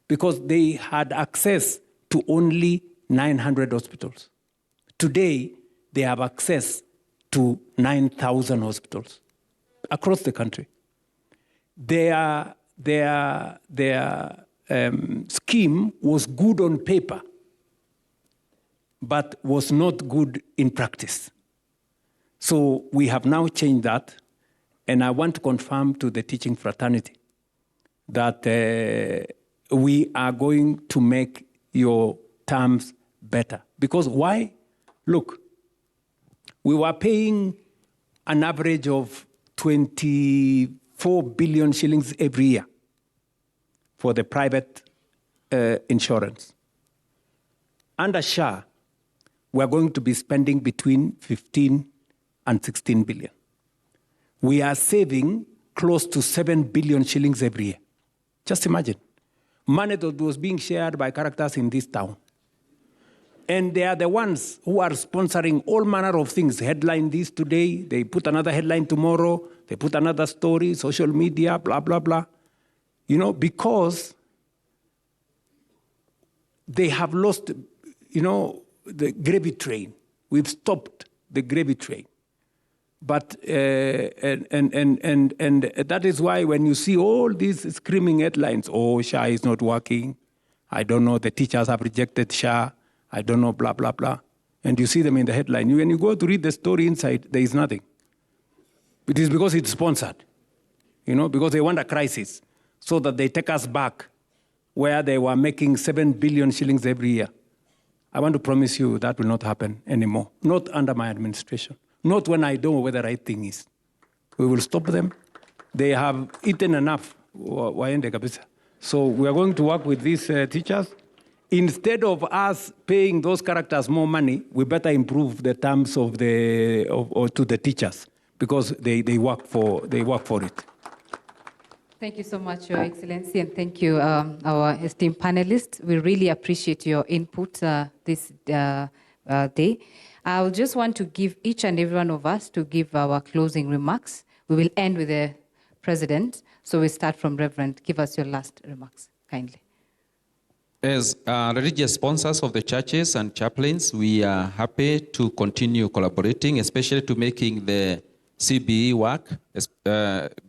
because they had access to only 900 hospitals. Today, they have access to 9,000 hospitals across the country. Their scheme was good on paper, but was not good in practice. So we have now changed that, and I want to confirm to the teaching fraternity that we are going to make your terms better. Because why? Look, we were paying an average of 24 billion shillings every year for the private insurance. Under SHA, we're going to be spending between 15 and 16 billion. We are saving close to 7 billion shillings every year. Just imagine. Money that was being shared by characters in this town. And they are the ones who are sponsoring all manner of things. Headline this today, they put another headline tomorrow, they put another story, social media, blah, blah, blah. You know, because they have lost, you know, the gravy train. We've stopped the gravy train. But, and that is why when you see all these screaming headlines, oh, SHA is not working, I don't know, the teachers have rejected SHA, I don't know, blah, blah, blah. And you see them in the headline. When you go to read the story inside, there is nothing. It is because it's sponsored, you know, because they want a crisis so that they take us back where they were making 7 billion shillings every year. I want to promise you that will not happen anymore, not under my administration. Not when I don't know where the right thing is. We will stop them. They have eaten enough. So we are going to work with these teachers. Instead of us paying those characters more money, we better improve the terms of to the teachers because they work for it. Thank you so much, Your Excellency, and thank you, our esteemed panelists. We really appreciate your input this day. I just want to give each and every one of us to give our closing remarks. We will end with the President So we start from Reverend. Give us your last remarks, kindly. As religious sponsors of the churches and chaplains, we are happy to continue collaborating, especially to making the CBE work,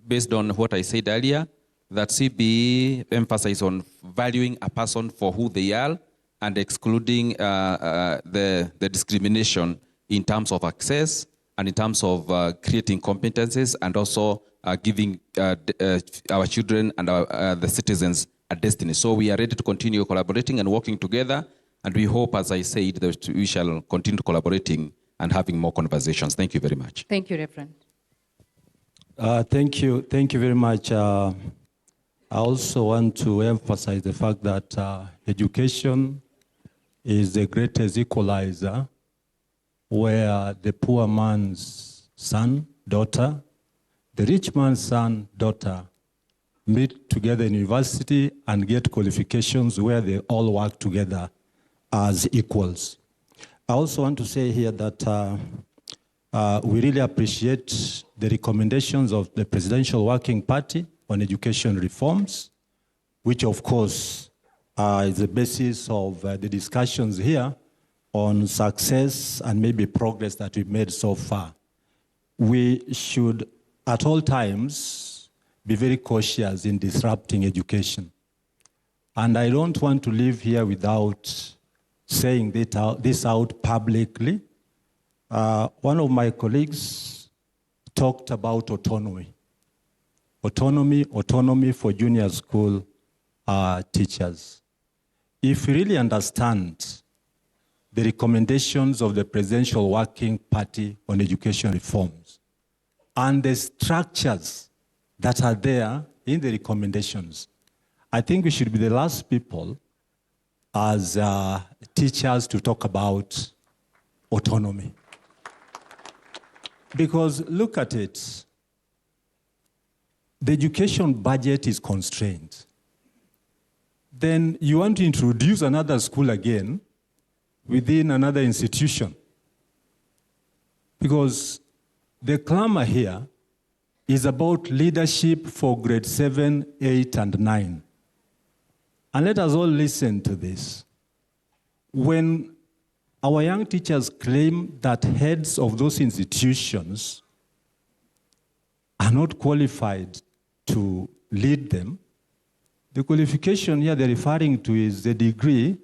based on what I said earlier, that CBE emphasizes on valuing a person for who they are and excluding the discrimination in terms of access and in terms of creating competencies and also giving our children and the citizens a destiny. So we are ready to continue collaborating and working together, and we hope, as I said, that we shall continue collaborating and having more conversations. Thank you very much. Thank you, Reverend. Thank you very much. I also want to emphasize the fact that education is the greatest equalizer, where the poor man's son, daughter, the rich man's son, daughter, meet together in university and get qualifications where they all work together as equals. I also want to say here that we really appreciate the recommendations of the Presidential Working Party on education reforms, which of course is the basis of the discussions here on success and maybe progress that we've made so far. We should at all times be very cautious in disrupting education. And I don't want to live here without saying this out publicly. One of my colleagues talked about autonomy. Autonomy for junior school teachers. If we really understand the recommendations of the Presidential Working Party on education reforms and the structures that are there in the recommendations, I think we should be the last people as teachers to talk about autonomy. Because look at it, the education budget is constrained. Then you want to introduce another school again within another institution. Because the clamor here is about leadership for grade 7, 8, and 9. And let us all listen to this. When our young teachers claim that heads of those institutions are not qualified to lead them, the qualification here they're referring to is the degree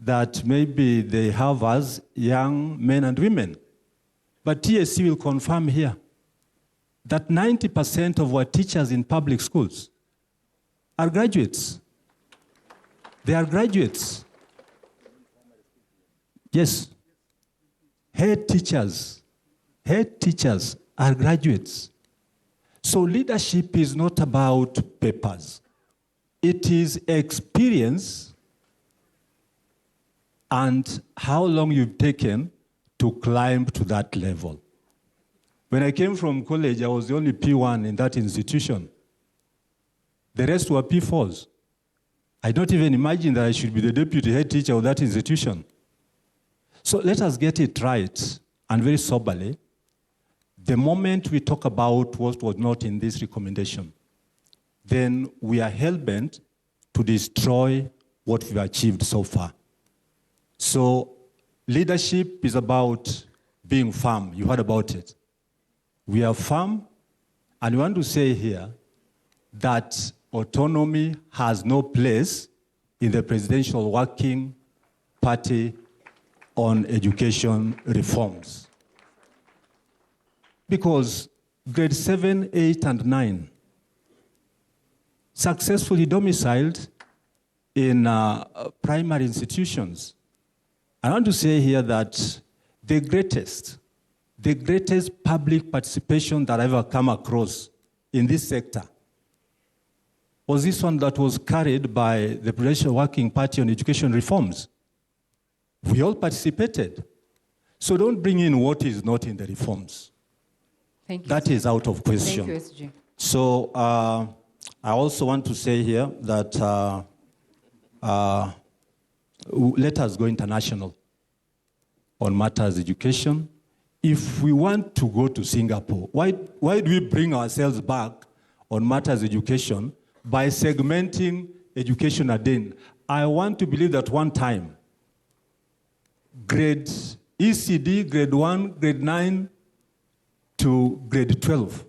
that maybe they have as young men and women. But TSC will confirm here that 90% of our teachers in public schools are graduates. They are graduates. Yes. Head teachers are graduates. So leadership is not about papers. It is experience and how long you've taken to climb to that level. When I came from college, I was the only P1 in that institution. The rest were P4s. I don't even imagine that I should be the deputy head teacher of that institution. So let us get it right and very soberly. The moment we talk about what was not in this recommendation, then we are hell-bent to destroy what we've achieved so far. So leadership is about being firm. You heard about it. We are firm, and we want to say here that autonomy has no place in the Presidential Working Party on education reforms. Because grade 7, 8, and 9 successfully domiciled in primary institutions. I want to say here that the greatest public participation that I've ever come across in this sector was this one that was carried by the Presidential Working Party on education reforms. We all participated. So don't bring in what is not in the reforms. Thank you. That is out of question. Thank you, SG. So I also want to say here that let us go international on matters education. If we want to go to Singapore, why do we bring ourselves back on matters education by segmenting education again. I want to believe that one time, grade ECD, grade 1, grade 9 to grade 12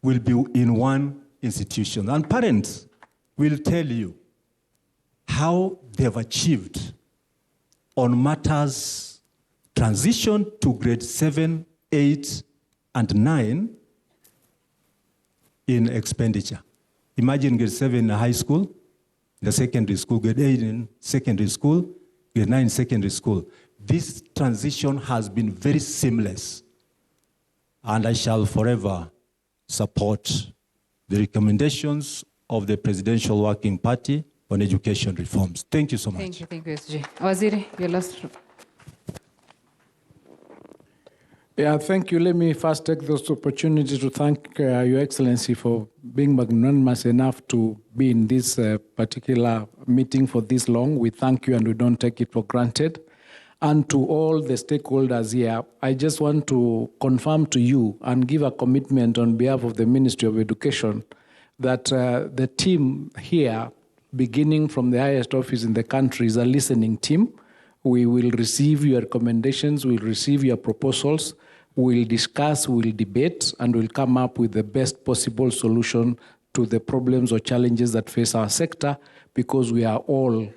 will be in one institution. And parents will tell you how they've achieved on matters transition to grade 7, 8, and 9 in expenditure. Imagine grade 7 in high school, the secondary school, grade 8 in secondary school, grade 9 in secondary school. This transition has been very seamless, and I shall forever support the recommendations of the Presidential Working Party on education reforms. Thank you so much. Thank you, SG. Waziri, your last. Yeah, thank you. Let me first take this opportunity to thank Your Excellency for being magnanimous enough to be in this particular meeting for this long. We thank you and we don't take it for granted. And to all the stakeholders here, I just want to confirm to you and give a commitment on behalf of the Ministry of Education that the team here, beginning from the highest office in the country, is a listening team. We will receive your recommendations, we'll receive your proposals, we'll discuss, we'll debate, and we'll come up with the best possible solution to the problems or challenges that face our sector, because we are all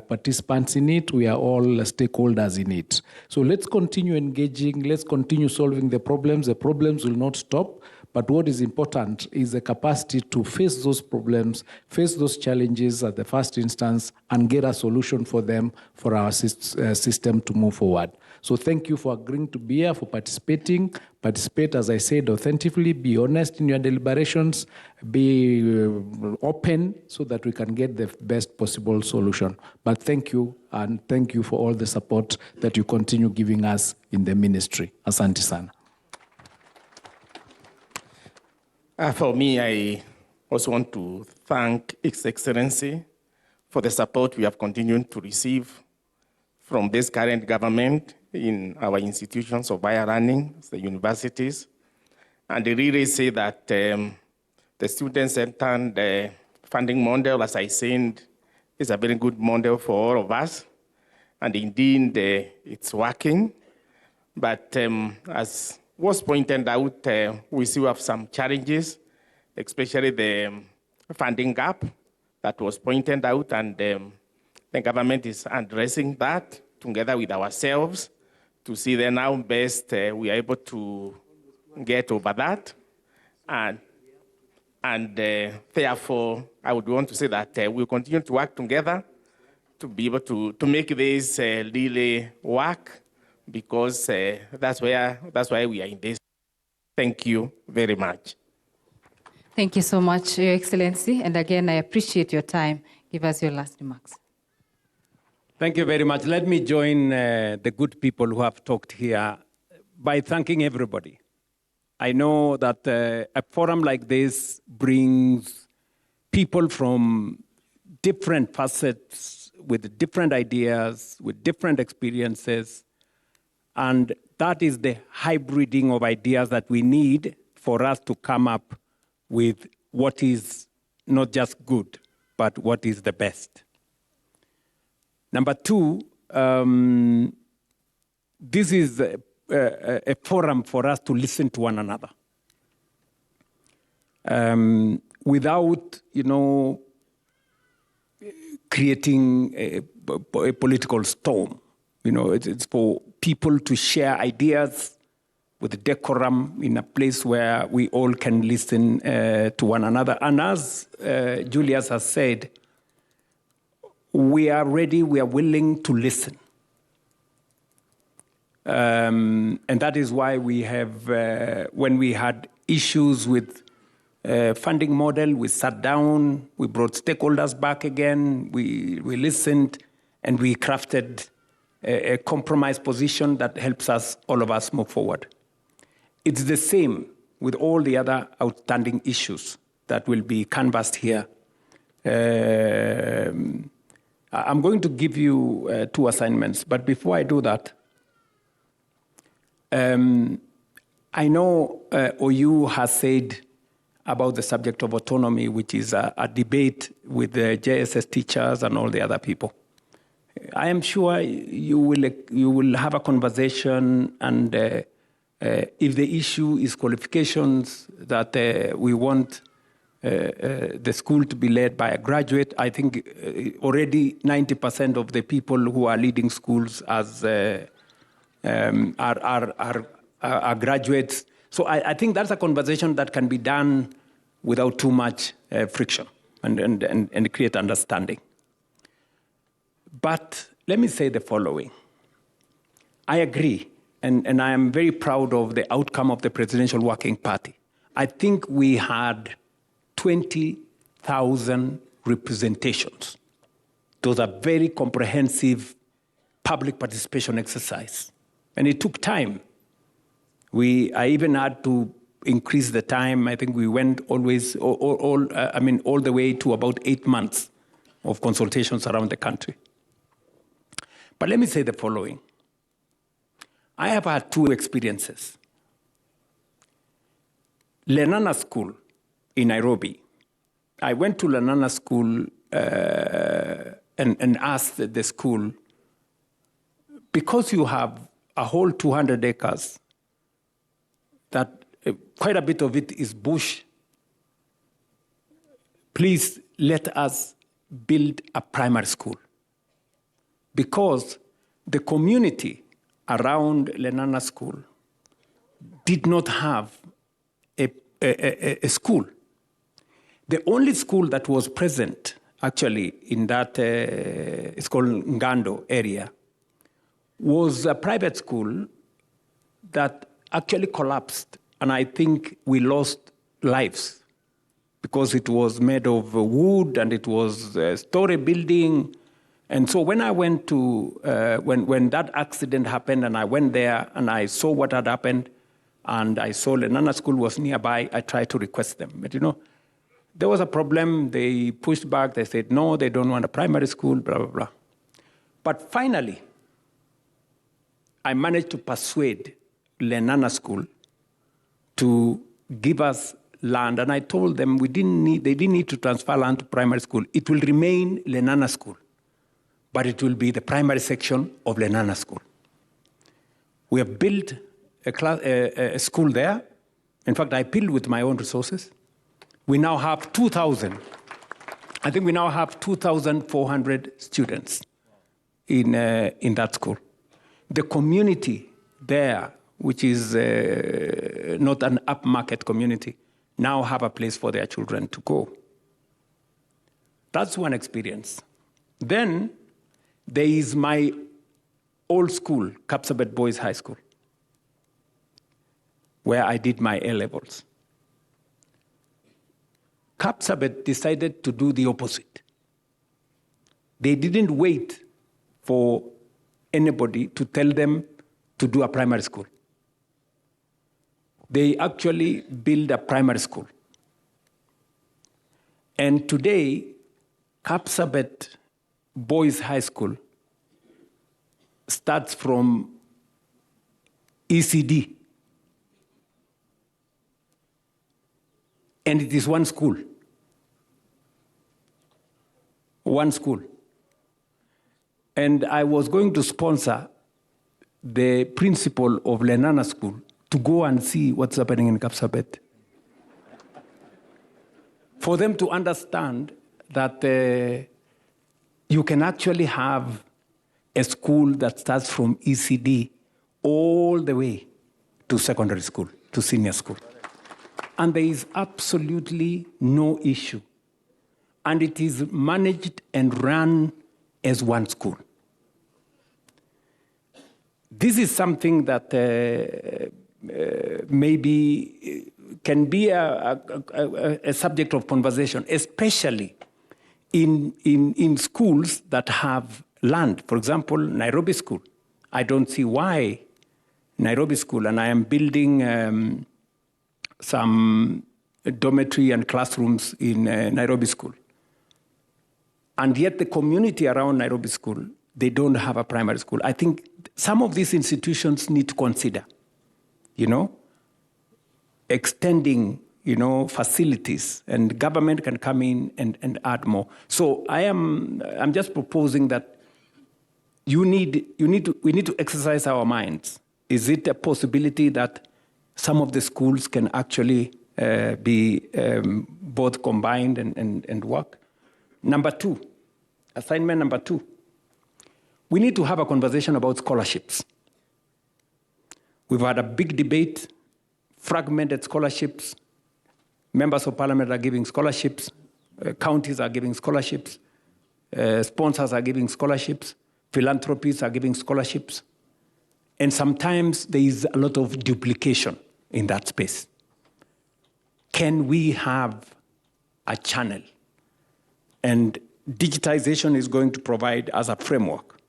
participants in it, we are all stakeholders in it. So let's continue engaging, let's continue solving the problems. The problems will not stop, but what is important is the capacity to face those problems, face those challenges at the first instance, and get a solution for them for our system to move forward. So thank you for agreeing to be here, for participating. Participate, as I said, authentically, be honest in your deliberations, be open so that we can get the best possible solution. But thank you, and thank you for all the support that you continue giving us in the ministry. Asante sana. For me, I also want to thank His Excellency for the support we have continued to receive from this current government in our institutions of higher learning, the universities. And they really say that the student-centered funding model, as I said, is a very good model for all of us. And indeed, it's working. But as was pointed out, we still have some challenges, especially the funding gap that was pointed out, and the government is addressing that together with ourselves to see then how best we are able to get over that. And therefore, I would want to say that we'll continue to work together to be able to make this really work, because that's why we are in this. Thank you very much. Thank you so much, Your Excellency. And again, I appreciate your time. Give us your last remarks. Thank you very much. Let me join the good people who have talked here by thanking everybody. I know that a forum like this brings people from different facets, with different ideas, with different experiences, and that is the hybriding of ideas that we need for us to come up with what is not just good, but what is the best. Number two, this is a forum for us to listen to one another. Without, creating a political storm. It's for people to share ideas with decorum in a place where we all can listen to one another. And as Julius has said, we are ready, we are willing to listen. And that is why we have, when we had issues with funding model, we sat down, we brought stakeholders back again, we listened, and we crafted a compromise position that helps us, all of us, move forward. It's the same with all the other outstanding issues that will be canvassed here. I'm going to give you 2 assignments, but before I do that, I know OU has said, about the subject of autonomy, which is a debate with the JSS teachers and all the other people. I am sure you will have a conversation, and if the issue is qualifications, that we want the school to be led by a graduate. I think already 90% of the people who are leading schools as are graduates. So I think that's a conversation that can be done without too much friction and create understanding. But let me say the following. I agree, and I am very proud of the outcome of the Presidential Working Party. I think we had 20,000 representations. Those are very comprehensive public participation exercise. And it took time. I even had to increase the time. I think we went all the way to about 8 months of consultations around the country. But let me say the following. I have had two experiences. Lenana School in Nairobi. I went to Lenana School and asked the school, because you have a whole 200 acres, that quite a bit of it is bush, please let us build a primary school. Because the community around Lenana School did not have a school. The only school that was present, actually, in that, it's called Ngando area, was a private school that actually collapsed. And I think we lost lives because it was made of wood and it was a story building. And so when I went to, when that accident happened and I went there and I saw what had happened and I saw Lenana School was nearby, I tried to request them. But there was a problem. They pushed back. They said, no, they don't want a primary school, blah, blah, blah. But finally, I managed to persuade Lenana School to give us land. And I told them they didn't need to transfer land to primary school. It will remain Lenana School, but it will be the primary section of Lenana School. We have built a school there. In fact, I built with my own resources. We now have 2,000. I think we now have 2,400 students in that school. The community there, which is not an upmarket community, now have a place for their children to go. That's one experience. Then there is my old school, Kapsabet Boys High School, where I did my A-levels. Kapsabet decided to do the opposite. They didn't wait for anybody to tell them to do a primary school. They actually built a primary school. And today, Kapsabet Boys High School starts from ECD. And it is one school. One school. And I was going to sponsor the principal of Lenana School to go and see what's happening in Kapsabet. For them to understand that you can actually have a school that starts from ECD all the way to secondary school, to senior school. And there is absolutely no issue. And it is managed and run as one school. This is something that maybe can be a subject of conversation, especially in schools that have land. For example, Nairobi School. I don't see why Nairobi School, and I am building some dormitory and classrooms in Nairobi School. And yet the community around Nairobi School, they don't have a primary school. I think some of these institutions need to consider, extending, facilities, and government can come in and add more. So I'm just proposing that we need to exercise our minds. Is it a possibility that some of the schools can actually be both combined and work? Number two, assignment number 2, we need to have a conversation about scholarships. We've had a big debate, fragmented scholarships. Members of Parliament are giving scholarships, counties are giving scholarships, sponsors are giving scholarships, philanthropies are giving scholarships. And sometimes there is a lot of duplication in that space. Can we have a channel? And digitization is going to provide us a framework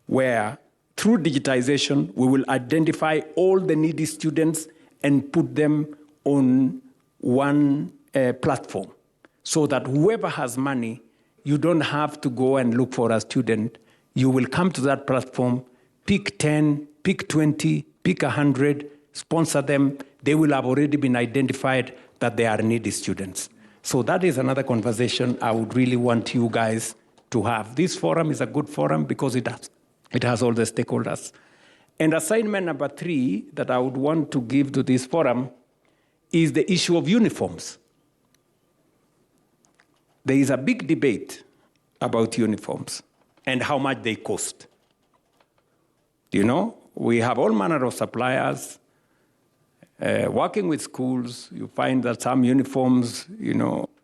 where through digitization, we will identify all the needy students and put them on one platform so that whoever has money, you don't have to go and look for a student. You will come to that platform, pick 10, pick 20, pick 100, sponsor them. They will have already been identified that they are needy students. So that is another conversation I would really want you guys to have. This forum is a good forum because it has all the stakeholders. And assignment number 3 that I would want to give to this forum is the issue of uniforms. There is a big debate about uniforms and how much they cost. We have all manner of suppliers. Working with schools, you find that some uniforms,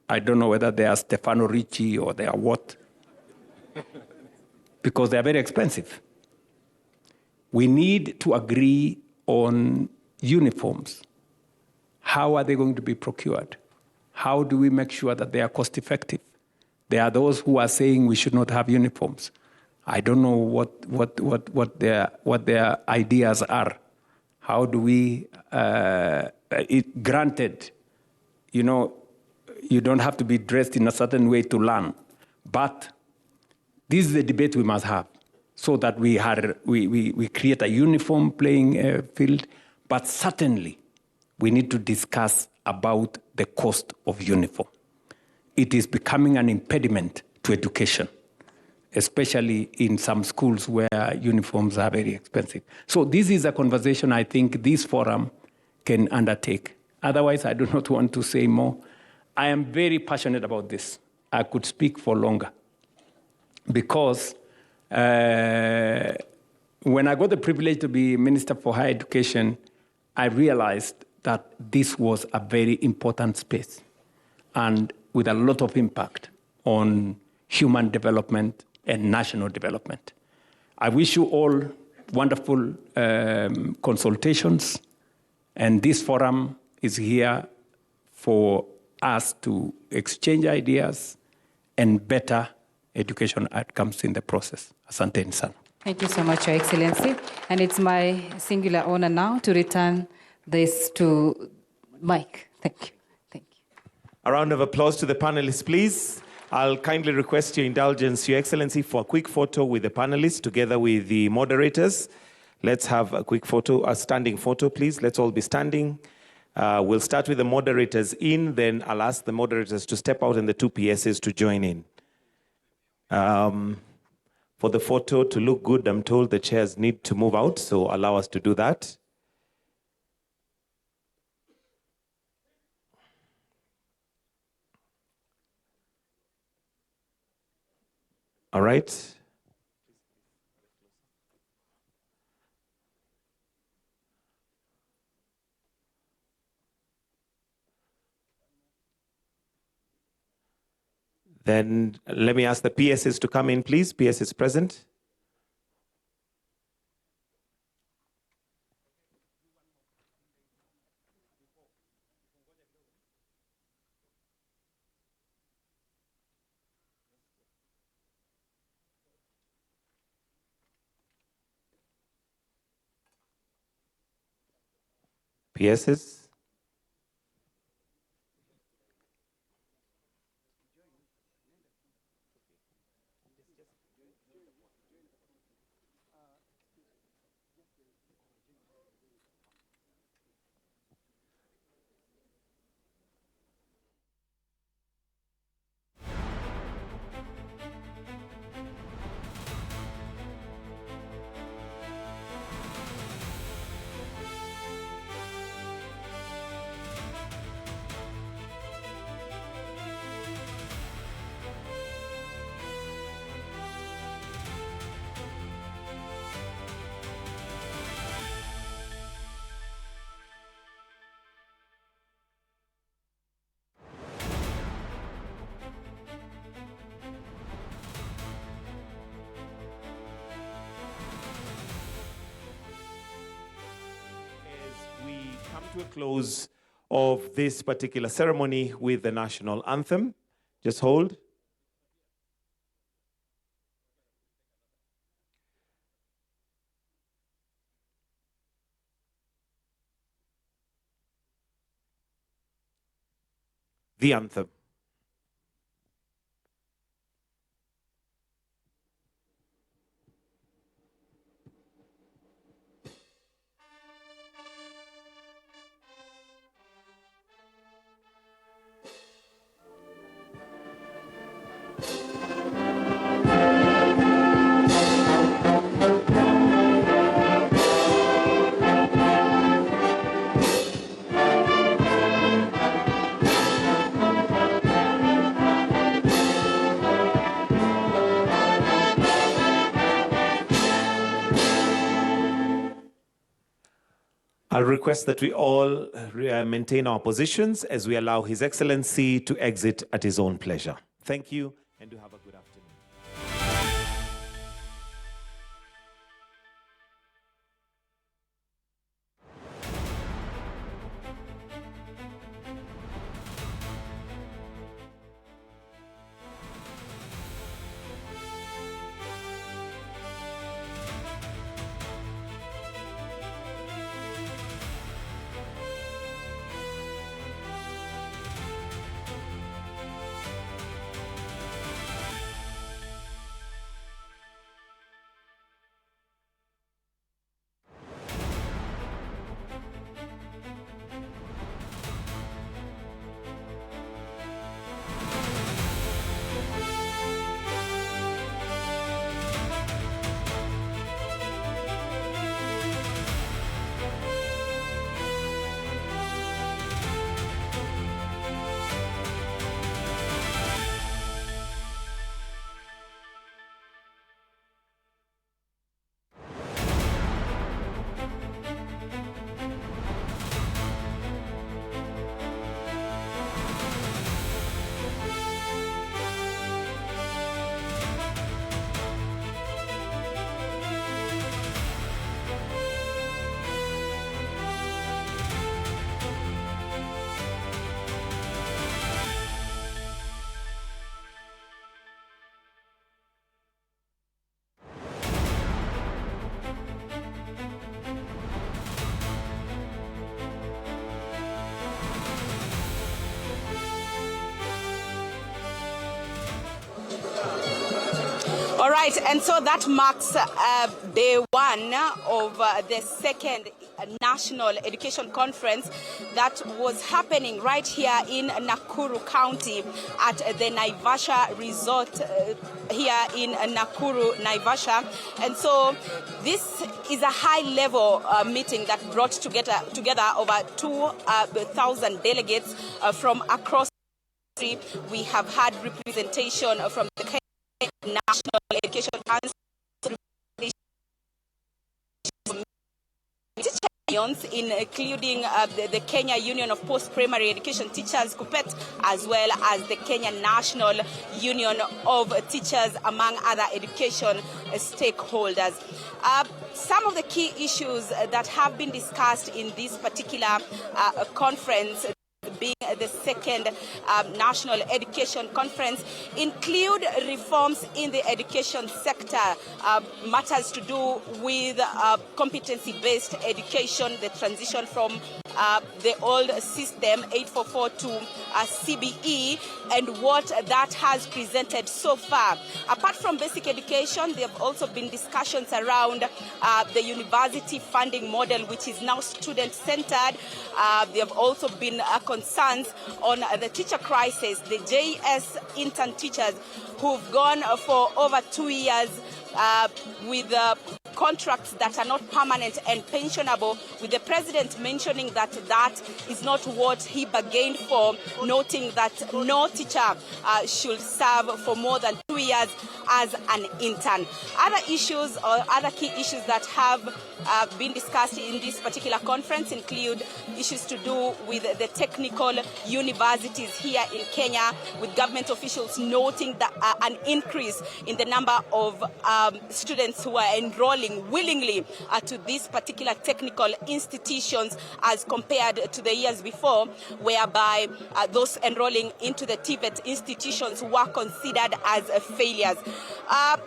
I don't know whether they are Stefano Ricci or they are what, because they are very expensive. We need to agree on uniforms. How are they going to be procured? How do we make sure that they are cost effective? There are those who are saying we should not have uniforms. I don't know what their ideas are. How do we, granted, you don't have to be dressed in a certain way to learn, but this is the debate we must have so that we create a uniform playing field, but certainly we need to discuss about the cost of uniform. It is becoming an impediment to education, especially in some schools where uniforms are very expensive. So this is a conversation I think this forum can undertake. Otherwise, I do not want to say more. I am very passionate about this. I could speak for longer because when I got the privilege to be Minister for Higher Education, I realized that this was a very important space and with a lot of impact on human development and national development. I wish you all wonderful consultations, and this forum is here for us to exchange ideas and better education outcomes in the process. Asante sana. Thank you so much, Your Excellency. And it's my singular honor now to return this to Mike. Thank you. Thank you. A round of applause to the panelists, please. I'll kindly request your indulgence, Your Excellency, for a quick photo with the panelists together with the moderators. Let's have a quick photo, a standing photo, please. Let's all be standing. We'll start with the moderators in, then I'll ask the moderators to step out and the 2 PSs to join in. For the photo to look good, I'm told the chairs need to move out, so allow us to do that. All right. Then let me ask the PSs to come in, please. PSs present. PSs. to a close of this particular ceremony with the national anthem. Just hold. The anthem. I'll request that we all maintain our positions as we allow His Excellency to exit at his own pleasure. Thank you, and do have a good afternoon. All right, and so that marks day one of the second National Education Conference that was happening right here in Nakuru County at the Naivasha Resort here in Nakuru, Naivasha. And so this is a high-level meeting that brought together over 2,000 delegates from across the country. We have had representation from the National Education Council, including the Kenya Union of Post-Primary Education Teachers, KUPPET, as well as the Kenya National Union of Teachers, among other education stakeholders. Some of the key issues that have been discussed in this particular conference, being the second National Education Conference, include reforms in the education sector, matters to do with competency-based education, the transition from the old system 844 to CBE, and what that has presented so far. Apart from basic education, there have also been discussions around the university funding model, which is now student-centered. There have also been concerns on the teacher crisis, the JS intern teachers who've gone for over 2 years with contracts that are not permanent and pensionable, with the president mentioning that that is not what he bargained for, noting that no teacher should serve for more than 2 years as an intern. Other issues or other key issues that have been discussed in this particular conference include issues to do with the technical universities here in Kenya, with government officials noting that an increase in the number of students who are enrolling enrolling willingly to these particular technical institutions as compared to the years before, whereby those enrolling into the TVET institutions were considered as failures.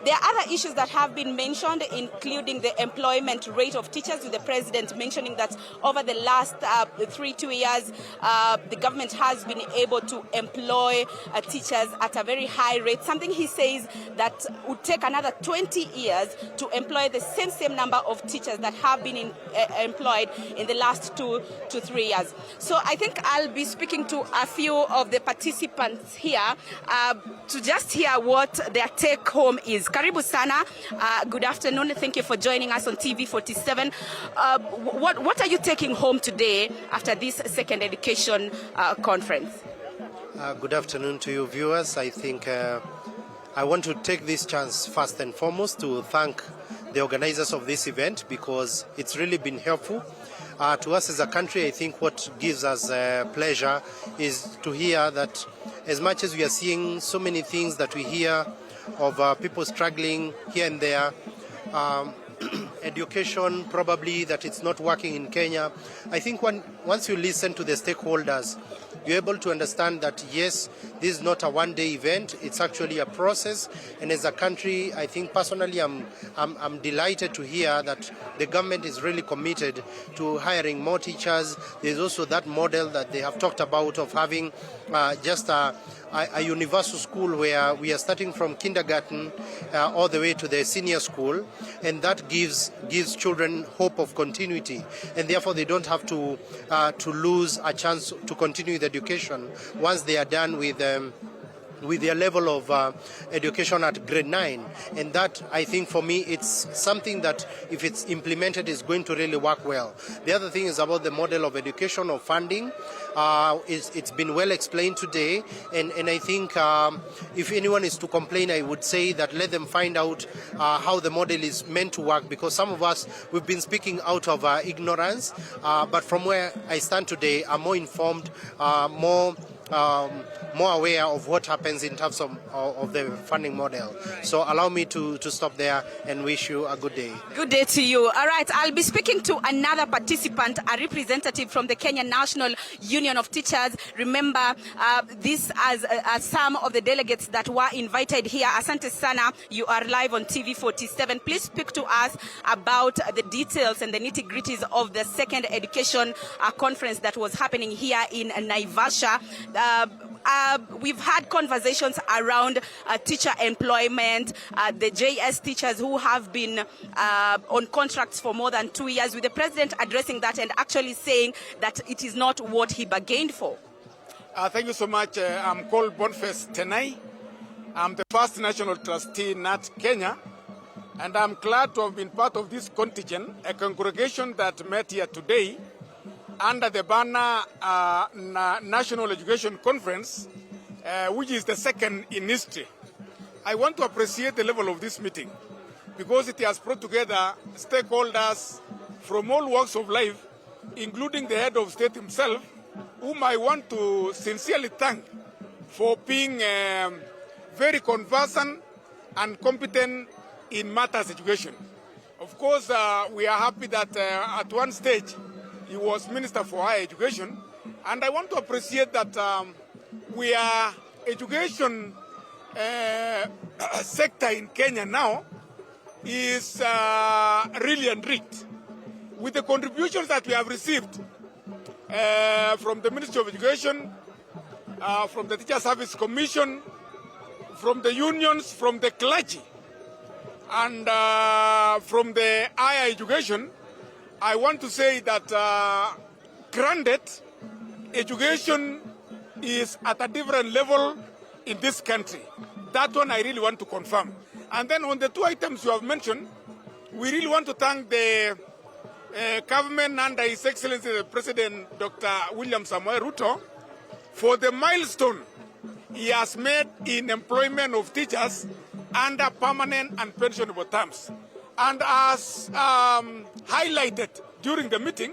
There are other issues that have been mentioned, including the employment rate of teachers, with the President mentioning that over the last 2 years, the government has been able to employ teachers at a very high rate, something he says that would take another 20 years to employ the same number of teachers that have been employed in the last 2 to 3 years. So I think I'll be speaking to a few of the participants here to just hear what their take home is. Karibu sana. Good afternoon. Thank you for joining us on TV47. What are you taking home today after this second education conference? Good afternoon to you viewers. I think I want to take this chance first and foremost to thank the organizers of this event, because it's really been helpful to us as a country. I think what gives us pleasure is to hear that as much as we are seeing so many things that we hear of people struggling here and there, education probably that it's not working in Kenya. I think once you listen to the stakeholders, you're able to understand that yes, this is not a one-day event. It's actually a process. And as a country, I think personally, I'm delighted to hear that the government is really committed to hiring more teachers. There's also that model that they have talked about of having just a universal school where we are starting from kindergarten all the way to the senior school, and that gives children hope of continuity, and therefore they don't have to lose a chance to continue the education once they are done with their level of education at grade 9. And that, I think, for me, it's something that if it's implemented is going to really work well. The other thing is about the model of education or funding. It's been well explained today, and I think if anyone is to complain, I would say that let them find out how the model is meant to work, because some of us, we've been speaking out of ignorance, but from where I stand today, I'm more informed, more aware of what happens in terms of the funding model. So allow me to stop there and wish you a good day. Good day to you. All right, I'll be speaking to another participant, a representative from the Kenya National Union of Teachers. Remember, these as some of the delegates that were invited here. Asante sana, you are live on TV47. Please speak to us about the details and the nitty-gritties of the second education conference that was happening here in Naivasha. We've had conversations around teacher employment, the JS teachers who have been on contracts for more than 2 years, with the President addressing that and actually saying that it is not what he bargained for. Thank you so much. I'm called Boniface Tenai. I'm the first national trustee in NAT Kenya, and I'm glad to have been part of this contingent, a congregation that met here today under the banner National Education Conference, which is the second in history. I want to appreciate the level of this meeting because it has brought together stakeholders from all walks of life, including the head of state himself, whom I want to sincerely thank for being very conversant and competent in matters education. Of course, we are happy that at one stage he was Minister for Higher Education, and I want to appreciate that we are education sector in Kenya now is really enriched with the contributions that we have received from the Ministry of Education, from the Teacher Service Commission, from the unions, from the clergy, and from the higher education. I want to say that granted, education is at a different level in this country. That one I really want to confirm. And then on the two items you have mentioned, we really want to thank the government under His Excellency the President Dr. William Samoei Ruto for the milestone he has made in employment of teachers under permanent and pensionable terms. And as highlighted during the meeting,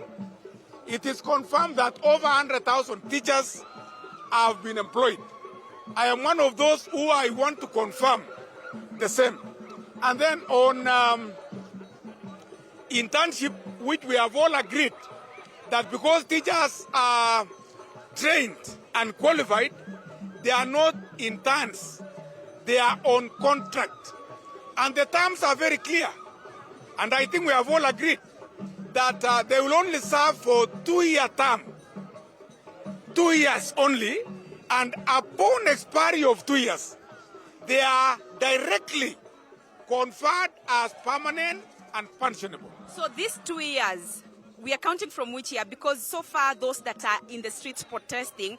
it is confirmed that over 100,000 teachers have been employed. I am one of those who I want to confirm the same. And then on internship, which we have all agreed that because teachers are trained and qualified, they are not interns, they are on contract. And the terms are very clear. And I think we have all agreed that they will only serve for 2-year term, 2 years only, and upon expiry of 2 years, they are directly conferred as permanent and pensionable. So these 2 years, we are counting from which year? Because so far those that are in the streets protesting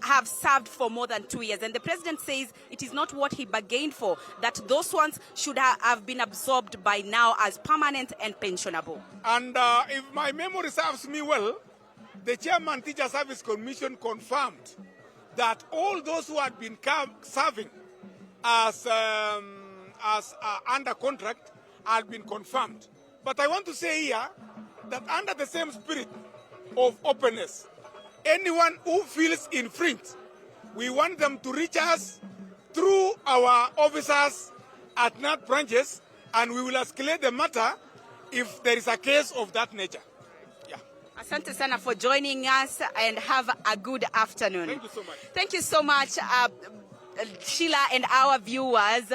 have served for more than 2 years. And the president says it is not what he bargained for, that those ones should have been absorbed by now as permanent and pensionable. And if my memory serves me well, the Chairman Teacher Service Commission confirmed that all those who had been serving as under contract had been confirmed. But I want to say here that under the same spirit of openness, anyone who feels infringed, we want them to reach us through our officers at NAT branches, and we will escalate the matter if there is a case of that nature. Yeah. Asante sana for joining us, and have a good afternoon. Thank you so much. Thank you so much. Sheila and our viewers,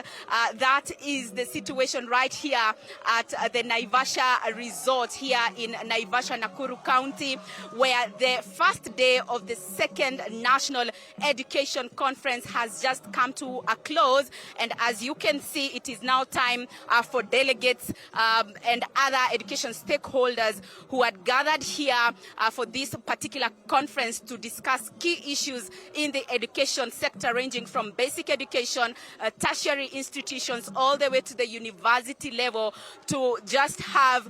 that is the situation right here at the Naivasha Resort here in Naivasha, Nakuru County, where the first day of the second National Education Conference has just come to a close. And as you can see, it is now time for delegates and other education stakeholders who had gathered here for this particular conference to discuss key issues in the education sector, ranging from basic education, tertiary institutions, all the way to the university level, to just have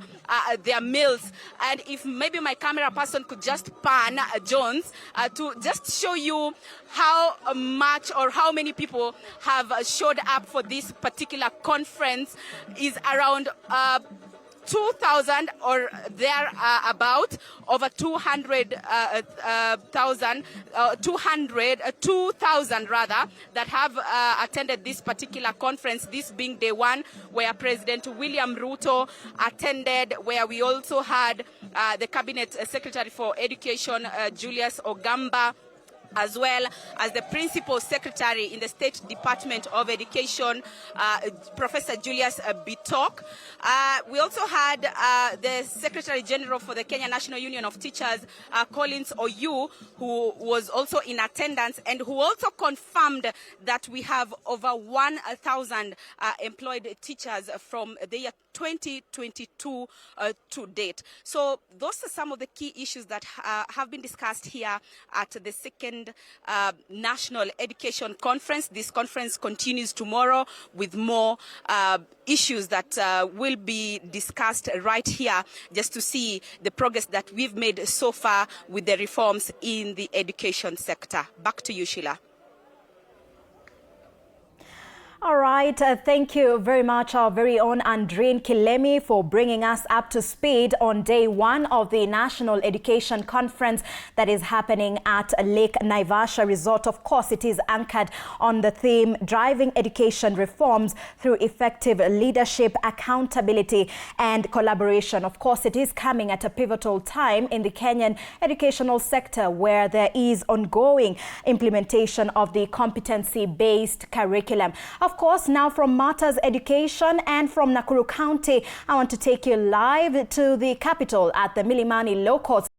their meals. And if maybe my camera person could just pan Jones to just show you how much or how many people have showed up for this particular conference, is around 2,000 or there about, over 2,000 rather, that have attended this particular conference, this being day one, where President William Ruto attended, where we also had the Cabinet Secretary for Education, Julius Ogamba, as well as the Principal Secretary in the State Department of Education, Professor Julius Bitok. We also had the Secretary General for the Kenya National Union of Teachers, Collins Oyu, who was also in attendance, and who also confirmed that we have over 1,000 employed teachers from the year 2022 to date. So those are some of the key issues that have been discussed here at the second National Education Conference. This conference continues tomorrow with more issues that will be discussed right here, just to see the progress that we've made so far with the reforms in the education sector. Back to you, Sheila. All right, thank you very much, our very own Andreen Kilemi, for bringing us up to speed on day one of the National Education Conference that is happening at Lake Naivasha Resort. Of course, it is anchored on the theme driving education reforms through effective leadership, accountability and collaboration. Of course, it is coming at a pivotal time in the Kenyan educational sector, where there is ongoing implementation of the competency-based curriculum. Of course, now from Matters Education and from Nakuru County, I want to take you live to the capital at the Milimani Law Courts,